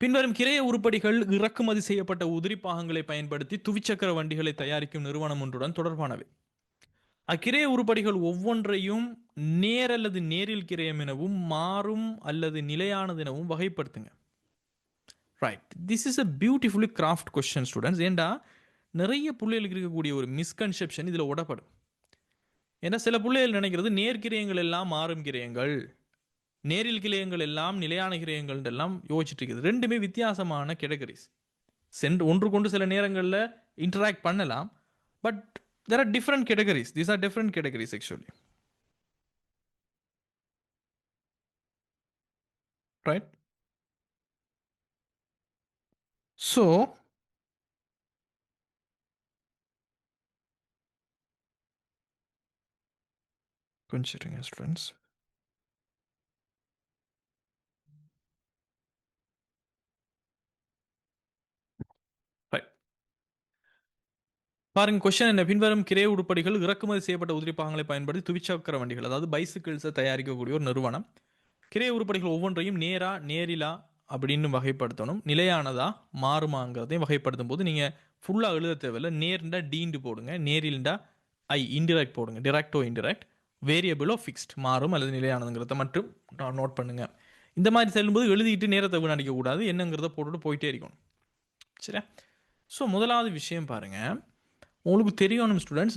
பின்வரும் கிரைய உருப்படிகள் இறக்குமதி செய்யப்பட்ட உதிரி பாகங்களை பயன்படுத்தி துவிச்சக்கர வண்டிகளை தயாரிக்கும் நிறுவனம் ஒன்றுடன் தொடர்பானவை. அக்கிரைய உருப்படிகள் ஒவ்வொன்றையும் நேர் அல்லது நேரில் கிரயம் எனவும் மாறும் அல்லது நிலையானது எனவும் வகைப்படுத்துங்க. Right, this is a beautifully craft question students. ஏண்டா நிறைய பிள்ளைகளுக்கு இருக்கக்கூடிய ஒரு மிஸ்கன்செப்ஷன் இதில் உடப்படும். ஏன்னா சில பிள்ளைகள் நினைக்கிறது நேர்கிரயங்கள் எல்லாம் மாறும் கிரயங்கள், நேரில் கிரயங்கள் எல்லாம் நிலையான கிரயங்கள் எல்லாம் யோசிச்சுட்டு இருக்குது. ரெண்டுமே வித்தியாசமான கேட்டகரிஸ். ஒன்று கொண்டு சில நேரங்களில் இன்டராக்ட் பண்ணலாம், but there are different categories. These are different categories actually. Right? So, considering students. Right. பாருங்க கொஸ்டின் என்ன. பின்வரும் கிரைய உருப்படிகள் இறக்குமதி செய்யப்பட்ட உதிரி பாகங்களை பயன்படுத்தி துவிச்சக்கர வண்டிகள், அதாவது பைசிக்கிள்ஸை தயாரிக்கக்கூடிய ஒரு நிறுவனம். கிரைய உருப்படிகள் ஒவ்வொன்றையும் நேரா நேரிலா அப்படின்னு வகைப்படுத்தணும். நிலையானதா மாறுமாங்கிறதையும் வகைப்படுத்தும் போது நீங்கள் ஃபுல்லாக எழுத தேவையில்லை. நேர்ண்டா டீண்டு போடுங்க, நேரில்டா ஐ, இன்டிரெக்ட் போடுங்க, டிரெக்டோ இன்டிரெக்ட், வேரியபிளோ ஃபிக்ஸ்ட், மாறும் அல்லது நிலையானதுங்கிறத மட்டும் நோட் பண்ணுங்க. இந்த மாதிரி செல்லும்போது எழுதிட்டு நேரத்தை வீணடிக்க கூடாது, என்னங்கிறத போட்டுட்டு போயிட்டே இருக்கணும். சரியா? ஸோ முதலாவது விஷயம் பாருங்க, உங்களுக்கு தெரியணும் ஸ்டூடெண்ட்ஸ்,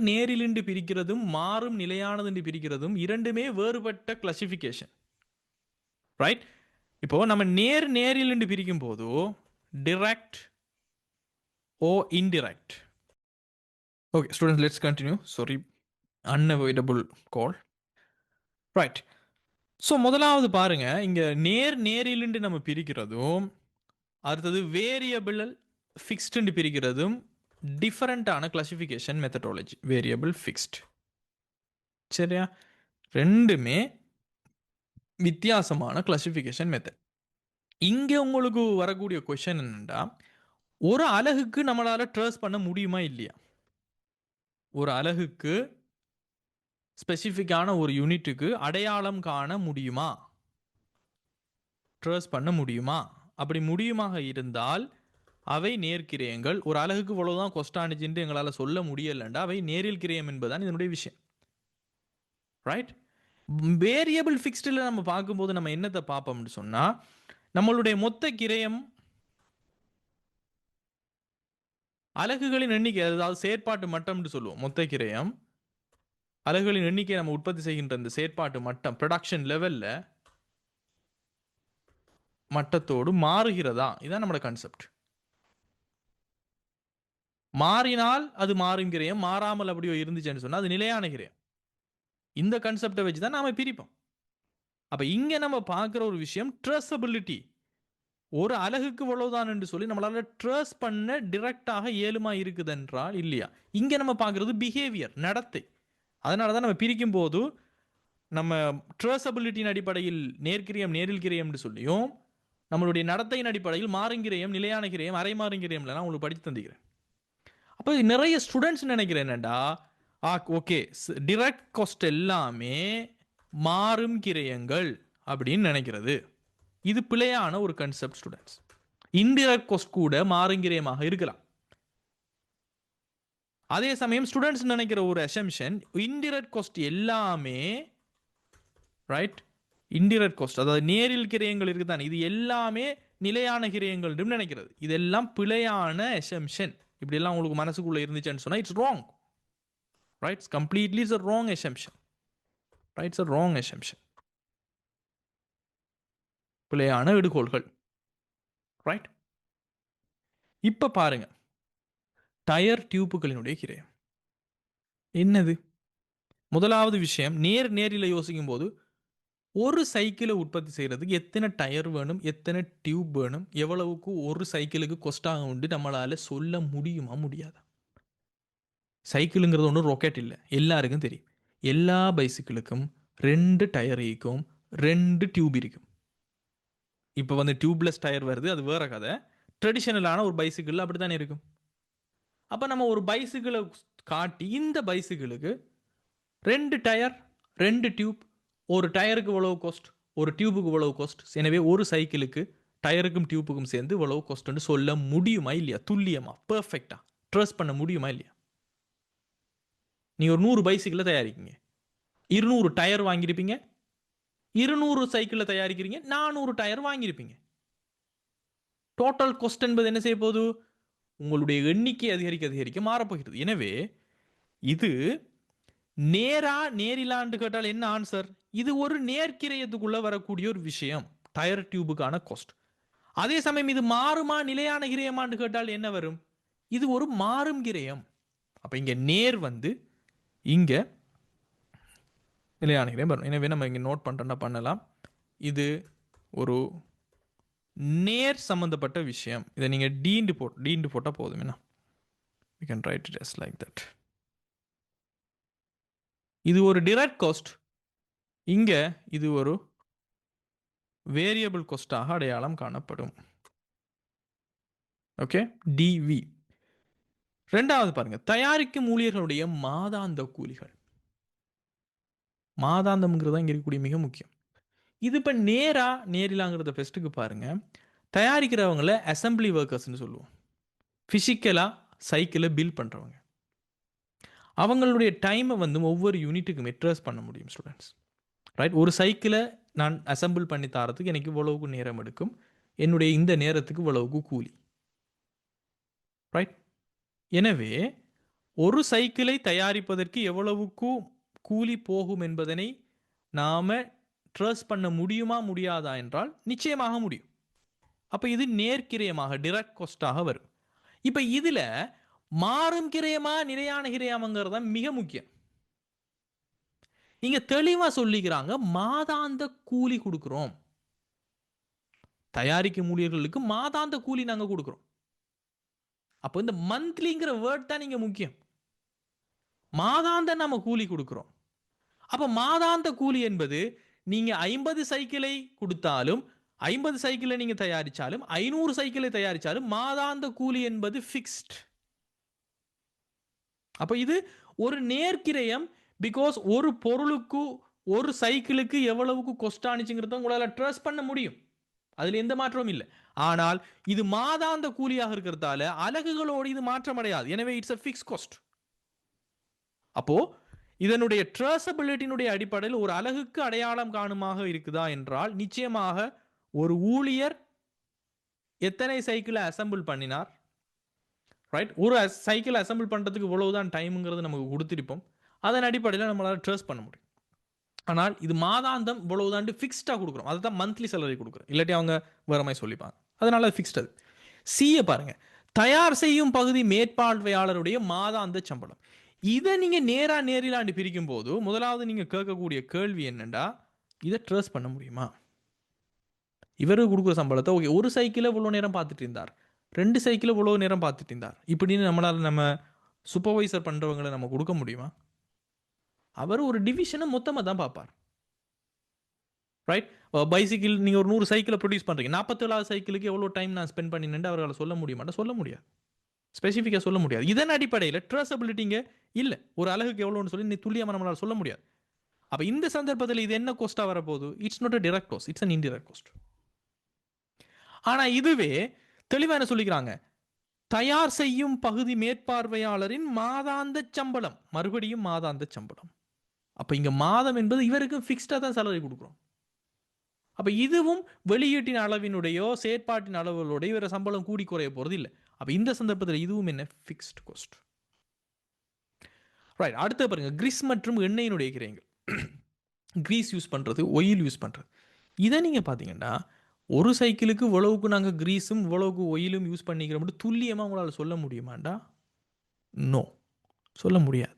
நேரிலின்று பிரிக்கிறதும் மாறும் நிலையானது பிரிக்கிறதும் இரண்டுமே வேறுபட்ட கிளாசிஃபிகேஷன். ரைட்? இப்போ நம்ம நேரிலிருந்து பிரிக்கும் போது direct or indirect. Okay students, let's continue. Sorry, unavoidable call. Right. So முதலாவது பாருங்க, இங்க நேரிலிருந்து நம்ம பிரிக்கிறதும் அடுத்தது வேரியபிள் ஃபிக்ஸ்டு பிரிக்கிறதும் டிஃபரண்டான கிளாசிஃபிகேஷன் மெத்தடாலஜி. வேரியபிள் ஃபிக்ஸ்ட், சரியா? ரெண்டுமே வித்தியாசமான கிளாசிஃபிகேஷன் மெத்தட். இங்கே உங்களுக்கு வரக்கூடிய கொஸ்டின் என்னன்னா, ஒரு அலகுக்கு நம்மளால ட்ரேஸ் பண்ண முடியுமா இல்லையா? ஒரு அலகுக்கு ஸ்பெசிஃபிக்கான ஒரு யூனிட்டுக்கு அடையாளம் காண முடியுமா? ட்ரேஸ் பண்ண முடியுமா? அப்படி முடியுமாக இருந்தால் அவை நேர்கிரயங்கள். ஒரு அலகுக்கு இவ்வளவுதான் கொஸ்டானிச்சுட்டு எங்களால் சொல்ல முடியலண்டா அவை நேரில் கிரயம் என்பதுதான் இதனுடைய விஷயம். ரைட்? வேரியபிள் ஃபிக்ஸ்டில் நம்ம பார்க்கும்போது நம்ம என்னத்தை பார்ப்போம்னு சொன்னால், நம்மளுடைய மொத்த கிரயம் அலகுகளின் எண்ணிக்கை, அதாவது செயற்பாட்டு மட்டம்னு சொல்லுவோம். மொத்த கிரயம் அலகுகளின் எண்ணிக்கை நம்ம உற்பத்தி செய்கின்ற இந்த செயற்பாட்டு மட்டம், ப்ரொடக்ஷன் லெவல்ல மட்டத்தோடு மாறுகிறதா? இதுதான் நம்மளோட கான்செப்ட். மாறினால் அது மாறும் கிரயம், மாறாமல் அப்படியோ இருந்துச்சுன்னு சொன்னால் அது நிலையான கிரயம். இந்த கான்செப்டை வச்சு தான் நாம பிரிப்போம். அப்ப இங்க நம்ம பார்க்குற ஒரு விஷயம் ட்ரேசபிலிட்டி. ஒரு அலகுக்கு இவ்வளவுதான் என்று சொல்லி நம்மளால ட்ரேஸ் பண்ண டிரெக்டாக ஏழுமா இருக்குது என்றால் இல்லையா? இங்க நம்ம பார்க்கறது பிஹேவியர், நடத்தை. அதனால தான் நம்ம பிரிக்கும் போது நம்ம ட்ரேசபிலிட்டியின் அடிப்படையில் நேர்கிரயம் நேரில் கிரயம் என்று சொல்லியும், நம்மளுடைய நடத்தையின் அடிப்படையில் மாறுங்கிரயம் நிலையான கிரயம் அரை மாறுங்கிரயம்ல நான் உங்களுக்கு படித்து தந்துக்கிறேன். அப்போ நிறைய ஸ்டூடெண்ட்ஸ் நினைக்கிறேன் என்னடா, ஓகே டிரெக்ட் காஸ்ட் எல்லாமே மாறும் கிரயங்கள் அப்படின்னு நினைக்கிறது. இது பிழையான ஒரு கன்செப்ட் ஸ்டூடெண்ட்ஸ். இன்டிரெக்ட் காஸ்ட் கூட மாறுங்கிரயமாக இருக்கலாம். அதே சமயம் ஸ்டூடெண்ட்ஸ் நினைக்கிற ஒரு அசம்ஷன் இன்டிரெக்ட் காஸ்ட் எல்லாமே ரைட், இன்டிரெக்ட் காஸ்ட் அதாவது நேரில் கிரயங்கள் இருக்குதான், இது எல்லாமே நிலையான கிரயங்கள் நினைக்கிறது. இதெல்லாம் பிழையான அசம்ஷன். இப்படி எல்லாம் உங்களுக்கு மனசுக்குள்ள இருந்துச்சுன்னு சொன்னா it's wrong. Right, completely it's a wrong assumption. Right, it's a wrong assumption. பிழையான எடுகோள்கள். ரைட், இப்ப பாருங்க டயர் டியூப்புகளினுடைய கிரயம் என்னது. முதலாவது விஷயம், நேரில் யோசிக்கும் போது ஒரு சைக்கிளை உற்பத்தி செய்யறதுக்கு எத்தனை டயர் வேணும், எத்தனை டியூப் வேணும், எவ்வளவுக்கு ஒரு சைக்கிளுக்கு கொஸ்டாக உண்டு நம்மளால சொல்ல முடியுமா முடியாதா? சைக்கிளுங்கிறது ஒன்றும் ராக்கெட் இல்லை, எல்லாருக்கும் தெரியும். எல்லா பைசிக்கிளுக்கும் 2 டயர் இருக்கும், 2 டியூப் இருக்கும். இப்போ வந்து டியூப்லெஸ் டயர் வருது, அது வேற கதை. ட்ரெடிஷனலான ஒரு பைசிக்கிள் அப்படி தானே இருக்கும். அப்போ நம்ம ஒரு பைசிக்கிளை காட்டி இந்த பைசிக்கிளுக்கு 2 டயர் 2 டியூப், ஒரு டயருக்கு இவ்வளவு காஸ்ட், ஒரு டியூபுக்கு இவ்வளவு காஸ்ட், எனவே ஒரு சைக்கிளுக்கு டயருக்கும் டியூப்புக்கும் சேர்ந்து இவ்வளவு காஸ்ட்னு சொல்ல முடியுமா இல்லையா? துல்லியமா, பெர்ஃபெக்டா ட்ரஸ்ட் பண்ண முடியுமா இல்லையா? நீங்க ஒரு 100 பைசிக்கிளை தயாரிக்கீங்க, 200 டயர் வாங்கியிருப்பீங்க. 200 சைக்கிளை தயாரிக்கிறீங்க, 400 டயர் வாங்கியிருப்பீங்க. டோட்டல் காஸ்ட் என்பது என்ன செய்ய போகுது? உங்களுடைய எண்ணிக்கை அதிகரிக்க மாறப்போகிறது. எனவே இது நேரிலாண்டு கேட்டால் என்ன ஆன்சர்? இது ஒரு நேர்க்கிரயத்துக்குள்ள வரக்கூடிய ஒரு விஷயம், டயர் டியூபுக்கான காஸ்ட். அதே சமயம் இது மாறுமா நிலையான கிரயமான்னு கேட்டால் என்ன வரும்? இது ஒரு மாறும் கிரயம். அப்ப இங்க நேர் வந்து இங்க நிலையான கிரயம் வரும். எனவே நம்ம இங்க நோட் பண்றோம்னா பண்ணலாம், இது ஒரு நேர் சம்பந்தப்பட்ட விஷயம். இதை நீங்க டீண்டு போட்டா போதும். என்ன, we can write it as like that. இது ஒரு டைரக்ட் காஸ்ட், இங்க இது ஒரு வேரியபிள் காஸ்டாக அடையாளம் காணப்படும். Okay, TV. ரெண்டாவது பாருங்க, தயாரிக்கும் ஊழியர்களுடைய மாதாந்த கூலிகள். மாதாந்தம்ங்கிறது இங்க இருக்கக்கூடிய மிக முக்கியம். இது இப்ப நேரிலாங்கிறத ஃபெஸ்ட்டுக்கு பாருங்க. தயாரிக்கிறவங்கள அசம்பிளி ஒர்க்கர்ஸ்னு சொல்லுவோம். பிசிக்கலா சைக்கிளை பில்ட் பண்றவங்க. அவங்களுடைய டைமை வந்து ஒவ்வொரு யூனிட்டுக்குமே ட்ரேஸ் பண்ண முடியும் ஸ்டூடெண்ட்ஸ். ரைட், ஒரு சைக்கிளை நான் அசம்பிள் பண்ணி தரத்துக்கு எனக்கு இவ்வளவுக்கு நேரம் எடுக்கும், என்னுடைய இந்த நேரத்துக்கு இவ்வளவுக்கு கூலி. ரைட், எனவே ஒரு சைக்கிளை தயாரிப்பதற்கு எவ்வளவுக்கு கூலி போகும் என்பதனை நாம ட்ரேஸ் பண்ண முடியுமா முடியாதா என்றால் நிச்சயமாக முடியும். அப்ப இது நேர்க்கிரயமாக டைரக்ட் காஸ்டாக வரும். இப்ப இதுல மாறும் கிரயமா நிலையான கிரயமாங்கிறது மிக முக்கியம். இங்க தெளிவா சொல்லிக்கிறாங்க, மாதாந்த கூலி கொடுக்கிறோம், தயாரிக்கும் ஊழியர்களுக்கு மாதாந்த கூலி நாங்க கொடுக்கிறோம். அப்போ இந்த மந்த்லிங்கிற வேர்ட் தான் இங்க முக்கியம். மாதாந்த நாம கூலி கொடுக்கிறோம். அப்ப மாதாந்த கூலி என்பது நீங்க 50 சைக்கிளை கொடுத்தாலும், 50 சைக்கிளை நீங்க தயாரிச்சாலும், 500 சைக்கிளை தயாரிச்சாலும் மாதாந்த கூலி என்பது ஃபிக்ஸ்ட். அப்ப இது ஒரு நேர்க்கிரயம். பிகாஸ் ஒரு பொருளுக்கு ஒரு சைக்கிளுக்கு எவ்வளவுக்கு கொஸ்ட் ஆனிச்சுங்கிறத உங்களால ட்ரஸ்ட் பண்ண முடியும், அதுல எந்த மாற்றமும் இல்லை. ஆனால் இது மாதாந்த கூலியாக இருக்கிறதால அலகுகளோடு இது மாற்றம் அடையாது. எனவே இட்ஸ் a fixed cost. அப்போ இதனுடைய ட்ரேசபிலிட்டியினுடைய அடிப்படையில் ஒரு அலகுக்கு அடையாளம் காணுமாக இருக்குதா என்றால் நிச்சயமாக ஒரு ஊழியர் எத்தனை சைக்கிளை அசம்பிள் பண்ணினார், ரைட், ஒரு சைக்கிள் அசம்பிள் பண்றதுக்கு இவ்வளவுதான் டைம்ங்கிறது நமக்கு கொடுத்திருப்போம், அதன் அடிப்படையில் நம்மளால ட்ரேஸ் பண்ண முடியும். ஆனால் இது மாதாந்தம் இவ்வளவுதான் ஃபிக்ஸ்டா கொடுக்குறோம், அதுதான் மந்த்லி சேலரி கொடுக்குறோம், இல்லாட்டி அவங்க வேற மாதிரி சொல்லிப்பாங்க, அதனால அது ஃபிக்ஸ்ட். அது சிஏ பாருங்க, தயார் செய்யும் பகுதி மேற்பார்வையாளருடைய மாதாந்த சம்பளம். இதை நீங்க நேரிலாண்டு பிரிக்கும் போது முதலாவது நீங்க கேட்கக்கூடிய கேள்வி என்னண்டா, இதை ட்ரேஸ் பண்ண முடியுமா? இவரு கொடுக்குற சம்பளத்தை ஓகே, ஒரு சைக்கிளை இவ்வளோ நேரம் பார்த்துட்டு இருந்தார், 2 சைக்கிளை இவ்வளோ நேரம் பார்த்துட்டு இருந்தார், இப்படின்னு நம்மளால நம்ம சூப்பர்வைசர் பண்றவங்களை நம்ம கொடுக்க முடியுமா? அவர் ஒரு டிவிஷனை மொத்தமாக தான் பார்ப்பார். ரைட், பைசைக்கிள் நீங்கள் ஒரு 100 சைக்கிளை ப்ரொடியூஸ் பண்ணுறீங்க, 47 சைக்கிளுக்கு எவ்வளோ டைம் நான் ஸ்பெண்ட் பண்ணினேன் அவரால் சொல்ல முடியுமாட்டா? சொல்ல முடியாது, ஸ்பெசிஃபிக்காக சொல்ல முடியாது. இதன் அடிப்படையில் ட்ரேசபிலிட்டிங்க இல்லை, ஒரு அலகுக்கு எவ்வளோன்னு சொல்லி துல்லியமாக நம்மளால் சொல்ல முடியாது. அப்போ இந்த சந்தர்ப்பத்தில் இது என்ன கோஸ்ட்டாக வரப்போகுது? It's not a direct cost, it's an indirect cost. ஆனால் இதுவே தெளிவாக என்ன சொல்லிக்கிறாங்க? தயார் செய்யும் பகுதி மேற்பார்வையாளரின் மாதாந்த சம்பளம், மறுபடியும் மாதாந்த சம்பளம். அப்போ இங்கே மாதம் என்பது இவருக்கு ஃபிக்ஸ்டாக தான் சேலரி கொடுக்குறோம். அப்போ இதுவும் வெளியீட்டின் அளவினுடையோ செயற்பாட்டின் அளவுகளுடைய இவர சம்பளம் கூடி குறைய போகிறது இல்லை. அப்போ இந்த சந்தர்ப்பத்தில் இதுவும் என்ன? Fixed cost. ரைட். அடுத்து பாருங்க, கிரீஸ் மற்றும் எண்ணெயினுடைய கிரயங்கள். கிரீஸ் யூஸ் பண்ணுறது, ஒயில் யூஸ் பண்ணுறது, இதை நீங்கள் பார்த்தீங்கன்னா ஒரு சைக்கிளுக்கு இவ்வளவுக்கு நாங்கள் கிரீஸும் இவ்வளவுக்கு ஒயிலும் யூஸ் பண்ணிக்கிறோம் துல்லியமாக உங்களால் சொல்ல முடியுமாண்டா? நோ, சொல்ல முடியாது.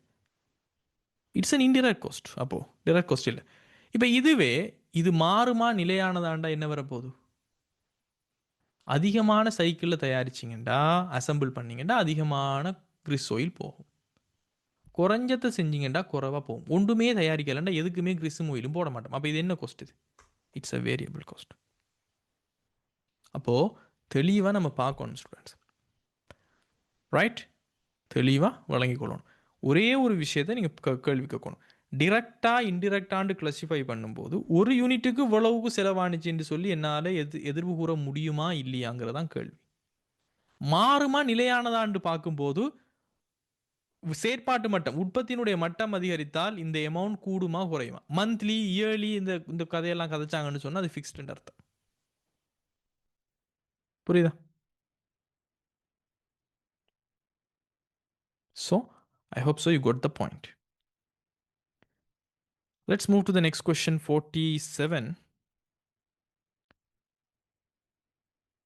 It's an indirect cost. அப்போது டிரெக்ட் கோஸ்ட் இல்லை. இப்போ இதுவே இது மாறுமா நிலையானதாண்டா என்ன வரப்போகுது? அதிகமான சைக்கிளில் தயாரிச்சிங்கண்டா, அசம்பிள் பண்ணிங்கண்டா அதிகமான கிரீஸ் ஆயில் போகும். குறைஞ்சத்தை செஞ்சிங்கண்டா குறைவாக போகும். ஒன்றுமே தயாரிக்கலண்டா எதுக்குமே கிரீஸும் ஆயிலும் போட மாட்டோம். அப்போ இது என்ன கோஸ்ட்? இது இட்ஸ் அ வேரியபிள் கோஸ்ட். அப்போது தெளிவாக நம்ம பார்க்கணும் ஸ்டூடெண்ட்ஸ். ரைட்? தெளிவாக வழங்கி கொள்ளணும். ஒரே ஒரு விஷயத்தை நீங்கள் கேள்வி கேட்கணும். டிரெக்டாக இன்டிரெக்டான்னு கிளாசிஃபை பண்ணும்போது ஒரு யூனிட்டுக்கு இவ்வளவுக்கு செலவானுச்சுன்னு சொல்லி என்னால் எதிர்வு கூற முடியுமா இல்லையாங்கிறதான் கேள்வி. மாறுமா நிலையானதான்னு பார்க்கும்போது செயற்பாட்டு மட்டம், உற்பத்தியினுடைய மட்டம் அதிகரித்தால் இந்த அமௌண்ட் கூடுமா குறையுமா? மந்த்லி, இயர்லி இந்த கதையெல்லாம் கதைச்சாங்கன்னு சொன்னால் அது ஃபிக்ஸ்டுன்னு அர்த்தம். புரியுதா? So, I hope so you got the point. Let's move to the next question, 47.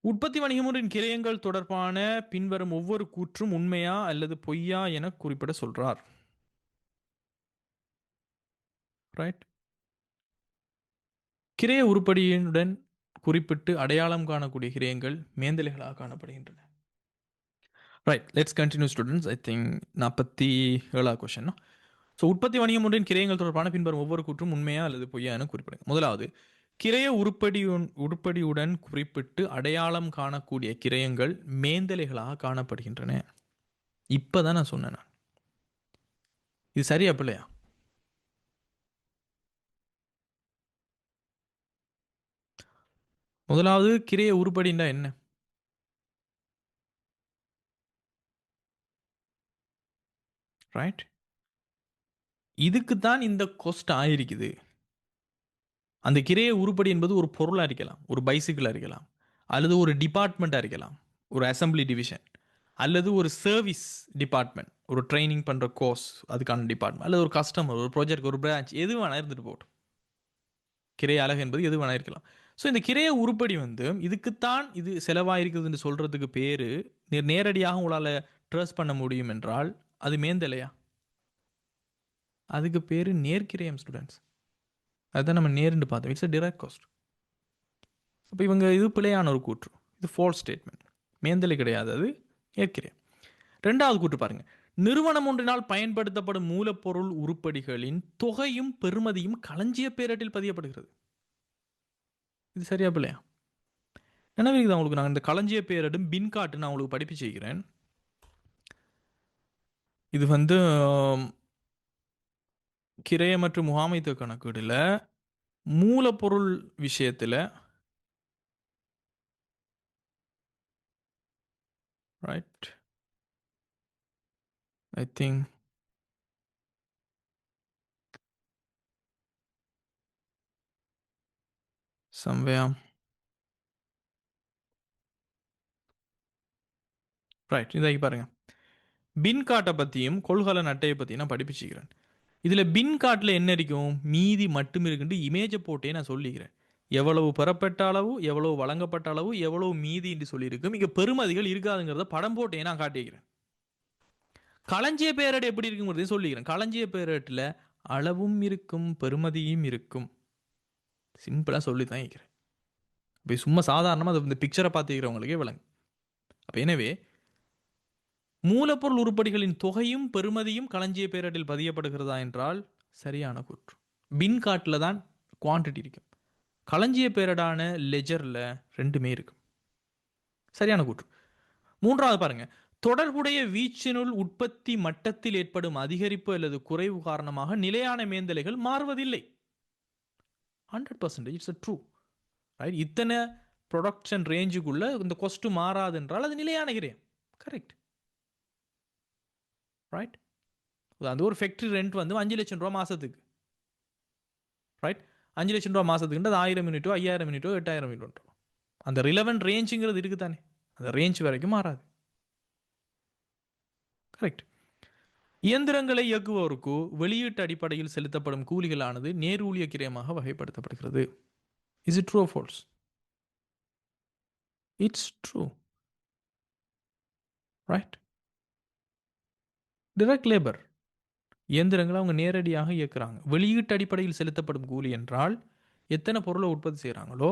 உற்பத்தி வணிகமுறையின் கிரயங்கள் தொடர்பான பின்வரும் ஒவ்வொரு கூற்றும் உண்மையா அல்லது பொய்யா என குறிப்பிட சொல்றார். ரைட்? கிரய உருப்படியுடன் குறிப்பிட்டு அடையாளம் காணக்கூடிய கிரயங்கள் மேந்தலைகளாக காணப்படுகின்றன. Right, let's continue students. I think 47 question. So உற்பத்தி வணிகம் ஒன்றின் கிரயங்கள் தொடர்பான பின்வரும் ஒவ்வொரு கூற்றும் உண்மையா அல்லது பொய்யா என குறிப்பிடுங்க. முதலாவது, கிரய உருப்படியுடன் குறிப்பிட்டு அடையாளம் காணக்கூடிய கிரயங்கள் மேந்தலைகளாக காணப்படுகின்றன. இப்பதான் நான் சொன்னேன். இது சரியா பிள்ளையா? முதலாவது, கிரய உருப்படின்னா என்ன? ரைட்? இதுக்கு தான் இந்த கொஸ்ட் ஆயிருக்குது. அந்த கிரய உருப்படி என்பது ஒரு பொருளாக இருக்கலாம், ஒரு பைசிக்கிளாக இருக்கலாம், அல்லது ஒரு டிபார்ட்மெண்ட்டாக இருக்கலாம், ஒரு அசம்பிளி டிவிஷன், அல்லது ஒரு சர்வீஸ் டிபார்ட்மெண்ட், ஒரு ட்ரைனிங் பண்ணுற கோர்ஸ் அதுக்கான டிபார்ட்மெண்ட், அல்லது ஒரு கஸ்டமர், ஒரு ப்ராஜெக்ட், ஒரு பிரான்ச், எது வேணா இருந்துட்டு போகட்டும். கிரைய அலகு என்பது எது வேணா இருக்கலாம். ஸோ இந்த கிரைய உருப்படி இதுக்குத்தான் இது செலவாயிருக்குதுன்னு சொல்கிறதுக்கு பேர் நேரடியாக உங்களால் ட்ரேஸ் பண்ண முடியும் என்றால் அது மேந்தலையா? அதுக்கு பேர் நேர்கிரயம் ஸ்டூடெண்ட்ஸ். அதுதான் நம்ம நேர்னு பார்த்தோம். It's a direct cost. அப்போ இவங்க இது பிழையான ஒரு கூற்று, இது ஃபால்ஸ் ஸ்டேட்மெண்ட். மேந்தலை கிடையாது, அது நேர்கிரயம். ரெண்டாவது கூற்று பாருங்க, நிறுவனம் ஒன்றினால் பயன்படுத்தப்படும் மூலப்பொருள் உருப்படிகளின் தொகையும் பெறுமதியும் களஞ்சிய பேரட்டில் பதியப்படுகிறது. இது சரியா பிள்ளையா? நினைவுக்குது உங்களுக்கு நான் இந்த களஞ்சிய பேரடும் பின்காட்டு நான் உங்களுக்கு படிப்பு செய்கிறேன். இது கிரைய மற்றும் முகாமைத்துவ கணக்கீடுல மூலப்பொருள் விஷயத்தில் right, I think somewhere right. இதை பாருங்க, பின் காட்டை பற்றியும் கொள்கலன் அட்டையை பற்றியும் நான் படிப்பிச்சுக்கிறேன். இதில் பின் காட்டில் என்ன இருக்கும்? மீதி மட்டும் இருக்குன்ட்டு இமேஜை போட்டே நான் சொல்லிக்கிறேன். எவ்வளவு பெறப்பட்ட அளவு, எவ்வளவு வழங்கப்பட்ட அளவு, எவ்வளவு மீதி என்று சொல்லியிருக்கும். இங்கே பெருமதிகள் இருக்காதுங்கிறத படம் போட்டே நான் காட்டிக்கிறேன். களஞ்சிய பேரேடு எப்படி இருக்குங்கிறதையும் சொல்லிக்கிறேன். களஞ்சிய பேரேட்டில் அளவும் இருக்கும், பெருமதியும் இருக்கும். சிம்பிளாக சொல்லி தான் இருக்கிறேன். இப்போ சும்மா சாதாரணமாக இந்த பிக்சரை பார்த்துக்கிறவங்களுக்கே விளங்கு. அப்போ எனவே மூலப்பொருள் உருப்படிகளின் தொகையும் பெறுமதியும் களஞ்சிய பேரேட்டில் பதியப்படுகிறதா என்றால் சரியான கூற்று. பின் காட்டில் தான் குவான்டிட்டி இருக்கும், களஞ்சிய பேரேடான லெஜரில் ரெண்டுமே இருக்கும். சரியான கூற்று. மூன்றாவது பாருங்க, தொடர்புடைய வீச்சினுள் உற்பத்தி மட்டத்தில் ஏற்படும் அதிகரிப்பு அல்லது குறைவு காரணமாக நிலையான மேந்தலைகள் மாறுவதில்லை. 100% இட்ஸ் ட்ரூ. ரைட்? இத்தனை ப்ரொடக்ஷன் ரேஞ்சுக்குள்ள இந்த கொஸ்ட் மாறாது என்றால் அது நிலையான கிரயம். கரெக்ட். ரைட்? அந்த ஒரு ஃபேக்டரி ரெண்ட் வந்து 5 லட்சம் ரூபா மாசத்துக்கு. ரைட்? 5 லட்சம் ரூபா மாசத்துக்கு அது 1000 யூனிட்டோ 5000 யூனிட்டோ 8000 யூனிட்டோ அந்த ரிலவென்ட் ரேஞ்சுங்கிறது இருக்கு தானே, அந்த ரேஞ்ச் வரைக்கும் மாறாது. கரெக்ட். இயந்திரங்களை இயக்குவோருக்கு வெளியீட்டு அடிப்படையில் செலுத்தப்படும் கூலிகளானது நேரூழிய கிரயமாக வகைப்படுத்தப்படுகிறது. Is it true or false? It's true. Right? Direct labour இயந்திரங்களை அவங்க நேரடியாக இயக்குறாங்க. வெளியீட்டு அடிப்படையில் செலுத்தப்படும் கூலி என்றால் எத்தனை பொருளை உற்பத்தி செய்கிறாங்களோ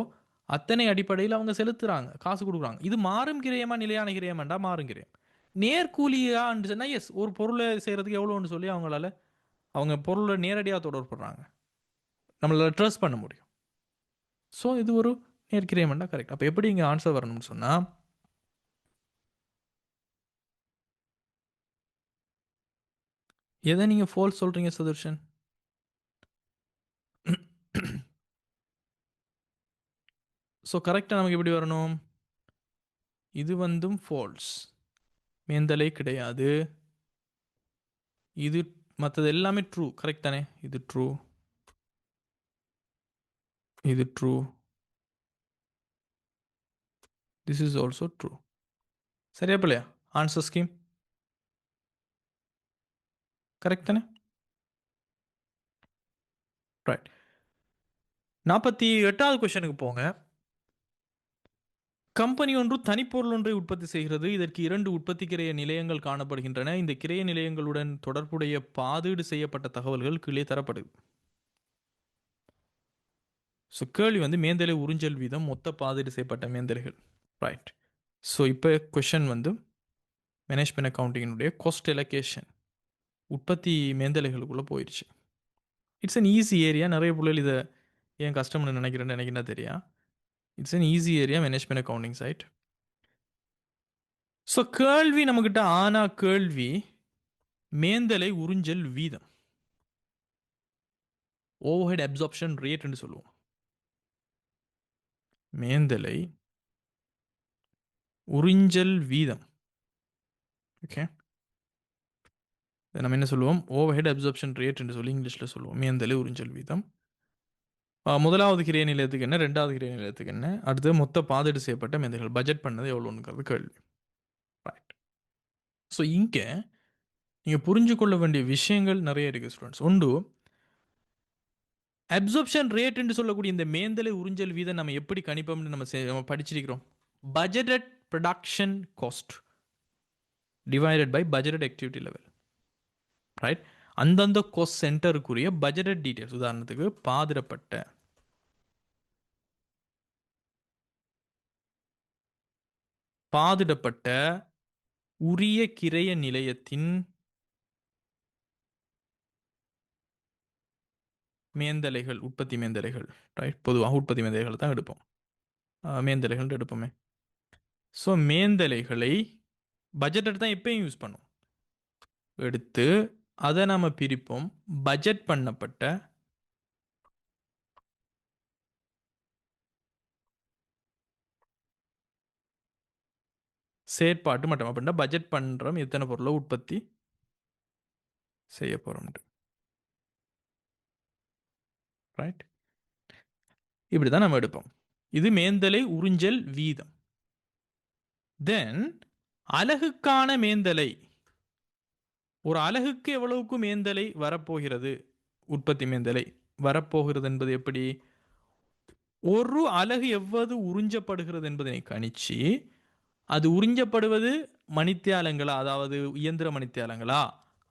அத்தனை அடிப்படையில் அவங்க செலுத்துறாங்க, காசு கொடுக்குறாங்க. இது மாறும் கிரயமா நிலையான கிரயமாண்டா மாறும் கிரயம். நேர்கூலியான்னு சொன்னால் எஸ், ஒரு பொருளை செய்கிறதுக்கு எவ்வளோன்னு சொல்லி அவங்களால அவங்க பொருளை நேரடியாக தொடர்புறாங்க, நம்மளால் ட்ரஸ்ட் பண்ண முடியும். ஸோ இது ஒரு நேர்கிரயமாண்டா கரெக்ட். அப்போ எப்படி இங்கே ஆன்சர் வரணும்னு சொன்னால், எதை நீங்கள் ஃபால்ஸ் சொல்கிறீங்க சுதர்ஷன்? ஸோ கரெக்டாக நமக்கு எப்படி வரணும்? இது வந்தும் ஃபால்ஸ், மேந்தலை கிடையாது. இது மற்றது எல்லாமே ட்ரூ. கரெக்ட் தானே? இது ட்ரூ, இது true, this is also true. சரியா பிள்ளையா? ஆன்சர் ஸ்கீம் கரெக்ட் தானே? ரைட். 48வது கொஸ்டினுக்கு போங்க. கம்பெனி ஒன்று தனிப்பொருள் ஒன்றை உற்பத்தி செய்கிறது. இதற்கு 2 உற்பத்தி கிரைய நிலையங்கள் காணப்படுகின்றன. இந்த கிரைய நிலையங்களுடன் தொடர்புடைய பாதீடு செய்யப்பட்ட தகவல்கள் கீழே தரப்படுது. ஸோ கேள்வி வந்து மேந்தலை உறிஞ்சல் வீதம், மொத்த பாதீடு செய்யப்பட்ட மேந்தலைகள். ரைட். ஸோ இப்போ கொஷன் வந்து மேனேஜ்மெண்ட் அக்கௌண்டிங்கினுடைய காஸ்ட் எலோகேஷன் உற்பத்தி மேந்தலைகளுக்குள்ளே போயிடுச்சு. It's an easy area. நிறைய பிள்ளைகள் இதை ஏன் கஷ்டம்னு நினைக்கிறேன்னு எனக்கு என்ன தெரியும். It's an easy area management accounting side. So கேள்வி நம்மக்கிட்ட ஆனா கேள்வி மேந்தலை உறிஞ்சல் வீதம், ஓவர்ஹெட் அப்சார்ப்ஷன் ரேட்னு சொல்லுவோம். மேந்தலை உறிஞ்சல் வீதம். ஓகே, நம்ம என்ன சொல்லுவோம்? ஓவர்ஹெட் அப்சார்ப்ஷன் ரேட் என்று சொல்லி இங்கிலீஷில் சொல்லுவோம். மேந்தலை உறிஞ்சல் வீதம். முதலாவது கிரைய நிலையத்துக்கு என்ன, ரெண்டாவது கிரைய நிலையத்துக்கு என்ன, அடுத்து மொத்த பாதீடு செய்யப்பட்ட மேந்தலைகள் பட்ஜெட் பண்ணது எவ்வளோங்கிறது கேள்வி. ரைட். ஸோ இங்கே நீங்கள் புரிஞ்சு கொள்ள வேண்டிய விஷயங்கள் நிறைய இருக்குது ஸ்டூடெண்ட்ஸ். ஒன்று, அப்சார்ப்ஷன் ரேட் என்று சொல்லக்கூடிய இந்த மேந்தலை உறிஞ்சல் வீதம் நம்ம எப்படி கணிப்போம்னு நம்ம படிச்சிருக்கிறோம். Budgeted production cost divided by budgeted activity level. Right. அந்தந்த காஸ்ட் சென்டருக்குரிய பட்ஜெட்டட் டீடைல்ஸ். உதாரணத்துக்கு பாதிடப்பட்ட உரிய கிரைய நிலையத்தின் மேந்தலைகள், உற்பத்தி மேந்தலைகள். ரைட். பொதுவாக உற்பத்தி மேந்தலைகள் தான் எடுப்போம், மேந்தலைகள் எடுப்போமே. ஸோ மேந்தலைகளை பட்ஜெட்டட் தான் எப்பயும் யூஸ் பண்ணுவோம். எடுத்து அதை நாம் பிரிப்போம். பட்ஜெட் பண்ணப்பட்ட செயற்பாட்டு மட்டம் அப்படின்னா பட்ஜெட் பண்ணுறோம் எத்தனை பொருளை உற்பத்தி செய்ய போகிறோம். ரைட். இப்படி தான் நம்ம எடுப்போம். இது மேந்தலை உறிஞ்சல் வீதம். தென் அலகுக்கான மேந்தலை, ஒரு அலகுக்கு எவ்வளவுக்கு மேந்தலை வரப்போகிறது, உற்பத்தி மேந்தலை வரப்போகிறது என்பது எப்படி? ஒரு அலகு எவ்வாறு உறிஞ்சப்படுகிறது என்பதனை கணிச்சு அது உறிஞ்சப்படுவது மணித்தியாலங்களா, அதாவது இயந்திர மணித்தியாலங்களா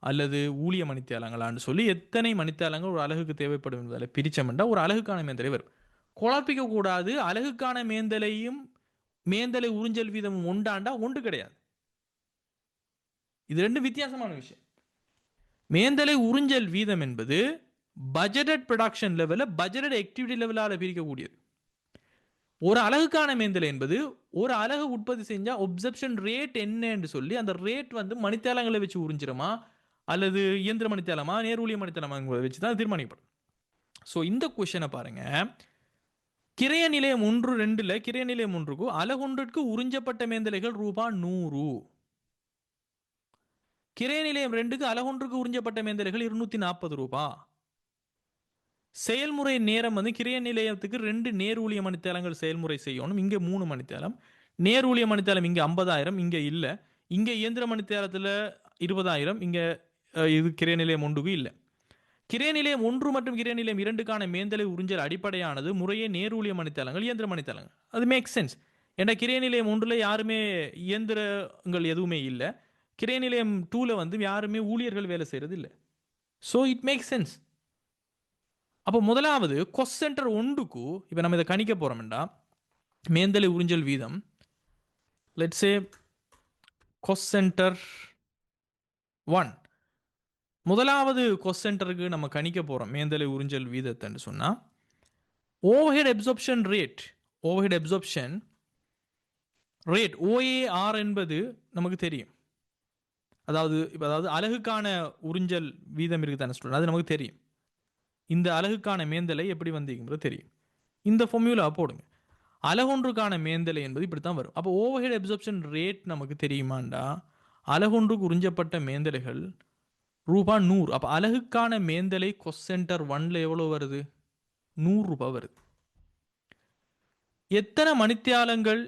அல்லது ஊழிய மணித்தியாலங்களான்னு சொல்லி எத்தனை மணித்தியாலங்கள் ஒரு அலகுக்கு தேவைப்படும் என்பதை பிரிச்சமெண்டா ஒரு அலகுக்கான மேந்தலை வரும். குழப்பிக்க கூடாது. அலகுக்கான மேந்தலையும் மேந்தலை உறிஞ்சல் வீதமும் ஒன்றாண்டா ஒன்று கிடையாது. இது ரெண்டும் வித்தியாசமான விஷயம். மேந்தலை உறிஞ்சல் வீதம் என்பது பட்ஜெட்டட் ப்ரொடக்ஷன் லெவலில் பட்ஜெட்டட் ஆக்டிவிட்டி லெவலால் பிரிக்கக்கூடியது. ஒரு அலகுக்கான மேந்தலை என்பது ஒரு அலகு உற்பத்தி செஞ்சா ஒப்சப்ஷன் ரேட் என்னன்னு சொல்லி அந்த ரேட் வந்து மணித்தேலங்களை வச்சு உறிஞ்சிருமா அல்லது இயந்திர மணித்தேலமா நேரூழிய மணித்தேலமா வச்சு தான் தீர்மானிக்கப்படும். ஸோ இந்த கொஸ்டினை பாருங்க. கிரைய நிலையம் 1-2ல கிரைய நிலையம் 1க்கு அலகொன்றிற்கு உறிஞ்சப்பட்ட மேந்தலைகள் ரூ.100. கிரைய நிலையம் 2க்கு அலகொன்றுக்கு உறிஞ்சப்பட்ட மேந்தலைகள் ரூ.240. செயல்முறை நேரம் வந்து கிரைய நிலையத்துக்கு 2 நேரூழிய மணித்தேலங்கள் செயல்முறை செய்யணும். இங்கே 3 மணித்தேலம். நேரூழிய மணித்தேலம் இங்கே 50,000, இங்கே இல்லை. இங்கே இயந்திர மணித்தேலத்தில் 20,000, இங்கே இது கிரைய நிலையம் 1க்கு இல்லை. கிரைய நிலையம் 1 மற்றும் கிரைய நிலையம் 2க்கான மேந்தலை உறிஞ்சல் அடிப்படையானது முறையே நேரூழிய மணித்தேலங்கள் இயந்திர மணித்தேலங்கள். அது மேக் சென்ஸ். ஏன்னா கிரைய நிலையம் 1ல் யாருமே இயந்திரங்கள் எதுவுமே இல்லை. கிரைய நிலையம் 2ல் வந்து யாருமே ஊழியர்கள் வேலை செய்கிறது இல்லை. So it make sense. அப்போ முதலாவது கொஸ்ட் சென்டர் 1க்கு இப்போ நம்ம இதை கணிக்க போகிறோம்டா மேந்தலை உறிஞ்சல் வீதம். லெட்ஸ் சே கொஸ்ட் சென்டர் 1 முதலாவது கொஸ்ட் சென்டருக்கு நம்ம கணிக்க போகிறோம் மேந்தலை உறிஞ்சல் வீதத்தைன்னு சொன்னால் overhead absorption rate. Overhead absorption rate OAR என்பது நமக்கு தெரியும். அதாவது அலகுக்கான உறிஞ்சல் வீதம் இருக்குதானே சொல்கிறேன், அது நமக்கு தெரியும். இந்த அலகுக்கான மேந்தலை எப்படி வந்தீங்கிறது தெரியும். இந்த ஃபார்முலா போடுங்க. அலகொன்றுக்கான மேந்தலை என்பது இப்படி தான் வரும். அப்போ ஓவர்ஹெட் அப்சார்ப்ஷன் ரேட் நமக்கு தெரியுமாண்டா அலகொன்றுக்கு உறிஞ்சப்பட்ட மேந்தலைகள் ரூ.100. அப்போ அலகுக்கான மேந்தலை கொஸ்ட் சென்டர் 1ல் எவ்வளோ வருது? ரூ.100 வருது. எத்தனை மணித்தியாலங்கள்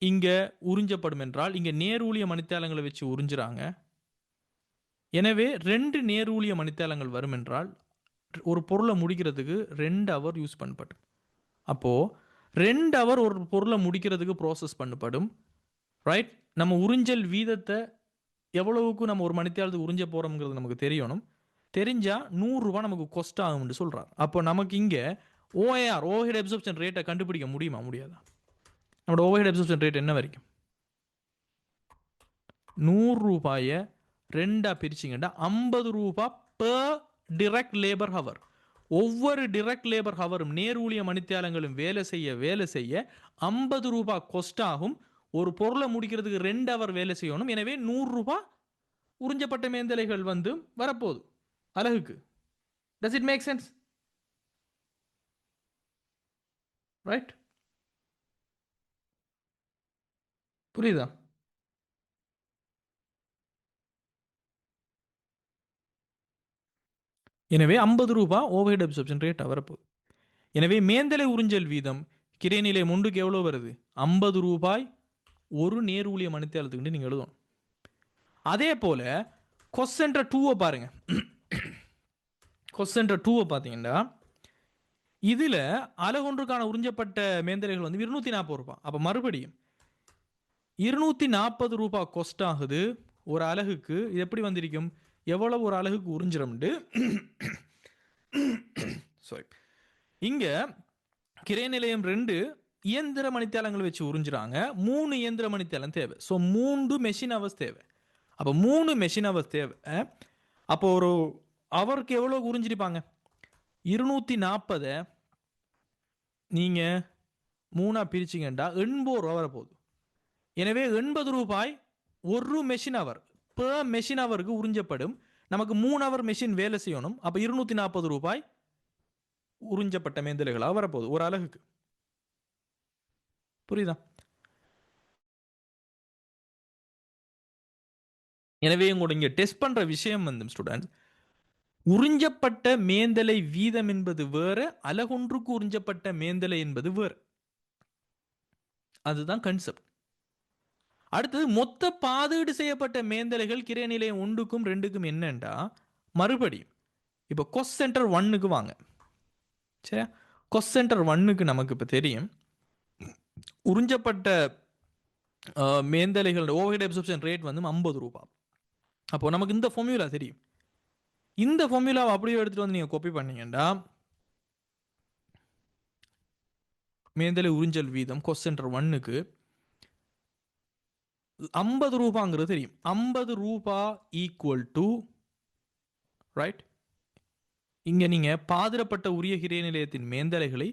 இங்கே உறிஞ்சப்படும் என்றால் இங்கே நேரூழிய மணித்தியாலங்களை வச்சு உறிஞ்சுறாங்க. எனவே 2 நேரூழிய மணித்தியாலங்கள் வரும் என்றால் ஒரு பொருளை முடிக்கிறதுக்கு 2 ஹவர் யூஸ் பண்ணப்படும். அப்போது 2 ஹவர் ஒரு பொருளை முடிக்கிறதுக்கு ப்ராசஸ் பண்ணப்படும். ரைட். நம்ம உறிஞ்சல் வீதத்தை எவ்வளவுக்கு நம்ம ஒரு மணித்தியாலத்துக்கு உறிஞ்ச போகிறோம்ங்கிறது நமக்கு தெரியணும். தெரிஞ்சால் ரூ.100 நமக்கு கொஸ்ட் ஆகும்னு சொல்கிறார். அப்போ நமக்கு இங்கே OAR ஓவர்ஹெட் அப்சார்ப்ஷன் ரேட்டை கண்டுபிடிக்க முடியுமா? முடியாதா? நம்மளோட ஓவர்ஹெட் அப்சார்ப்ஷன் ரேட் என்ன வரைக்கும்? ரூ.100 2ஆக பிரிச்சிங்கன்னா ரூ.50 பெர் டிரெக்ட் லேபர் ஹவர். ஒவ்வொரு டிரெக்ட் லேபர் ஹவரும் நேரூழிய மணித்தியாலங்களும் வேலை செய்ய ரூ.50 கொஸ்ட் ஆகும். ஒரு பொருளை முடிக்கிறதுக்கு 2 ஹவர் வேலை செய்யணும். எனவே ரூ.100 உறிஞ்சப்பட்ட மேந்தலைகள் வந்து வரப்போகுது அலகுக்கு. Does it make sense? Right. புரியுதா? எனவே ரூ.50 ஓவர்ஹெட் அப்சார்ப்ஷன் ரேட் வரப்போகுது. எனவே மேந்தலை உறிஞ்சல் வீதம் கிரைய நிலையம் 1க்கு எவ்வளோ வருது? ரூ.50 ஒரு நேரூழிய மணித்தியாலத்துக்கு நீங்கள் எழுதணும். அதே போல கொஸ்ட் சென்டர் 2 பாருங்க. கொஸ்ட் சென்டர் 2 பார்த்தீங்கன்னா இதில் அலகொன்றுக்கான உறிஞ்சப்பட்ட மேந்தலைகள் வந்து ரூ.240. அப்போ மறுபடியும் ரூ.240 கொஸ்ட் ஆகுது ஒரு அலகுக்கு. இது எப்படி வந்திருக்கும்? எவ்வளவு ஒரு அலகுக்கு உறிஞ்சிரம்ண்டு சாரி. இங்கே கிரைய நிலையம் 2 இயந்திர மணித்தியாலங்கள் வச்சு உறிஞ்சுறாங்க. 3 இயந்திர மணித்தியாலம் தேவை. ஸோ 3 மெஷின் ஹவர்ஸ் தேவை. அப்போ 3 மெஷின் ஹவர்ஸ் தேவை. அப்போ ஒரு அவருக்கு எவ்வளோ உறிஞ்சிருப்பாங்க? 240 நீங்கள் 3ஆக பிரிச்சிங்கண்டா 80 ரூபா வரப்போகுது. எனவே ரூ.80 ஒரு மெஷின் ஹவர் பெர் மெஷின் ஹவருக்கு உறிஞ்சப்படும். நமக்கு 3 ஹவர் மெஷின் வேலை செய்யணும். அப்போ ரூ.240 உறிஞ்சப்பட்ட மேந்தலைகளாக வரப்போகுது ஒரு அலகுக்கு. புரியுதா? எனவே உங்களோட இங்கே டெஸ்ட் பண்ணுற விஷயம் வந்து ஸ்டூடெண்ட்ஸ், உறிஞ்சப்பட்ட மேந்தலை வீதம் என்பது வேறு, அலகொன்றுக்கு உறிஞ்சப்பட்ட மேந்தலை என்பது வேறு. அதுதான் கன்செப்ட். அடுத்தது மொத்த பாதீடு செய்யப்பட்ட மேந்தலைகள் கிரைய நிலையம் 1க்கும் 2க்கும் என்னண்டா மறுபடியும் இப்போ கொஸ்ட் சென்டர் 1க்கு வாங்க. சரி, கொஸ்ட் சென்டர் 1க்கு நமக்கு இப்போ தெரியும் உறிஞ்சப்பட்ட மேந்தலைகளோட ஓவர்ஹெட் அப்சார்ப்ஷன் ரேட் வந்து ரூ.50. அப்போ நமக்கு இந்த ஃபார்முலா தெரியும். இந்த ஃபார்முலாவை அப்படியே எடுத்துட்டு வந்து நீங்க காப்பி பண்ணீங்கன்னா மேந்தலை உறிஞ்சல் வீதம் கொஸ்ட் சென்டர் 1க்கு ரூ.50 தெரியும். ரூ.50 ஈக்குவல் டு ரைட். இங்க நீங்க பாதிரப்பட்ட உரிய கிரைய நிலையத்தின் மேந்தலைகளை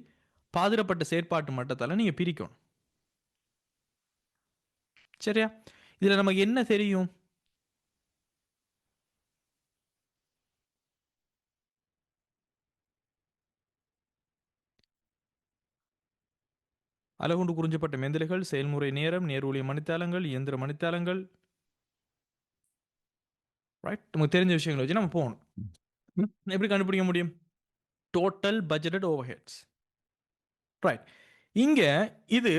பாதிரப்பட்ட செயற்பாட்டு மட்டத்தால் நீங்கள் பிரிக்கணும். சரியா? இதில் நமக்கு என்ன தெரியும்? அலகுண்டு குறிஞ்சப்பட்ட மேந்தலைகள், செயல்முறை நேரம், நேரூழிய மணித்தாளங்கள், இயந்திர மணித்தாளங்கள், ரைட்? நமக்கு தெரிஞ்ச விஷயங்களை வச்சு நம்ம போகணும். எப்படி கண்டுபிடிக்க முடியும்? Total budgeted overheads, right? இங்க இது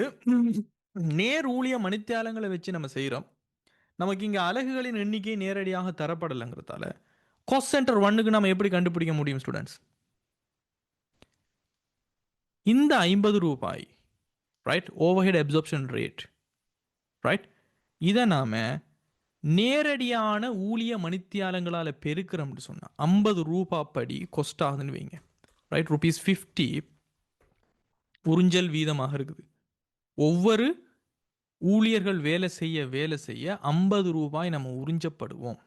நேர் ஊழிய மணித்தியாலங்களை வச்சு நம்ம செய்கிறோம். நமக்கு இங்க அலகுகளின் எண்ணிக்கை நேரடியாக தரப்படலைங்கிறதால காஸ்ட் சென்டர் ஒன்னுக்கு நம்ம எப்படி கண்டுபிடிக்க முடியும் ஸ்டூடெண்ட்ஸ்? இந்த 50 ரூபாய், right, overhead absorption rate, right, இதை நாம நேரடியான ஊழிய மணித்தியாலங்களால் பெருக்கிறோம்னு சொன்னால் 50 ரூபாய் படி கொஸ்ட் ஆகுதுன்னு வைங்க, ரைட்? ₹50 உறிஞ்சல் வீதமாக இருக்குது. ஒவ்வொரு ஊழியர்கள் வேலை செய்ய 50 ரூபாய் நம்ம உறிஞ்சப்படுவோம்.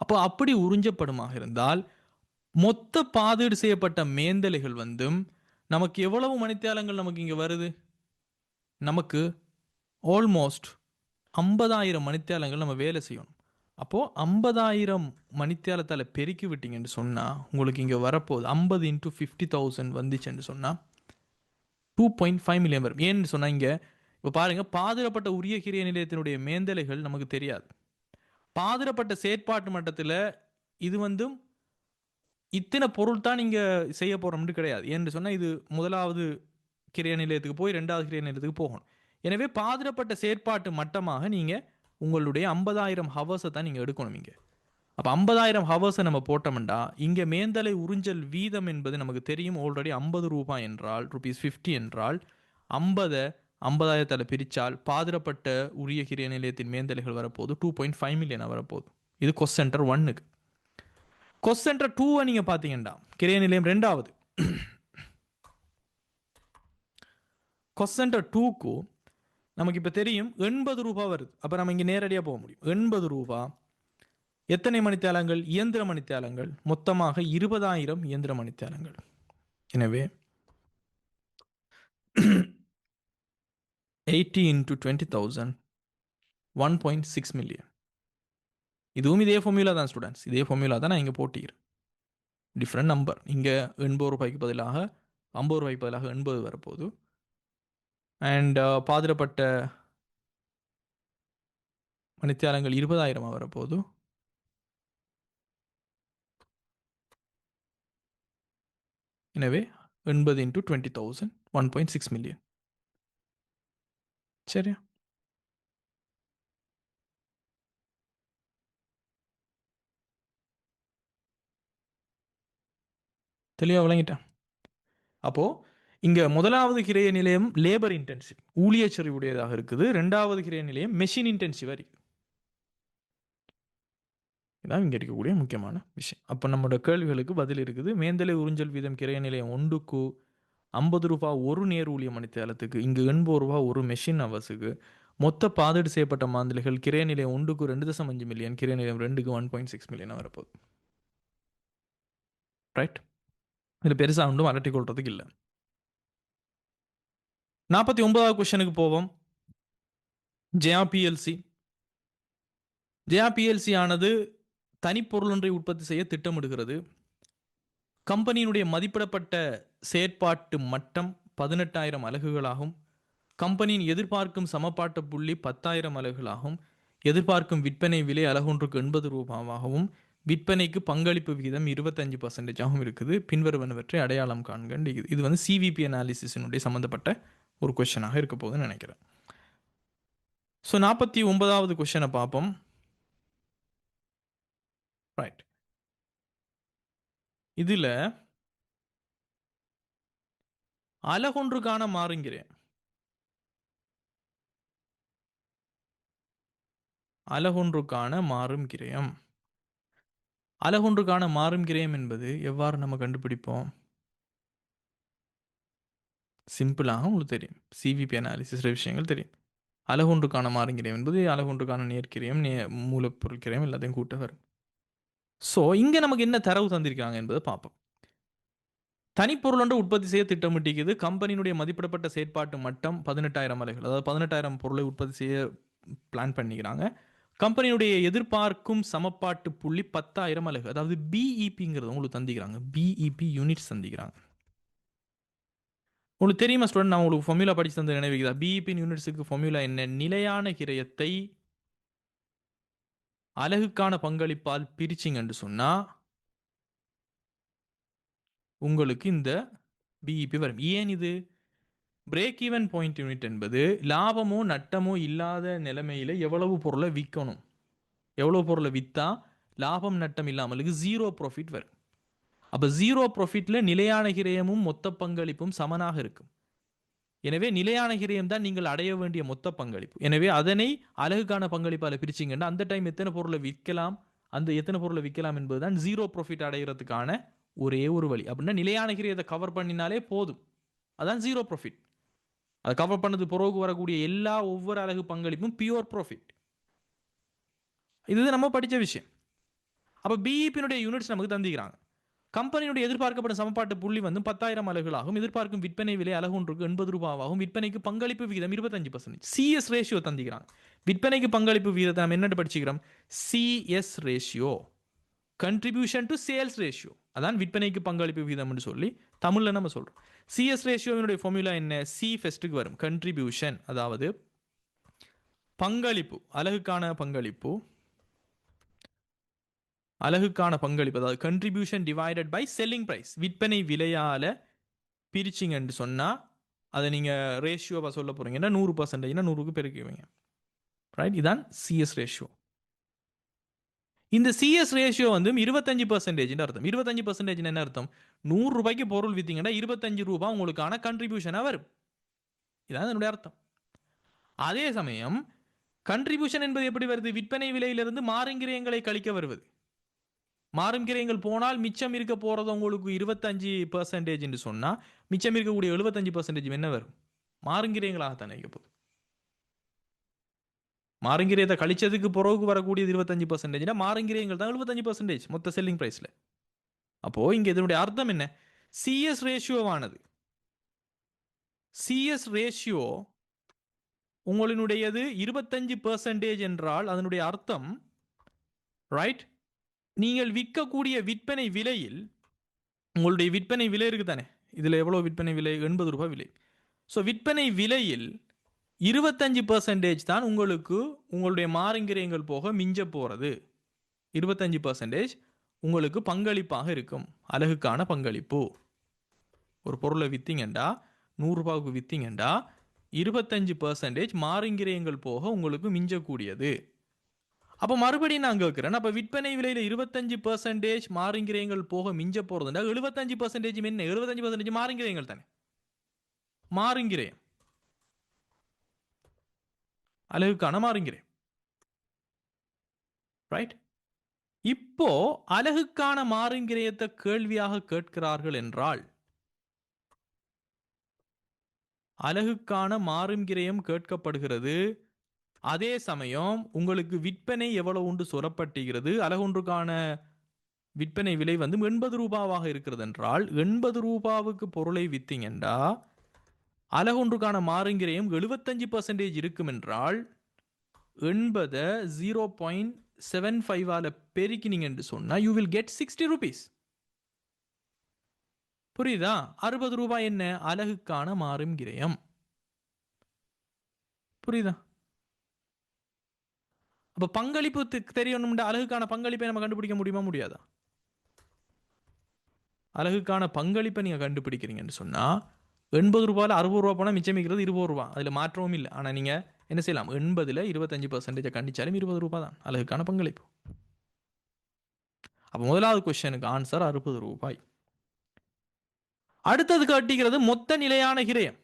அப்போ அப்படி உறிஞ்சப்படுமாக இருந்தால் மொத்த பாதீடு செய்யப்பட்ட மேந்தலைகள் நமக்கு எவ்வளவு மணித்தியாலங்கள் நமக்கு இங்கே வருது? நமக்கு ஆல்மோஸ்ட் 50,000 மணித்தியாலங்கள் நம்ம வேலை செய்யணும். அப்போது 50,000 மணித்தியாலத்தால் பெருக்கி விட்டீங்கன்னு சொன்னால் உங்களுக்கு இங்கே வரப்போகுது 50 × 50,000 வந்துச்சுன்னு சொன்னால் 2.5 மில்லியன் வரும். ஏன்னு சொன்னால் இங்கே இப்போ பாருங்கள், பாதிரப்பட்ட உரிய கிரிய நிலையத்தினுடைய மேந்தலைகள் நமக்கு தெரியாது. பாதிரப்பட்ட செயற்பாட்டு மட்டத்தில் இது இத்தனை பொருள் தான் நீங்கள் செய்ய போகிறோம்னு கிடையாது. ஏன்னு சொன்னால் இது முதலாவது கிரிய நிலையத்துக்கு போய் 2வது கிரிய நிலையத்துக்கு போகணும். எனவே பாதிரப்பட்ட செயற்பாட்டு மட்டமாக நீங்கள் உங்களுடைய 50,000 ஹவர்ஸை தான் நீங்கள் எடுக்கணும் இங்கே. அப்போ 50,000 ஹவர்ஸை நம்ம போட்டோம்னா இங்கே மேந்தலை உறிஞ்சல் வீதம் என்பது நமக்கு தெரியும். ஆல்ரெடி 50 ரூபாய் என்றால் ₹50 என்றால் 50,000 பிரித்தால் பாதிரப்பட்ட உரிய கிரிய நிலையத்தின் மேந்தலைகள் வரப்போகுது 2.5 மில்லியன் வரப்போகுது. இது கொஸ்ட் சென்டர் 1க்கு. கொஸ்ட் சென்டர் 2 நீங்கள் பார்த்தீங்கன்னா கிரிய நிலையம் 2வது கொஸ்ட் சென்டர் 2க்கு நமக்கு இப்போ தெரியும் 80 ரூபாய் வருது. அப்போ நம்ம இங்கே நேரடியாக போக முடியும். 80 ரூபாய் எத்தனை மணித்தியாலங்கள்? இயந்திர மணித்தியாலங்கள் மொத்தமாக 20,000 இயந்திர மணித்தியாலங்கள். எனவே 80 × 20,000 1.6 மில்லியன். இதுவும் இதே ஃபார்முலா தான் ஸ்டூடெண்ட்ஸ், இதே ஃபார்முலா தான் நான் இங்கே போட்டிக்கிறேன். Different number. இங்கே 80 ரூபாய்க்கு பதிலாக 50 ரூபாய்க்கு பதிலாக 80 வரப்போகுது. அண்ட் பாதிரப்பட்ட மணித்தியாலங்கள் 20,000 வரப்போகுது. எனவே 80 × 20,000 1.6 மில்லியன். சரியா? தெளிவாக விளங்கிட்டேன். அப்போது இங்கே முதலாவது கிரிய நிலையம் லேபர் இன்டென்சிவ், ஊழியச்சரிவுடையதாக இருக்குது. 2வது கிரிய நிலையம் மெஷின் இன்டென்சிவாக இருக்குது. இதான் இங்கே இருக்கக்கூடிய முக்கியமான விஷயம். அப்போ நம்மளோட கேள்விகளுக்கு பதில் இருக்குது. மேந்தலை உறிஞ்சல் வீதம் கிரிய நிலையம் 1க்கு 50 ரூபாய் ஒரு நேர் ஊழிய மணித்தியாலத்துக்கு, இங்கு 80 ரூபாய் ஒரு மெஷின் அவர்ஸுக்கு. மொத்த பாதீடு செய்யப்பட்ட மாந்தலைகள் கிரிய நிலையம் 1க்கு 2.5 மில்லியன், கிரிய நிலையம் 2க்கு 1.6 மில்லியன் வரப்போகுது. ரைட்? இதில் பெருசாக ஒன்றும் அலட்டி கொள்றதுக்கு இல்லை. 49வது கொஸ்டினுக்கு போவோம். ஜேஆர்பிஎல்சி. ஜேஆர்பிஎல்சி ஆனது தனிப்பொருள் ஒன்றை உற்பத்தி செய்ய திட்டமிடுகிறது. கம்பெனியினுடைய மதிப்பிடப்பட்ட செயற்பாட்டு மட்டம் 18,000 அலகுகளாகும். கம்பெனியின் எதிர்பார்க்கும் சமபாட்டு புள்ளி 10,000 அலகுகளாகும். எதிர்பார்க்கும் விற்பனை விலை அலகொன்றுக்கு 80 ரூபாயாகவும் விற்பனைக்கு பங்களிப்பு விகிதம் 25% இருக்குது. பின்வருவனவற்றை அடையாளம் காண்க. இது சிவிபி அனாலிசிஸினுடைய சம்மந்தப்பட்ட ஒரு கொஸ்டினாக இருக்க போகுதுன்னு நினைக்கிறேன். ஸோ 49வது கொஸ்டினை பார்ப்போம். ரைட். இதில் அலகொன்றுக்கான மாறுங்கிறேன். அலகொன்றுக்கான மாறும் கிரயம். அலகொன்றுக்கான மாறும் கிரயம் என்பது எவ்வாறு நம்ம கண்டுபிடிப்போம்? சிம்பிளாக உங்களுக்கு தெரியும். சிவிபி அனாலிசிஸ் விஷயங்கள் தெரியும். அலகொன்றுக்கான மாறுங்கிரயம் என்பது அலகொன்றுக்கான நேர்க்கிரயம், மூலப்பொருள் கிரயம் எல்லாத்தையும் கூட்ட வரும். ஸோ இங்கே நமக்கு என்ன தரவு தந்திருக்காங்க என்பதை பார்ப்போம். தனிப்பொருள் ஒன்று உற்பத்தி செய்ய திட்டமிட்டிக்குது. கம்பெனியினுடைய மதிப்பிடப்பட்ட செயற்பாட்டு மட்டம் 18,000 அலகுகள், அதாவது 18,000 பொருளை உற்பத்தி செய்ய பிளான் பண்ணிக்கிறாங்க. கம்பெனியுடைய எதிர்பார்க்கும் சமப்பாட்டு புள்ளி 10,000 அலகு, அதாவது பிஇபிங்கிறது உங்களுக்கு தந்திக்கிறாங்க. PIB units தந்திக்கிறாங்க. உங்களுக்கு தெரியுமா ஸ்டூடெண்ட், நான் உங்களுக்கு ஃபார்முலா படிச்சு தந்த நினைவுக்குதா? பிஇபி யூனிட்ஸுக்கு ஃபார்முலா என்ன? நிலையான கிரயத்தை அலகுக்கான பங்களிப்பால் பிரிச்சிங்கன்னு சொன்னா உங்களுக்கு இந்த பிஇபி வரும். ஏன் இது? பிரேக் ஈவன் பாயிண்ட் யூனிட் என்பது லாபமோ நட்டமோ இல்லாத நிலைமையில எவ்வளவு பொருளை விற்கணும், எவ்வளவு பொருளை விற்றா லாபம் நட்டம் இல்லாமலுக்கு ஜீரோ ப்ராஃபிட் வரும். அப்போ ஜீரோ ப்ராஃபிட்ல நிலையான கிரயமும் மொத்த பங்களிப்பும் சமனாக இருக்கும். எனவே நிலையான கிரயம் தான் நீங்கள் அடைய வேண்டிய மொத்த பங்களிப்பு. எனவே அதனை அலகுக்கான பங்களிப்பால் பிரிச்சிங்கன்னா அந்த டைம் எத்தனை பொருளை விற்கலாம், அந்த எத்தனை பொருளை விற்கலாம் என்பதுதான் ஜீரோ ப்ராஃபிட் அடைகிறதுக்கான ஒரே ஒரு வழி. அப்படின்னா நிலையான கிரயத்தை கவர் பண்ணினாலே போதும், அதான் ஜீரோ ப்ராஃபிட். அதை கவர் பண்ணது பிறகு வரக்கூடிய எல்லா ஒவ்வொரு அலகு பங்களிப்பும் பியூர் ப்ராஃபிட். இது நம்ம படித்த விஷயம். அப்போ பிஇபியினுடைய யூனிட்ஸ் நமக்கு தந்திக்கிறாங்க. கம்பெனியுடைய எதிர்பார்க்கப்படும் சமப்பாட்டு புள்ளி வந்து 10,000 அலகுகளாகும். எதிர்பார்க்கும் விற்பனை விலை அலகு ஒன்றுக்கு 80 ரூபாவாகும். விற்பனைக்கு பங்களிப்பு விகிதம் 25%. சிஎஸ் ரேஷியோ தந்திக்கிறாங்க. விற்பனைக்கு பங்களிப்பு விகிதத்தை நம்ம என்ன படிச்சுக்கிறோம்? CS ratio, contribution to sales ratio, அதான் விற்பனைக்கு பங்களிப்பு விகிதம்னு சொல்லி தமிழில் நம்ம சொல்கிறோம். சிஎஸ் ரேஷியோவினுடைய ஃபார்முலா என்ன? சி ஃபெஸ்ட்டுக்கு வரும். கண்ட்ரிபியூஷன், அதாவது பங்களிப்பு, அலகுக்கான பங்களிப்பு, அலகுக்கான பங்களிப்பு, அதாவது contribution divided by selling price, விற்பனை விலையால் பிரிச்சிங்கன்னு சொன்னால் அதை நீங்கள் ரேஷியோவாக சொல்ல போகிறீங்கன்னா 100%னா 100க்கு பெருக்குவீங்க. ரைட், இதுதான் சிஎஸ் ரேஷியோ. இந்த சிஎஸ் ரேஷியோ வந்து 25% அர்த்தம். 25% என்ன அர்த்தம்? 100 ரூபாய்க்கு பொருள் வித்தீங்கன்னா 25 ரூபாய் உங்களுக்கான கண்ட்ரிபியூஷனாக வரும். இதான் என்னுடைய அர்த்தம். அதே சமயம் கண்ட்ரிபியூஷன் என்பது எப்படி வருது? விற்பனை விலையிலிருந்து மாறுங்கிரயங்களை கழிக்க வருவது. மாறுங்கிரயங்கள் போனால் மிச்சம் இருக்க போறது உங்களுக்கு 25% என்று சொன்னா மிச்சம் இருக்கக்கூடிய 75% என்ன வரும்? மாறுங்கிரயங்களாகத்தானே இருக்க போகுது. மாறுங்கிரயத்தை கழிச்சதுக்கு பிறகு வரக்கூடியது 25%, மாறுங்கிரயங்கள் தான் 75% மொத்த செல்லிங் பிரைஸ்ல. அப்போ இங்க இதனுடைய அர்த்தம் என்ன? சிஎஸ் ரேஷியோவானது, சிஎஸ் ரேஷியோ உங்களுடையது 25% என்றால் அதனுடைய அர்த்தம், ரைட், நீங்கள் விற்கக்கூடிய விற்பனை விலையில், உங்களுடைய விற்பனை விலை இருக்கு தானே, இதுல எவ்வளவு விற்பனை விலை? 80 ரூபாய் விலை. ஸோ விற்பனை விலையில் 25% தான் உங்களுக்கு உங்களுடைய மாறுங்கிரயங்கள் போக மிஞ்ச போகிறது. 25% உங்களுக்கு பங்களிப்பாக இருக்கும், அலகுக்கான பங்களிப்பு. ஒரு பொருளை வித்தீங்கண்டா, 100 ரூபாய்க்கு வித்தீங்கண்டா 25% மாறுங்கிரயங்கள் போக உங்களுக்கு மிஞ்சக்கூடியது. அப்போ மறுபடியும் நான் கேட்கிறேன், அப்போ விற்பனை விலையில் 25% மாறுங்கிரயங்கள் போக மிஞ்ச போறதுண்டா 75% என்ன? 75% மாறுங்கிரயங்கள் தானே. மாறுங்கிரயம், அலகுக்கான மாறுங்கிரயம், ரைட். இப்போ அலகுக்கான மாறுங்கிரயத்தை கேள்வியாக கேட்கிறார்கள் என்றால், அலகுக்கான மாறுங்கிரயம் கேட்கப்படுகிறது. அதே சமயம் உங்களுக்கு விற்பனை எவ்வளவு உண்டு சொல்லப்பட்டுகிறது. அலகொன்றுக்கான விற்பனை விலை வந்து 80 ரூபாவாக இருக்கிறது என்றால் 80 ரூபாவுக்கு பொருளை வித்தீங்கண்டா அலகொன்றுக்கான மாறுங்கிரயம் 75% இருக்கும் என்றால் 80 0.75 பெருக்கினீங்க என்று சொன்னா யூ வில் கெட் 60 ரூபீஸ். புரியுதா? 60 ரூபாய் என்ன? அலகுக்கான மாறுங்கிரயம். புரியுதா? அப்ப பங்களிப்பு தெரியணும்னா அலகுக்கான பங்களிப்பை நம்ம கண்டுபிடிக்க முடியுமா? முடியாதா? அலகுக்கான பங்களிப்பை நீங்க கண்டுபிடிக்கிறீங்கன்னு சொன்னா 80 ரூபாயில் 60 ரூபா போனால் மிச்சமிக்கிறது 20 ரூபா. அதில் மாற்றவும் இல்லை. ஆனால் நீங்கள் என்ன செய்யலாம்? 80ல் 25% கண்டிச்சாலும் 20 ரூபா தான் அலகுக்கான பங்களிப்பு. அப்போ முதலாவது கொஸ்டினுக்கு ஆன்சர் 60 ரூபாய். அடுத்தது காட்டுகிறது மொத்த நிலையான கிரயம்.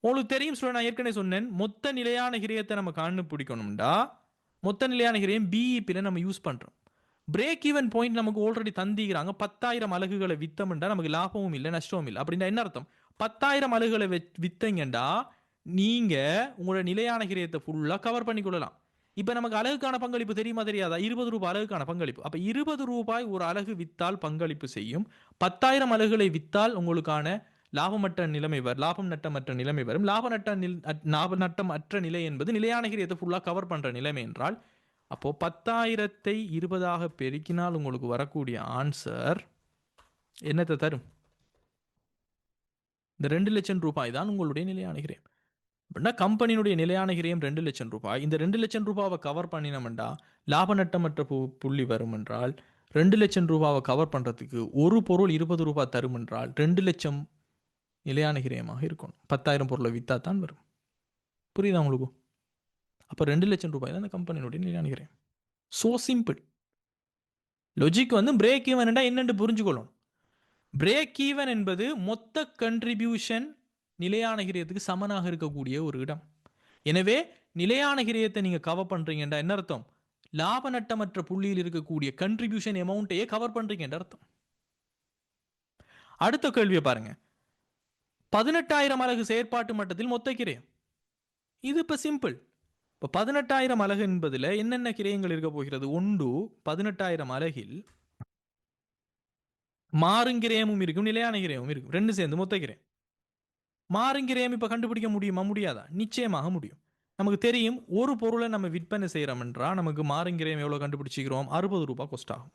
உங்களுக்கு தெரியும் சொல்ல, நான் ஏற்கனவே சொன்னேன், மொத்த நிலையான கிரயத்தை நம்ம கண்டுபிடிக்கணும்டா மொத்த நிலையான கிரயம் பிஇபியில் நம்ம யூஸ் பண்ணுறோம். பிரேக் ஈவன் பாயிண்ட் நமக்கு ஆல்ரெடி தந்திக்கிறாங்க. 10,000 அலகுகளை வித்தம்ண்டா நமக்கு லாபமும் இல்லை நஷ்டமும் இல்லை. அப்படின்னா என்ன அர்த்தம்? 10,000 அலகுகளை வித்தீங்கண்டா நீங்க உங்களோட நிலையான கிரயத்தை ஃபுல்லாக கவர் பண்ணி கொள்ளலாம். இப்போ நமக்கு அலகுக்கான பங்களிப்பு தெரியுமா தெரியாதா? 20 ரூபாய் அலகுக்கான பங்களிப்பு. அப்போ 20 ரூபாய் ஒரு அலகு வித்தால் பங்களிப்பு செய்யும். 10,000 அலகுகளை வித்தால் உங்களுக்கான லாபமற்ற நிலைமை வரும். லாபம் நட்டமற்ற நிலைமை வரும். லாப நட்டம் அற்ற நிலை என்பது நிலையான கிரியத்தை ஃபுல்லாக கவர் பண்ணுற நிலைமை என்றால், அப்போ 10,000-ஐ 20ஆக பெருக்கினால் உங்களுக்கு வரக்கூடிய ஆன்சர் என்னத்தை தரும்? இந்த 2 லட்சம் ரூபாய் தான் உங்களுடைய நிலையான கிரயம். அப்படின்னா கம்பெனியினுடைய நிலையான கிரயம் 2 லட்சம் ரூபாய். இந்த 2 லட்சம் ரூபாவை கவர் பண்ணினோம்டா லாப நட்டமற்ற புள்ளி வரும் என்றால் 2 லட்சம் ரூபாவை கவர் பண்ணுறதுக்கு ஒரு பொருள் 20 ரூபாய் தரும் என்றால் 2 லட்சம் நிலையான கிரயமாக இருக்கணும். 10,000 பொருளை விற்றா தான் வரும். புரியுதா உங்களுக்கு? அப்போ 2 லட்சம் ரூபாய் தான் அந்த கம்பெனியினுடைய நிலையான கிரயம். So simple. லொஜிக் வந்து பிரேக் ஈவன் என்னென்று புரிஞ்சுக்கொள்ளணும். பிரேக் ஈவன் என்பது மொத்த கண்ட்ரிபியூஷன் நிலையான கிரயத்துக்கு சமனாக இருக்கக்கூடிய ஒரு இடம். எனவே நிலையான கிரயத்தை நீங்க கவர் பண்றீங்கன்றா என்ன அர்த்தம்? லாப நட்டமற்ற புள்ளியில் இருக்கக்கூடிய கண்ட்ரிபியூஷன் அமௌண்ட்டையே கவர் பண்றீங்கன்ற அர்த்தம். அடுத்த கேள்வியை பாருங்க. 18,000 அலகு செயற்பாட்டு மட்டத்தில் மொத்த கிரயம். இது இப்ப சிம்பிள். இப்போ 18,000 அலகு என்பதில் என்னென்ன கிரயங்கள் இருக்க போகிறது? ஒன்று 18,000 அலகில் மாறுங்கிரயமும் இருக்கும், நிலையான கிரயமும் இருக்கும். ரெண்டு சேர்ந்து மொத்த கிரயம். மாறுங்கிரயம் இப்ப கண்டுபிடிக்க முடியுமா? முடியாதா? நிச்சயமாக முடியும். நமக்கு தெரியும், ஒரு பொருளை நம்ம விற்பனை செய்யறோம் என்றா நமக்கு மாறுங்கிரயம் எவ்வளவு கண்டுபிடிச்சிக்கிறோம்? 60 ரூபாய் காஸ்ட் ஆகும்.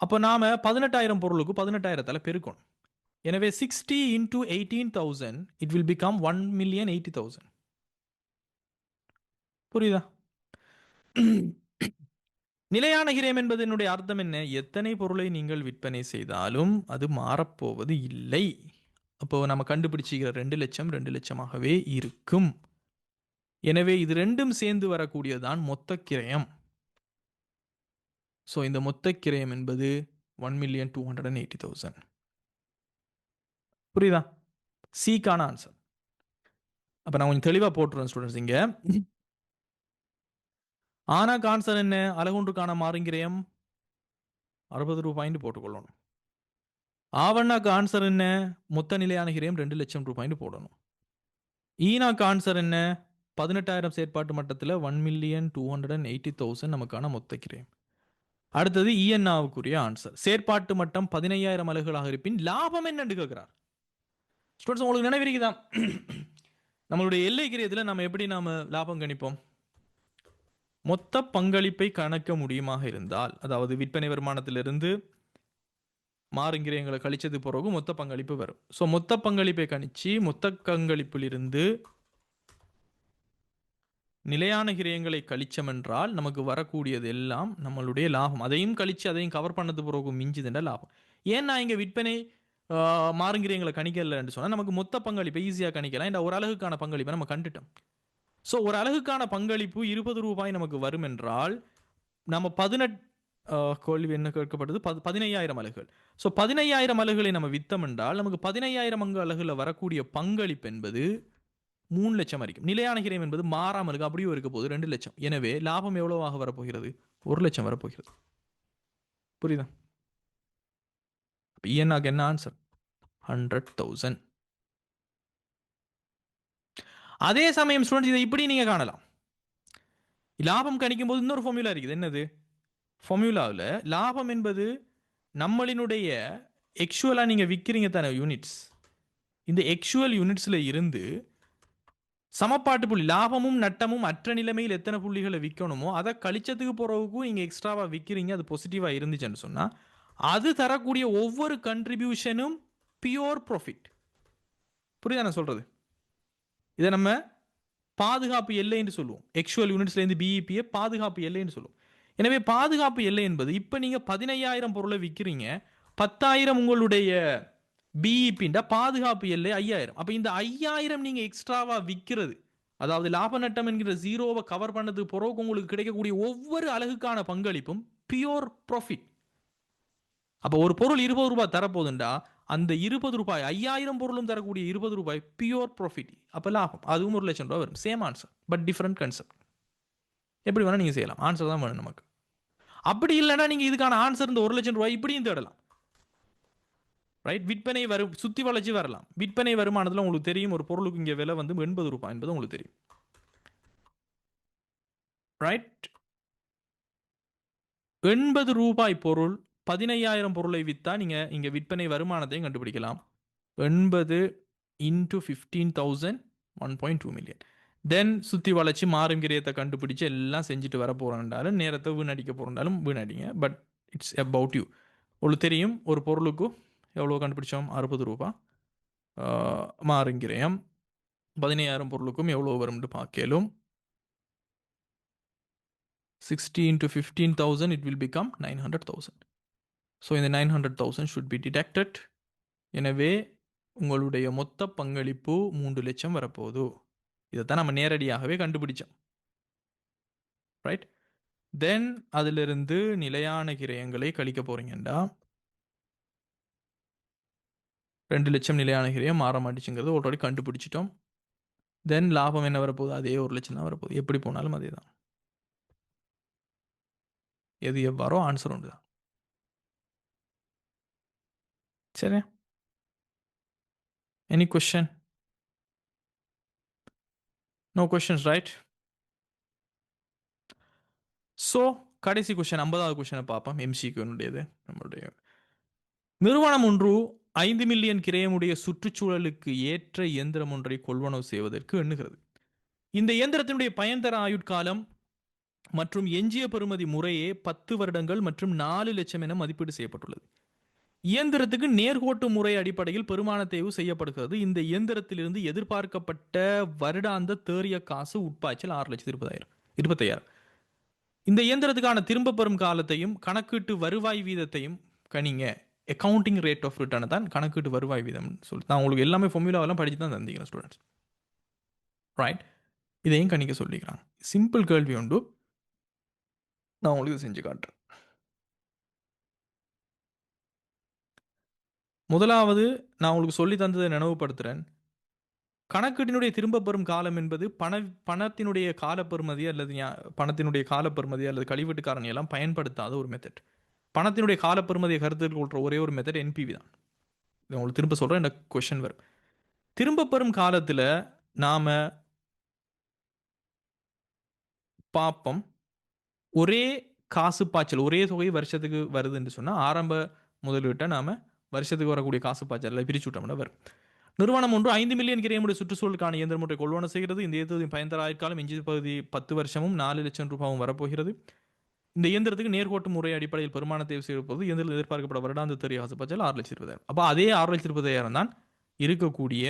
அப்போ நாம 18,000 பொருளுக்கு 18,000 பெருக்கணும். எனவே 60 into 18,000 it will become 1,80,000. புரியுதா? நிலையான கிரயம் என்பது என்னுடைய அர்த்தம் என்ன? எத்தனை பொருளை நீங்கள் விற்பனை செய்தாலும் அது மாறப்போவது இல்லை. அப்போ நம்ம கண்டுபிடிச்சிக்கிற 2 லட்சம் 2 லட்சமாகவே இருக்கும். எனவே இது ரெண்டும் சேர்ந்து வரக்கூடியதுதான் மொத்த கிரயம். ஸோ இந்த மொத்த கிரயம் என்பது 1,280,000. புரியுதா? சிக்கான ஆன்சர். அப்ப நான் கொஞ்சம் தெளிவா போட்டுறேன் ஸ்டூடெண்ட்ஸ். இங்க ஆனாக்கு ஆன்சர் என்ன? அலகுன்றுக்கான மாறுங்கிரயம் 60 ரூபாய்னு போட்டுக்கொள்ளணும். ஆவண்ணாக்கு ஆன்சர் என்ன? மொத்த நிலையான கிரயம் 2 லட்சம் ரூபாய்னு போடணும். ஈனாக்கு ஆன்சர் என்ன? 18,000 செயற்பாட்டு மட்டத்தில் 1,280,000 நமக்கான மொத்த கிரயம். அடுத்தது இஎன்ஆவுக்குரிய ஆன்சர். செயற்பாட்டு மட்டம் 15,000 அலகுகளாக இருப்பின் லாபம் என்னன்னு கேட்கிறார். ஸ்டூடெண்ட்ஸ் உங்களுக்கு நினைவிருக்குதா? நம்மளுடைய எல்லை கிரயத்தில் நம்ம எப்படி நாம லாபம் கணிப்போம்? மொத்த பங்களிப்பை கணக்க முடியுமாக இருந்தால், அதாவது விற்பனை வருமானத்திலிருந்து மாறுங்கிரயங்களை கழிச்சது பிறகு மொத்த பங்களிப்பு வரும். ஸோ மொத்த பங்களிப்பை கணிச்சு மொத்த பங்களிப்பிலிருந்து நிலையான கிரயங்களை கழிச்சம் என்றால் நமக்கு வரக்கூடியது எல்லாம் நம்மளுடைய லாபம். அதையும் கழிச்சு அதையும் கவர் பண்ணது பிறகு மிஞ்சுதுன்ற லாபம். ஏன் நான் இங்கே விற்பனை மாறுங்கிரயங்களை கணிக்கலன்னு சொன்னால் நமக்கு மொத்த பங்களிப்பை ஈஸியாக கணிக்கலாம். இந்த ஒரு அலகுக்கான பங்களிப்பை நம்ம கண்டுட்டோம். ஸோ ஒரு அலகுக்கான பங்களிப்பு 20 ரூபாய் நமக்கு வரும் என்றால் நம்ம 18 கேள்வி என்ன கேட்கப்பட்டது? 15,000 அலகுகள். ஸோ 15,000 அலகுகளை நம்ம வித்தம் என்றால் நமக்கு 15,000 அலகுல வரக்கூடிய பங்களிப்பு என்பது 3 லட்சம் வரைக்கும். நிலையான கிரயம் என்பது மாறாமல் இருக்கு, அப்படியே இருக்க போது 2 லட்சம். எனவே லாபம் எவ்வளவாக வரப்போகிறது? 1 லட்சம் வரப்போகிறது. புரியுதா? இஎன்ஆக்கு என்ன ஆன்சர்? 100,000. அதே சமயம் ஸ்டூடெண்ட்ஸ் இதை இப்படி நீங்க காணலாம். லாபம் கணிக்கும் போது இன்னொரு ஃபார்முலா இருக்குது. என்னது? ஃபார்முலாவில் லாபம் என்பது நம்மளினுடைய எக்சுவலா நீங்க விற்கிறீங்க தானே யூனிட்ஸ். இந்த எக்சுவல் யூனிட்ஸ்ல இருந்து சமப்பாட்டு புள்ளி லாபமும் நட்டமும் அற்ற நிலைமையில் எத்தனை புள்ளிகளை விற்கணுமோ அதை கழிச்சதுக்கு பிறகுக்கும் நீங்க எக்ஸ்ட்ராவா விற்கிறீங்க, அது பாசிட்டிவா இருந்துச்சுன்னு சொன்னா அது தரக்கூடிய ஒவ்வொரு கண்ட்ரிபியூஷனும் பியூர் ப்ராஃபிட். புரியுதா நான் சொல்றது? இதை நம்ம பாதுகாப்பு எல்லை என்று சொல்லுவோம். எக்சுவல் யூனிட்ஸ்ல இருந்து பிஇபியை பாதுகாப்பு எல்லை என்று சொல்லுவோம். எனவே பாதுகாப்பு எல்லை என்பது இப்ப நீங்க 15,000 பொருளை விற்கிறீங்க, 10,000 உங்களுடைய பிஇபின்ற பாதுகாப்பு எல்லை 5,000. அப்ப இந்த 5,000 நீங்க எக்ஸ்ட்ராவா விற்கிறது, அதாவது லாப நட்டம் என்கிற ஜீரோவை கவர் பண்ணது பிறகு உங்களுக்கு கிடைக்கக்கூடிய ஒவ்வொரு அலகுக்கான பங்களிப்பும் பியூர் ப்ராஃபிட். அப்ப ஒரு பொருள் 20 ரூபாய் தரப்போதுண்டா அந்த 20 ரூபாய் 5,000 பொருளும் தரக்கூடிய 20 ரூபாய் பியூர் ப்ராஃபிட். அப்ப லாபம் அதுவும் 1 லட்சம் ரூபாய் வரும். Same answer but different concept. எப்படி வேணா நீங்க செய்யலாம், ஆன்சர் தான் வேணும் நமக்கு. அப்படி இல்லைன்னா நீங்க இதுக்கான ஆன்சர் இந்த 1 லட்சம் ரூபாய் இப்படியும் தேடலாம். ரைட்? விற்பனை வரும் சுத்தி வளைச்சு வரலாம். விற்பனை வருமானத்தில் உங்களுக்கு தெரியும் ஒரு பொருளுக்கு இங்கே விலை வந்து 80 ரூபாய் என்பது உங்களுக்கு தெரியும். ரைட். 80 ரூபாய் பொருள் 15,000 பொருளை விற்றா நீங்கள் இங்கே விற்பனை வருமானத்தையும் கண்டுபிடிக்கலாம். 80 இன்ட்டு 15,000 1.2 மில்லியன். தென் சுற்றி வளைச்சி மாறும் கிரியத்தை கண்டுபிடிச்சு எல்லாம் செஞ்சுட்டு வர போகிறோம்னாலும் நேரத்தை வீணடிக்க போகிறோம்னாலும் வீணடிங்க. But it's about you. உங்களுக்கு தெரியும் ஒரு பொருளுக்கு எவ்வளோ கண்டுபிடிச்சோம்? 60 ரூபா. மாறுங்கிரயம் 15,000 பொருளுக்கும் எவ்வளோ வரும்னு பார்க்கலும். 60 into 15,000 it will become 900,000. So இந்த 900,000 should be deducted. எனவே உங்களுடைய மொத்த பங்களிப்பு 3 லட்சம் வரப்போகுது. இதைத்தான் நம்ம நேரடியாகவே கண்டுபிடிச்சோம். ரைட். தென் அதிலிருந்து நிலையான கிரயங்களை கழிக்க போறீங்கண்டா 2 லட்சம் நிலையான கிரயம் மாற மாட்டிச்சுங்கிறது ஆல்ரெடி கண்டுபிடிச்சிட்டோம். தென் லாபம் என்ன வரப்போகுது? அதே 1 லட்சம் தான் வரப்போகுது. எப்படி போனாலும் அதே தான். எது எவ்வாறோ ஆன்சர் உண்டு தான். சரி. Any question? No questions, right? So கடைசி கொஸ்டின் 50வது கொஸ்டினை பார்ப்போம். எம்சிக்யூனுடையது. நம்மளுடைய நிறுவனம் ஒன்று 5 மில்லியன் கிரயமுடைய சுற்றுச்சூழலுக்கு ஏற்ற இயந்திரம் ஒன்றை கொள்வனவு செய்வதற்கு எண்ணுகிறது. இந்த இயந்திரத்தினுடைய பயன்தர ஆயுட்காலம் மற்றும் எஞ்சிய பெறுமதி முறையே 10 வருடங்கள் மற்றும் 4 லட்சம் என மதிப்பீடு செய்யப்பட்டுள்ளது. இயந்திரத்துக்கு நேர்கோட்டு முறை அடிப்படையில் பெருமான தேர்வு செய்யப்படுகிறது. இந்த இயந்திரத்திலிருந்து எதிர்பார்க்கப்பட்ட வருடாந்த தேறிய காசு உட்பாய்ச்சல் 6,25,000. இந்த இயந்திரத்துக்கான திரும்ப பெறும் காலத்தையும் கணக்கீட்டு வருவாய் வீதத்தையும் கணிங்க. அக்கவுண்டிங் ரேட் ஆஃப் ரிட்டர்னை தான் கணக்கீட்டு வருவாய் வீதம் சொல்லி நான் உங்களுக்கு எல்லாமே ஃபார்முலாவெல்லாம் படிச்சு தான் தந்திக்கிறேன் ஸ்டூடெண்ட்ஸ். ரைட். இதையும் கணிக்க சொல்லிக்கிறாங்க. சிம்பிள் கேள்வி உண்டு, நான் உங்களுக்கு செஞ்சு காட்டுறேன். முதலாவது நான் உங்களுக்கு சொல்லி தந்ததை நினைவுபடுத்துகிறேன். கணக்கீட்டினுடைய திரும்ப பெறும் காலம் என்பது பணத்தினுடைய காலப்பெறுமதி அல்லது பணத்தினுடைய காலப்பெறுமதி அல்லது கழிவீட்டு காரணி எல்லாம் பயன்படுத்தாத ஒரு மெத்தட். பணத்தினுடைய காலப்பெறுமதியை கருத்தில் கொள்கிற ஒரே ஒரு மெத்தட் என்பிவி தான். இதை உங்களுக்கு திரும்ப சொல்கிறேன், இந்த கொஸ்டின் வரும். திரும்ப பெறும் காலத்தில் நாம் பார்ப்போம், ஒரே காசு பாய்ச்சல் ஒரே தொகை வருஷத்துக்கு வருதுன்னு சொன்னால் ஆரம்ப முதலீட்டை நாம் வருஷத்துக்கு வரக்கூடிய காசு பாய்ச்சலில் பிரிச்சு விட்டோம்னா வரும். நிறுவனம் ஒன்று 5 மில்லியன் கிரயமுடைய சுற்றுச்சூழலுக்கான இயந்திரம் ஒன்றை கொள்வனவு செய்கிறது. இந்த இயந்திரத்தின் பயன்தர ஆயுட்காலம் எஞ்சிய பகுதி 10 வருஷமும் 4 லட்சம் ரூபாயும் வரப்போகிறது. இந்த இயந்திரத்துக்கு நேர்கோட்டு முறை அடிப்படையில் பெருமான தேர்வு செய்ய போது இயந்திரத்தில் எதிர்பார்க்கப்பட்ட வருடாந்த தேறிய காசு பாய்ச்சல் 6,20,000. அப்போ அதே 6,20,000 தான் இருக்கக்கூடிய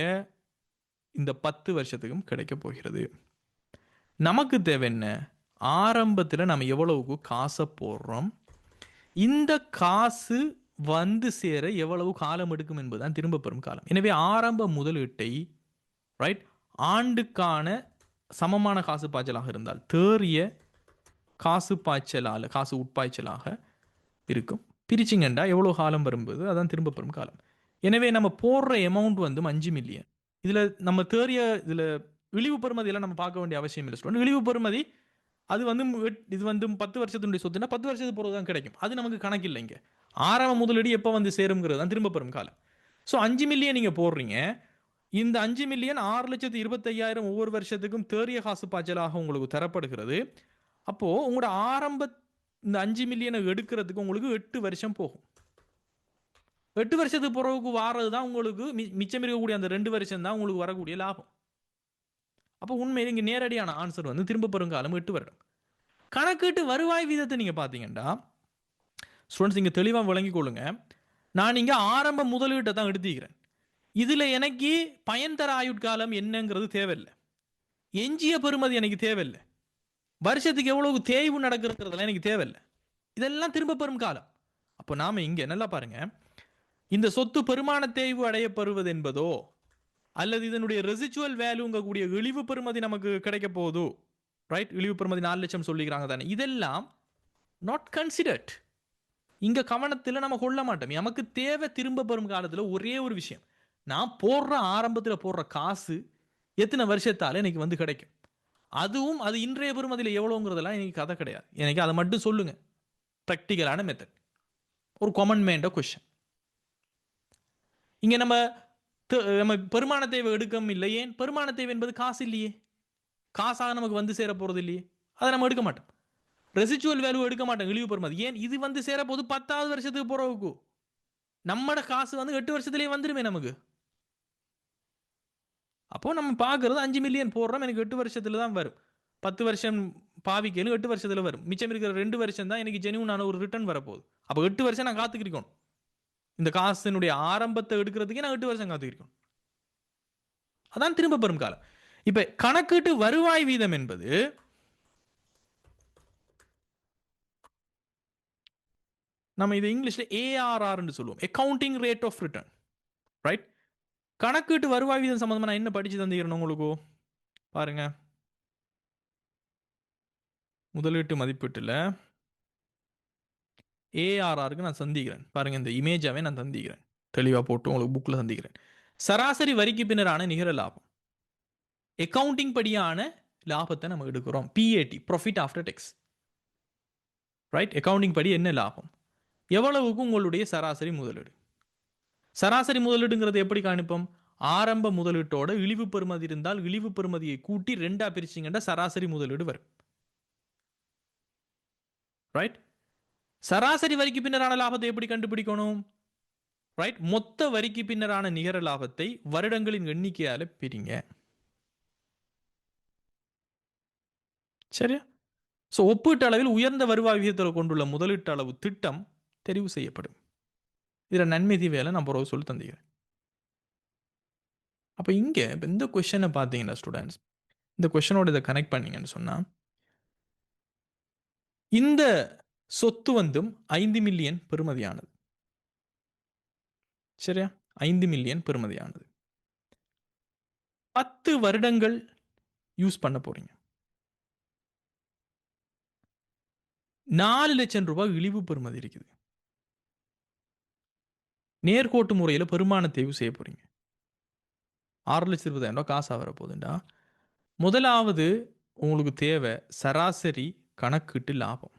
இந்த 10 வருஷத்துக்கும் கிடைக்க போகிறது. நமக்கு தேவை என்ன? ஆரம்பத்தில் நம்ம எவ்வளவுக்கு காசை போடுறோம், இந்த காசு வந்து சேர எவ்வளவு காலம் எடுக்கும் என்பதுதான் திரும்ப பெறும் காலம். எனவே ஆரம்ப முதலீட்டை ரைட் ஆண்டுக்கான சமமான காசு பாய்ச்சலாக இருந்தால் தேறிய காசு பாய்ச்சலால் காசு உட்பாய்ச்சலாக இருக்கும். பிரிச்சிங்கண்டா எவ்வளோ காலம் வரும்போது அதான் திரும்ப பெறும் காலம். எனவே நம்ம போடுற அமௌண்ட் வந்து 5 மில்லியன். இதில் நம்ம தேறிய இதில் இழிவு பெறுமதியெல்லாம் நம்ம பார்க்க வேண்டிய அவசியம் இல்லை ஸ்டூடெண்ட். இழிவு பெறுமதி அது வந்து இது வந்து 10 வருஷத்தினுடைய சொத்துனா 10 வருஷத்துக்கு போகிறது தான் கிடைக்கும். அது நமக்கு கணக்கு இல்லை. இங்கே ஆரம்ப முதலீடு எப்போ வந்து சேருங்கிறது தான் திரும்ப பெறும் காலம். ஸோ 5 மில்லியன் நீங்கள் போடுறீங்க. இந்த 5 மில்லியன் 6,25,000 ஒவ்வொரு வருஷத்துக்கும் தேறிய காசு பாய்ச்சலாக உங்களுக்கு தரப்படுகிறது. அப்போது உங்களோட ஆரம்ப இந்த 5 மில்லியனை எடுக்கிறதுக்கு உங்களுக்கு 8 வருஷம் போகும். 8 வருஷத்துக்கு பிறகு வாரது தான் உங்களுக்கு மிச்சம் இருக்கக்கூடிய அந்த 2 வருஷம் தான் உங்களுக்கு வரக்கூடிய லாபம். அப்போ உண்மையில் இங்கே நேரடியான ஆன்சர் வந்து திரும்ப பெறும் காலம் 8 வருடம். கணக்கீட்டு வருவாய் வீதத்தை நீங்கள் பார்த்தீங்கன்னா ஸ்டூடெண்ட்ஸ் இங்கே தெளிவாக விளங்கி கொள்ளுங்க. நான் இங்கே ஆரம்ப முதலீட்டை தான் எடுத்துக்கிறேன். இதில் எனக்கு பயன்தர ஆயுட்காலம் என்னங்கிறது தேவையில்லை, எஞ்சிய பெறுமதி எனக்கு தேவையில்லை, வருஷத்துக்கு எவ்வளவு தேய்வு நடக்கிறதுலாம் எனக்கு தேவையில்லை. இதெல்லாம் திரும்ப பெறும் காலம். அப்போ நாம் இங்கே நல்லா பாருங்க, இந்த சொத்து பெருமான தேய்வு அடையப்படுவது என்பதோ அல்லது இதனுடைய ரெசிச்சுவல் வேல்யூங்கக்கூடிய இழிவு பெறுமதி நமக்கு கிடைக்க போகுது. ரைட், இழிவு பெறுமதி 4 லட்சம் சொல்லிக்கிறாங்க தானே, இதெல்லாம் நாட் கன்சிடர்ட். இங்கே கவனத்தில் நம்ம கொள்ள மாட்டோம். நமக்கு தேவை திரும்ப பெறும் காலத்தில் ஒரே ஒரு விஷயம், நான் போடுற ஆரம்பத்தில் போடுற காசு எத்தனை வருஷத்தால் எனக்கு வந்து கிடைக்கும். அதுவும் அது இன்றைய பெறுமதியில் எவ்வளோங்கிறதெல்லாம் எனக்கு கதை கிடையாது. எனக்கு அதை மட்டும் சொல்லுங்க. ப்ராக்டிக்கலான மெத்தட், ஒரு காமன் மேண்ட கொஸ்டின். இங்கே நம்ம பெருமான தேவை எடுக்கம் இல்லை. ஏன்? பெருமான தேவை என்பது காசு இல்லையே, காசாக நமக்கு வந்து சேர போகிறது இல்லையே. அதை நம்ம எடுக்க மாட்டோம். ரெசிச்சுவல் வேல்யூ எடுக்க மாட்டோம், இழிவு பெறுமதி. ஏன்? இது வந்து சேரப்போது 10வது வருஷத்துக்கு போறவுக்கு. நம்மட காசு வந்து 8 வருஷத்துலேயே வந்துருமே நமக்கு. அப்போ நம்ம பார்க்கறது 5 மில்லியன் போடுறோம், எனக்கு 8 வருஷத்துல தான் வரும். 10 வருஷம் பாவிக்கலும் 8 வருஷத்துல வரும். மிச்சம் இருக்கிற 2 வருஷம் தான் எனக்கு ஜெனியூனான ஒரு ரிட்டர்ன் வரப்போகுது. அப்போ 8 வருஷம் நான் காத்துக்கிருக்கணும். இந்த காசினுடைய ஆரம்பத்தை எடுக்கிறதுக்கே நான் 8 வருஷம் காத்துக்கிருக்கணும். அதான் திரும்ப பெறும் காலம். இப்ப கணக்கீட்டு வருவாய் வீதம் என்பது நம்ம இதை இங்கிலீஷ்ல ARR சொல்லுவோம், accounting rate of return. Right? கணக்கீட்டு வருவாய் வீதம் சம்பந்தமா நான் என்ன படிச்சு தந்துக்கிறேன் உங்களுக்கு பாருங்க. முதலீட்டு மதிப்பீட்டுல ARRக்கு நான் சந்திக்கிறேன் பாருங்க. இந்த இமேஜாவே நான் தந்திக்கிறேன், தெளிவா போட்டு உங்களுக்கு புக்ல சந்திக்கிறேன். சராசரி வரிக்கு பின்னரான நிகர லாபம், அக்கவுண்டிங் படியான லாபத்தை நம்ம எடுக்கிறோம். PAT, profit after tax. Right? Accounting படி என்ன லாபம், எவ்வளவுக்கு உங்களுடைய சராசரி முதலீடு. சராசரி முதலீடுங்கிறது எப்படி காணிப்போம்? ஆரம்ப முதலீட்டோட இழிவு பெறுமதி இருந்தால் இழிவு பெறுமதியை கூட்டி 2ஆ பிரிச்சிங்கன்னா சராசரி முதலீடு வரும். ரைட்? சராசரி வரிக்கு பின்னரான லாபத்தை எப்படி கண்டுபிடிக்கணும்? ரைட்? மொத்த வரிக்கு பின்னரான நிகர லாபத்தை வருடங்களின் எண்ணிக்கையால பிரிங்க. சரியா? ஸோ ஒப்பீட்டு அளவில் உயர்ந்த வருவாய் விகிதத்தில் கொண்டுள்ள முதலீட்டு அளவு திட்டம் தெரிவு செய்யப்படும். இதில் நன்மை தீவையில நான் பிறகு சொல்லி தந்துக்கிறேன். அப்போ இங்கே இந்த கொஸ்டினை பார்த்தீங்கன்னா ஸ்டூடெண்ட்ஸ், இந்த கொஸ்டினோட இதை கனெக்ட் பண்ணீங்கன்னு சொன்னால், இந்த சொத்து வந்தும் 5 மில்லியன் பெறுமதியானது. சரியா? 5 மில்லியன் பெறுமதியானது. 10 வருடங்கள் யூஸ் பண்ண போறீங்க. 4 லட்சம் ரூபாய் இழிவு பெறுமதி இருக்குது. நேர்கோட்டு முறையில் பெருமான தேர்வு செய்ய போறீங்க. 6,20,000 ரூபாய் காசா வர போகுதுண்டா. முதலாவது உங்களுக்கு தேவை சராசரி கணக்கீட்டு லாபம்.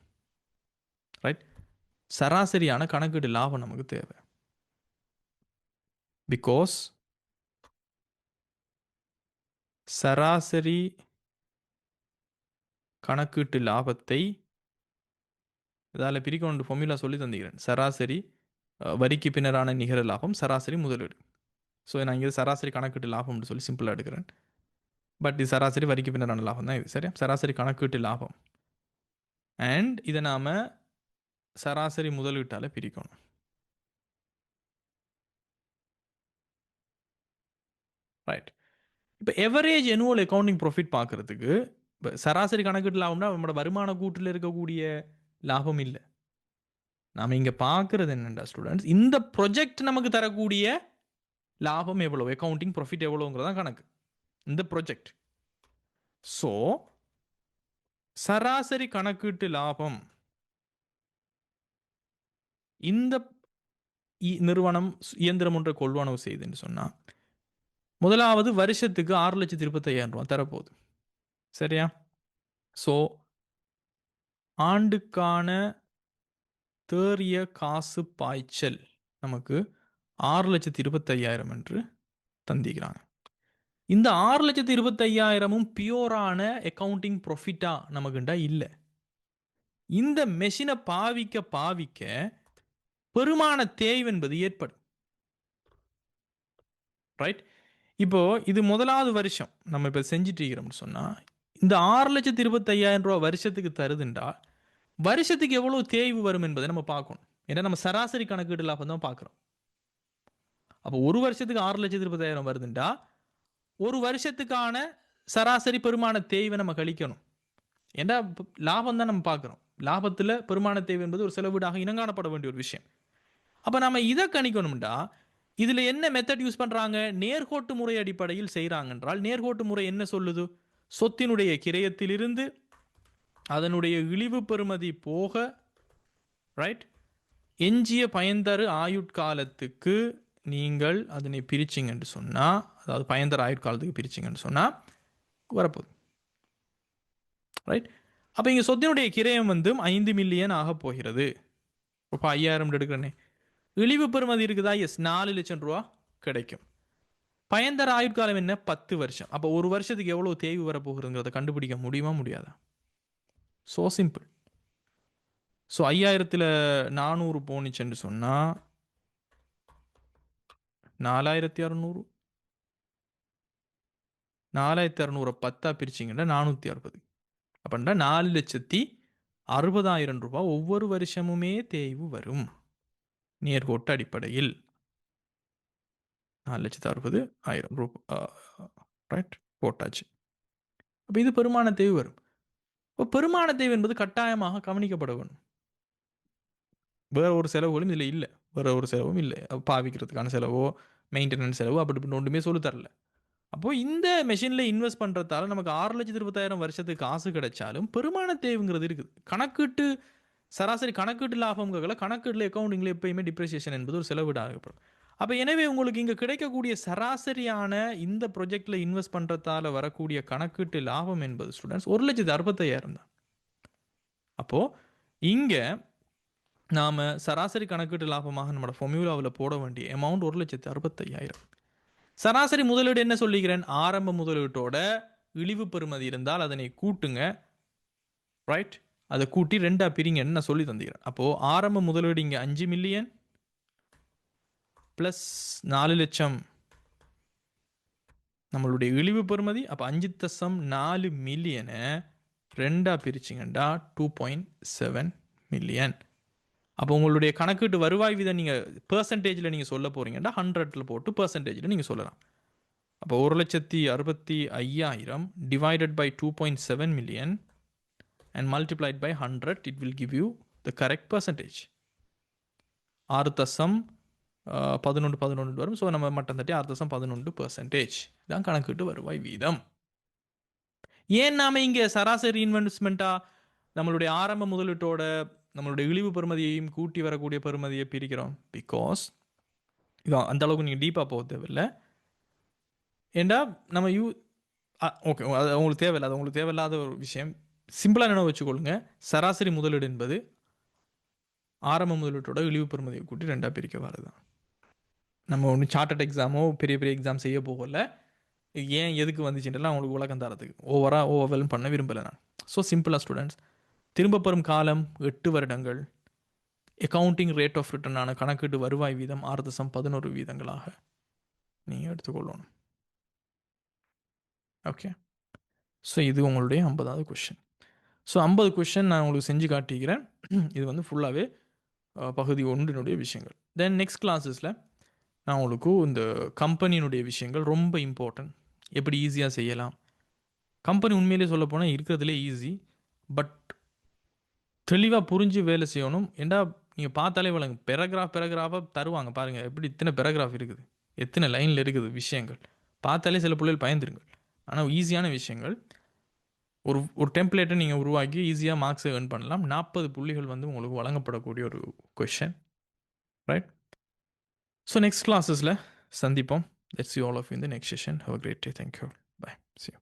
ரைட்? சராசரியான கணக்கீட்டு லாபம் நமக்கு தேவை. பிகாஸ் சராசரி கணக்கீட்டு லாபத்தை இதால் பிரிக்கொண்டு ஃபார்முலா சொல்லி தந்துக்கிறேன். சராசரி வரிக்கு பின்னரான நிகர லாபம், சராசரி முதலீடு. ஸோ நான் இங்கே சராசரி கணக்கீட்டு லாபம்னு சொல்லி சிம்பிளாக எடுக்கிறேன். பட் இது சராசரி வரிக்கு பின்னரான லாபம் தான் இது. சரியா? சராசரி கணக்கீட்டு லாபம். அண்ட் இதை நாம் சராசரி முதலீட்டால் பிரிக்கணும். ரைட்? இப்போ எவரேஜ் annual அக்கவுண்டிங் ப்ராஃபிட் பார்க்கறதுக்கு இப்போ சராசரி கணக்கீட்டு லாபம்னா நம்மளோட வருமான கூட்டில் இருக்கக்கூடிய லாபம் இல்லை. நாம் இங்கே பார்க்கறது என்னென்னா ஸ்டூடெண்ட்ஸ், இந்த ப்ரொஜெக்ட் நமக்கு தரக்கூடிய லாபம் எவ்வளோ, அக்கவுண்டிங் ப்ராஃபிட் எவ்வளோங்கிறதான் கணக்கு இந்த ப்ரொஜெக்ட். ஸோ சராசரி கணக்கீட்டு லாபம் இந்த நிறுவனம் இயந்திரம் ஒன்றை கொள்வனவு செய்துன்னு சொன்னால், முதலாவது வருஷத்துக்கு 6,25,000 ரூபாய் தரப்போகுது. சரியா? ஸோ ஆண்டுக்கான தேறிய காசு பாய்ச்சல் நமக்கு 6,25,000 என்று தந்திக்கிறாங்க. இந்த 6,25,000 பியூரான அக்கவுண்டிங் ப்ராஃபிட்டா நமக்குண்டா இல்லை. இந்த மெஷினை பாவிக்க பாவிக்க பெருமான தேய்வு என்பது ஏற்படும். ரைட்? இப்போ இது முதலாவது வருஷம் நம்ம இப்போ செஞ்சுட்டு இருக்கிறோம்னு சொன்னால், இந்த 6,25,000 ரூபாய் வருஷத்துக்கு தருதுண்டா வருஷத்துக்கு எவ்வளவு தேய்வு வரும் என்பதை நம்ம பார்க்கணும். ஏன்னா நம்ம சராசரி கணக்கீடு லாபம் தான் பார்க்குறோம். அப்போ ஒரு வருஷத்துக்கு 6,20,000 வருதுண்டா ஒரு வருஷத்துக்கான சராசரி பெருமான தேய்வை நம்ம கழிக்கணும். ஏன்னா லாபம் தான் நம்ம பார்க்குறோம். லாபத்தில் பெருமான தேய்வு என்பது ஒரு செலவீடாக இனங்காணப்பட வேண்டிய ஒரு விஷயம். அப்போ நம்ம இதை கணிக்கணும்டா இதில் என்ன மெத்தட் யூஸ் பண்ணுறாங்க? நேர்கோட்டு முறை அடிப்படையில் செய்கிறாங்க என்றால், நேர்கோட்டு முறை என்ன சொல்லுது? சொத்தினுடைய கிரயத்திலிருந்து அதனுடைய இழிவு பெறுமதி போக, ரைட், எஞ்சிய பயன்தரு ஆயுட்காலத்துக்கு நீங்கள் அதனை பிரிச்சிங்கன்னு சொன்னால், அதாவது பயன்தரு ஆயுட்காலத்துக்கு பிரிச்சிங்கன்னு சொன்னால் வரப்போகுது. ரைட்? அப்போ இங்கே சொத்தினுடைய கிரயம் வந்து 5 மில்லியன் ஆக போகிறது. இப்போ 5,000 எடுக்கிறேனே, இழிவு பெறுமதி இருக்குதா? எஸ், 4 லட்சம் ரூபா கிடைக்கும். பயன்தர ஆயுட்காலம் என்ன? 10 வருஷம். அப்போ ஒரு வருஷத்துக்கு எவ்வளோ தேய்வு வரப்போகிறதுங்கிறத கண்டுபிடிக்க முடியுமா முடியாதா? So simple. ஸோ 5000ல் 400 போணுச்சுன்னு சொன்னால் 4600, 4600 10 பிரிச்சிங்கன்னா 460. அப்படின்னா 4,60,000 ரூபாய் ஒவ்வொரு வருஷமுமே தேய்வு வரும் நேர்கோட்டு அடிப்படையில். 4,60,000 ரூபாய் ரைட் போட்டாச்சு. அப்போ இது பெருமான தேய்வு வரும். இப்போ பெருமான தேய்வு என்பது கட்டாயமாக கவனிக்கப்பட வேணும். வேற ஒரு செலவுகளும் இதில் இல்லை. வேற ஒரு செலவும் இல்லை. பாவிக்கிறதுக்கான செலவோ மெயின்டெனன்ஸ் செலவோ அப்படி இப்படின்னு ஒன்றுமே சொல்லி தரல. அப்போது இந்த மெஷினில் இன்வெஸ்ட் பண்ணுறதால நமக்கு 6,20,000 வருஷத்துக்கு காசு கிடைச்சாலும் பெருமான தேவைங்கிறது இருக்குது. கணக்கீட்டு சராசரி கணக்கீட்டு லாபங்களை கணக்கீட்டில் அக்கௌண்டிங்கில் எப்பயுமே டிப்ரிசியேஷன் என்பது ஒரு செலவிடாக இருக்கும். அப்போ எனவே உங்களுக்கு இங்கே கிடைக்கக்கூடிய சராசரியான இந்த ப்ரொஜெக்டில் இன்வெஸ்ட் பண்ணுறதால வரக்கூடிய கணக்கீட்டு லாபம் என்பது ஸ்டூடெண்ட்ஸ் 1,65,000 தான். அப்போது இங்கே நாம் சராசரி கணக்கீட்டு லாபமாக நம்மளோட ஃபார்முலாவில் போட வேண்டிய அமௌண்ட் 1,65,000. சராசரி முதலீடு என்ன சொல்லிக்கிறேன்? ஆரம்ப முதலீட்டோட இழிவு பெறுமதி இருந்தால் அதனை கூட்டுங்க, ரைட்? அதை கூட்டி 2 பிரிங்கன்னு நான் சொல்லி தந்துக்கிறேன். அப்போது ஆரம்ப முதலீடு இங்கே 5 மில்லியன் ப்ளஸ் 4 லட்சம் நம்மளுடைய இழிவு பெறுமதி. அப்போ 5.4 மில்லியனை 2 பிரிச்சிங்கண்டா 2.7 மில்லியன். அப்போ உங்களுடைய கணக்கீட்டு வருவாய் வீதம் நீங்கள் பெர்சன்டேஜில் நீங்கள் சொல்ல போகிறீங்கன்னா 100ல் போட்டு பெர்சன்டேஜில் நீங்கள் சொல்லலாம். அப்போ 1,65,000 divided by 2.7 million and multiplied by 100, it will give you the correct percentage. 6.11 வரும். ஸோ நம்ம மட்டம் தட்டி 6.11% தான் கணக்கிட்டு வருவாய் வீதம். ஏன் நாம் இங்கே சராசரி இன்வெஸ்ட்மெண்ட்டாக நம்மளுடைய ஆரம்ப முதலீட்டோட நம்மளுடைய இழிவு பெறுமதியையும் கூட்டி வரக்கூடிய பெறுமதியை பிரிக்கிறோம்? பிகாஸ் அந்த அளவுக்கு நீங்கள் டீப்பாக போக தேவையில்லை. ஏண்டா நம்ம ஓகே, அது உங்களுக்கு தேவையில்லை. அது உங்களுக்கு தேவையில்லாத ஒரு விஷயம். சிம்பிளாக நினைவு வச்சுக்கொள்ளுங்க, சராசரி முதலீடு என்பது ஆரம்ப முதலீட்டோட இழிவு பெறுமதியை கூட்டி 2 பிரிக்க வரதுதான். நம்ம ஒன்று சார்ட்டர்ட் எக்ஸாமோ பெரிய பெரிய எக்ஸாம் செய்ய போகல. ஏன் எதுக்கு வந்துச்சுன்றலாம் அவங்களுக்கு விளக்கம் தரதுக்கு ஓவர்வெல்ம் பண்ண விரும்பலை நான். ஸோ சிம்பிளாக ஸ்டூடெண்ட்ஸ், திரும்ப பெறும் காலம் 8 வருடங்கள். அக்கவுண்டிங் ரேட் ஆஃப் ரிட்டர்னான கணக்கீட்டு வருவாய் வீதம் 6.11% நீங்கள் எடுத்துக்கொள்ளணும். ஓகே, ஸோ இது உங்களுடைய 50வது கொஷின். ஸோ 50 கொஷின் நான் உங்களுக்கு செஞ்சு காட்டிக்கிறேன். இது வந்து ஃபுல்லாகவே பகுதி 1 விஷயங்கள். தென் நெக்ஸ்ட் கிளாஸஸில் நான் உங்களுக்கு இந்த கம்பெனியினுடைய விஷயங்கள் ரொம்ப இம்பார்ட்டன்ட், எப்படி ஈஸியாக செய்யலாம். கம்பெனி உண்மையிலே சொல்ல போனால் இருக்கிறதுலே ஈஸி, பட் தெளிவாக புரிஞ்சு வேலை செய்யணும். ஏண்டா நீங்கள் பார்த்தாலே வழங்க பேராகிராஃபாக தருவாங்க பாருங்கள், எப்படி இத்தனை பேராகிராஃப் இருக்குது, எத்தனை லைனில் இருக்குது விஷயங்கள். பார்த்தாலே சில பிள்ளைகள் பயந்துருங்கள். ஆனால் ஈஸியான விஷயங்கள். ஒரு டெம்ப்ளேட்டை நீங்கள் உருவாக்கி ஈஸியாக மார்க்ஸை ஏர்ன் பண்ணலாம். 40 புள்ளிகள் வந்து உங்களுக்கு வழங்கப்படக்கூடிய ஒரு கொஷன், ரைட்? ஸோ நெக்ஸ்ட் கிளாஸஸில் சந்திப்போம். Let's see all of in the next session. Have a great day. Thank you. Bye. See you.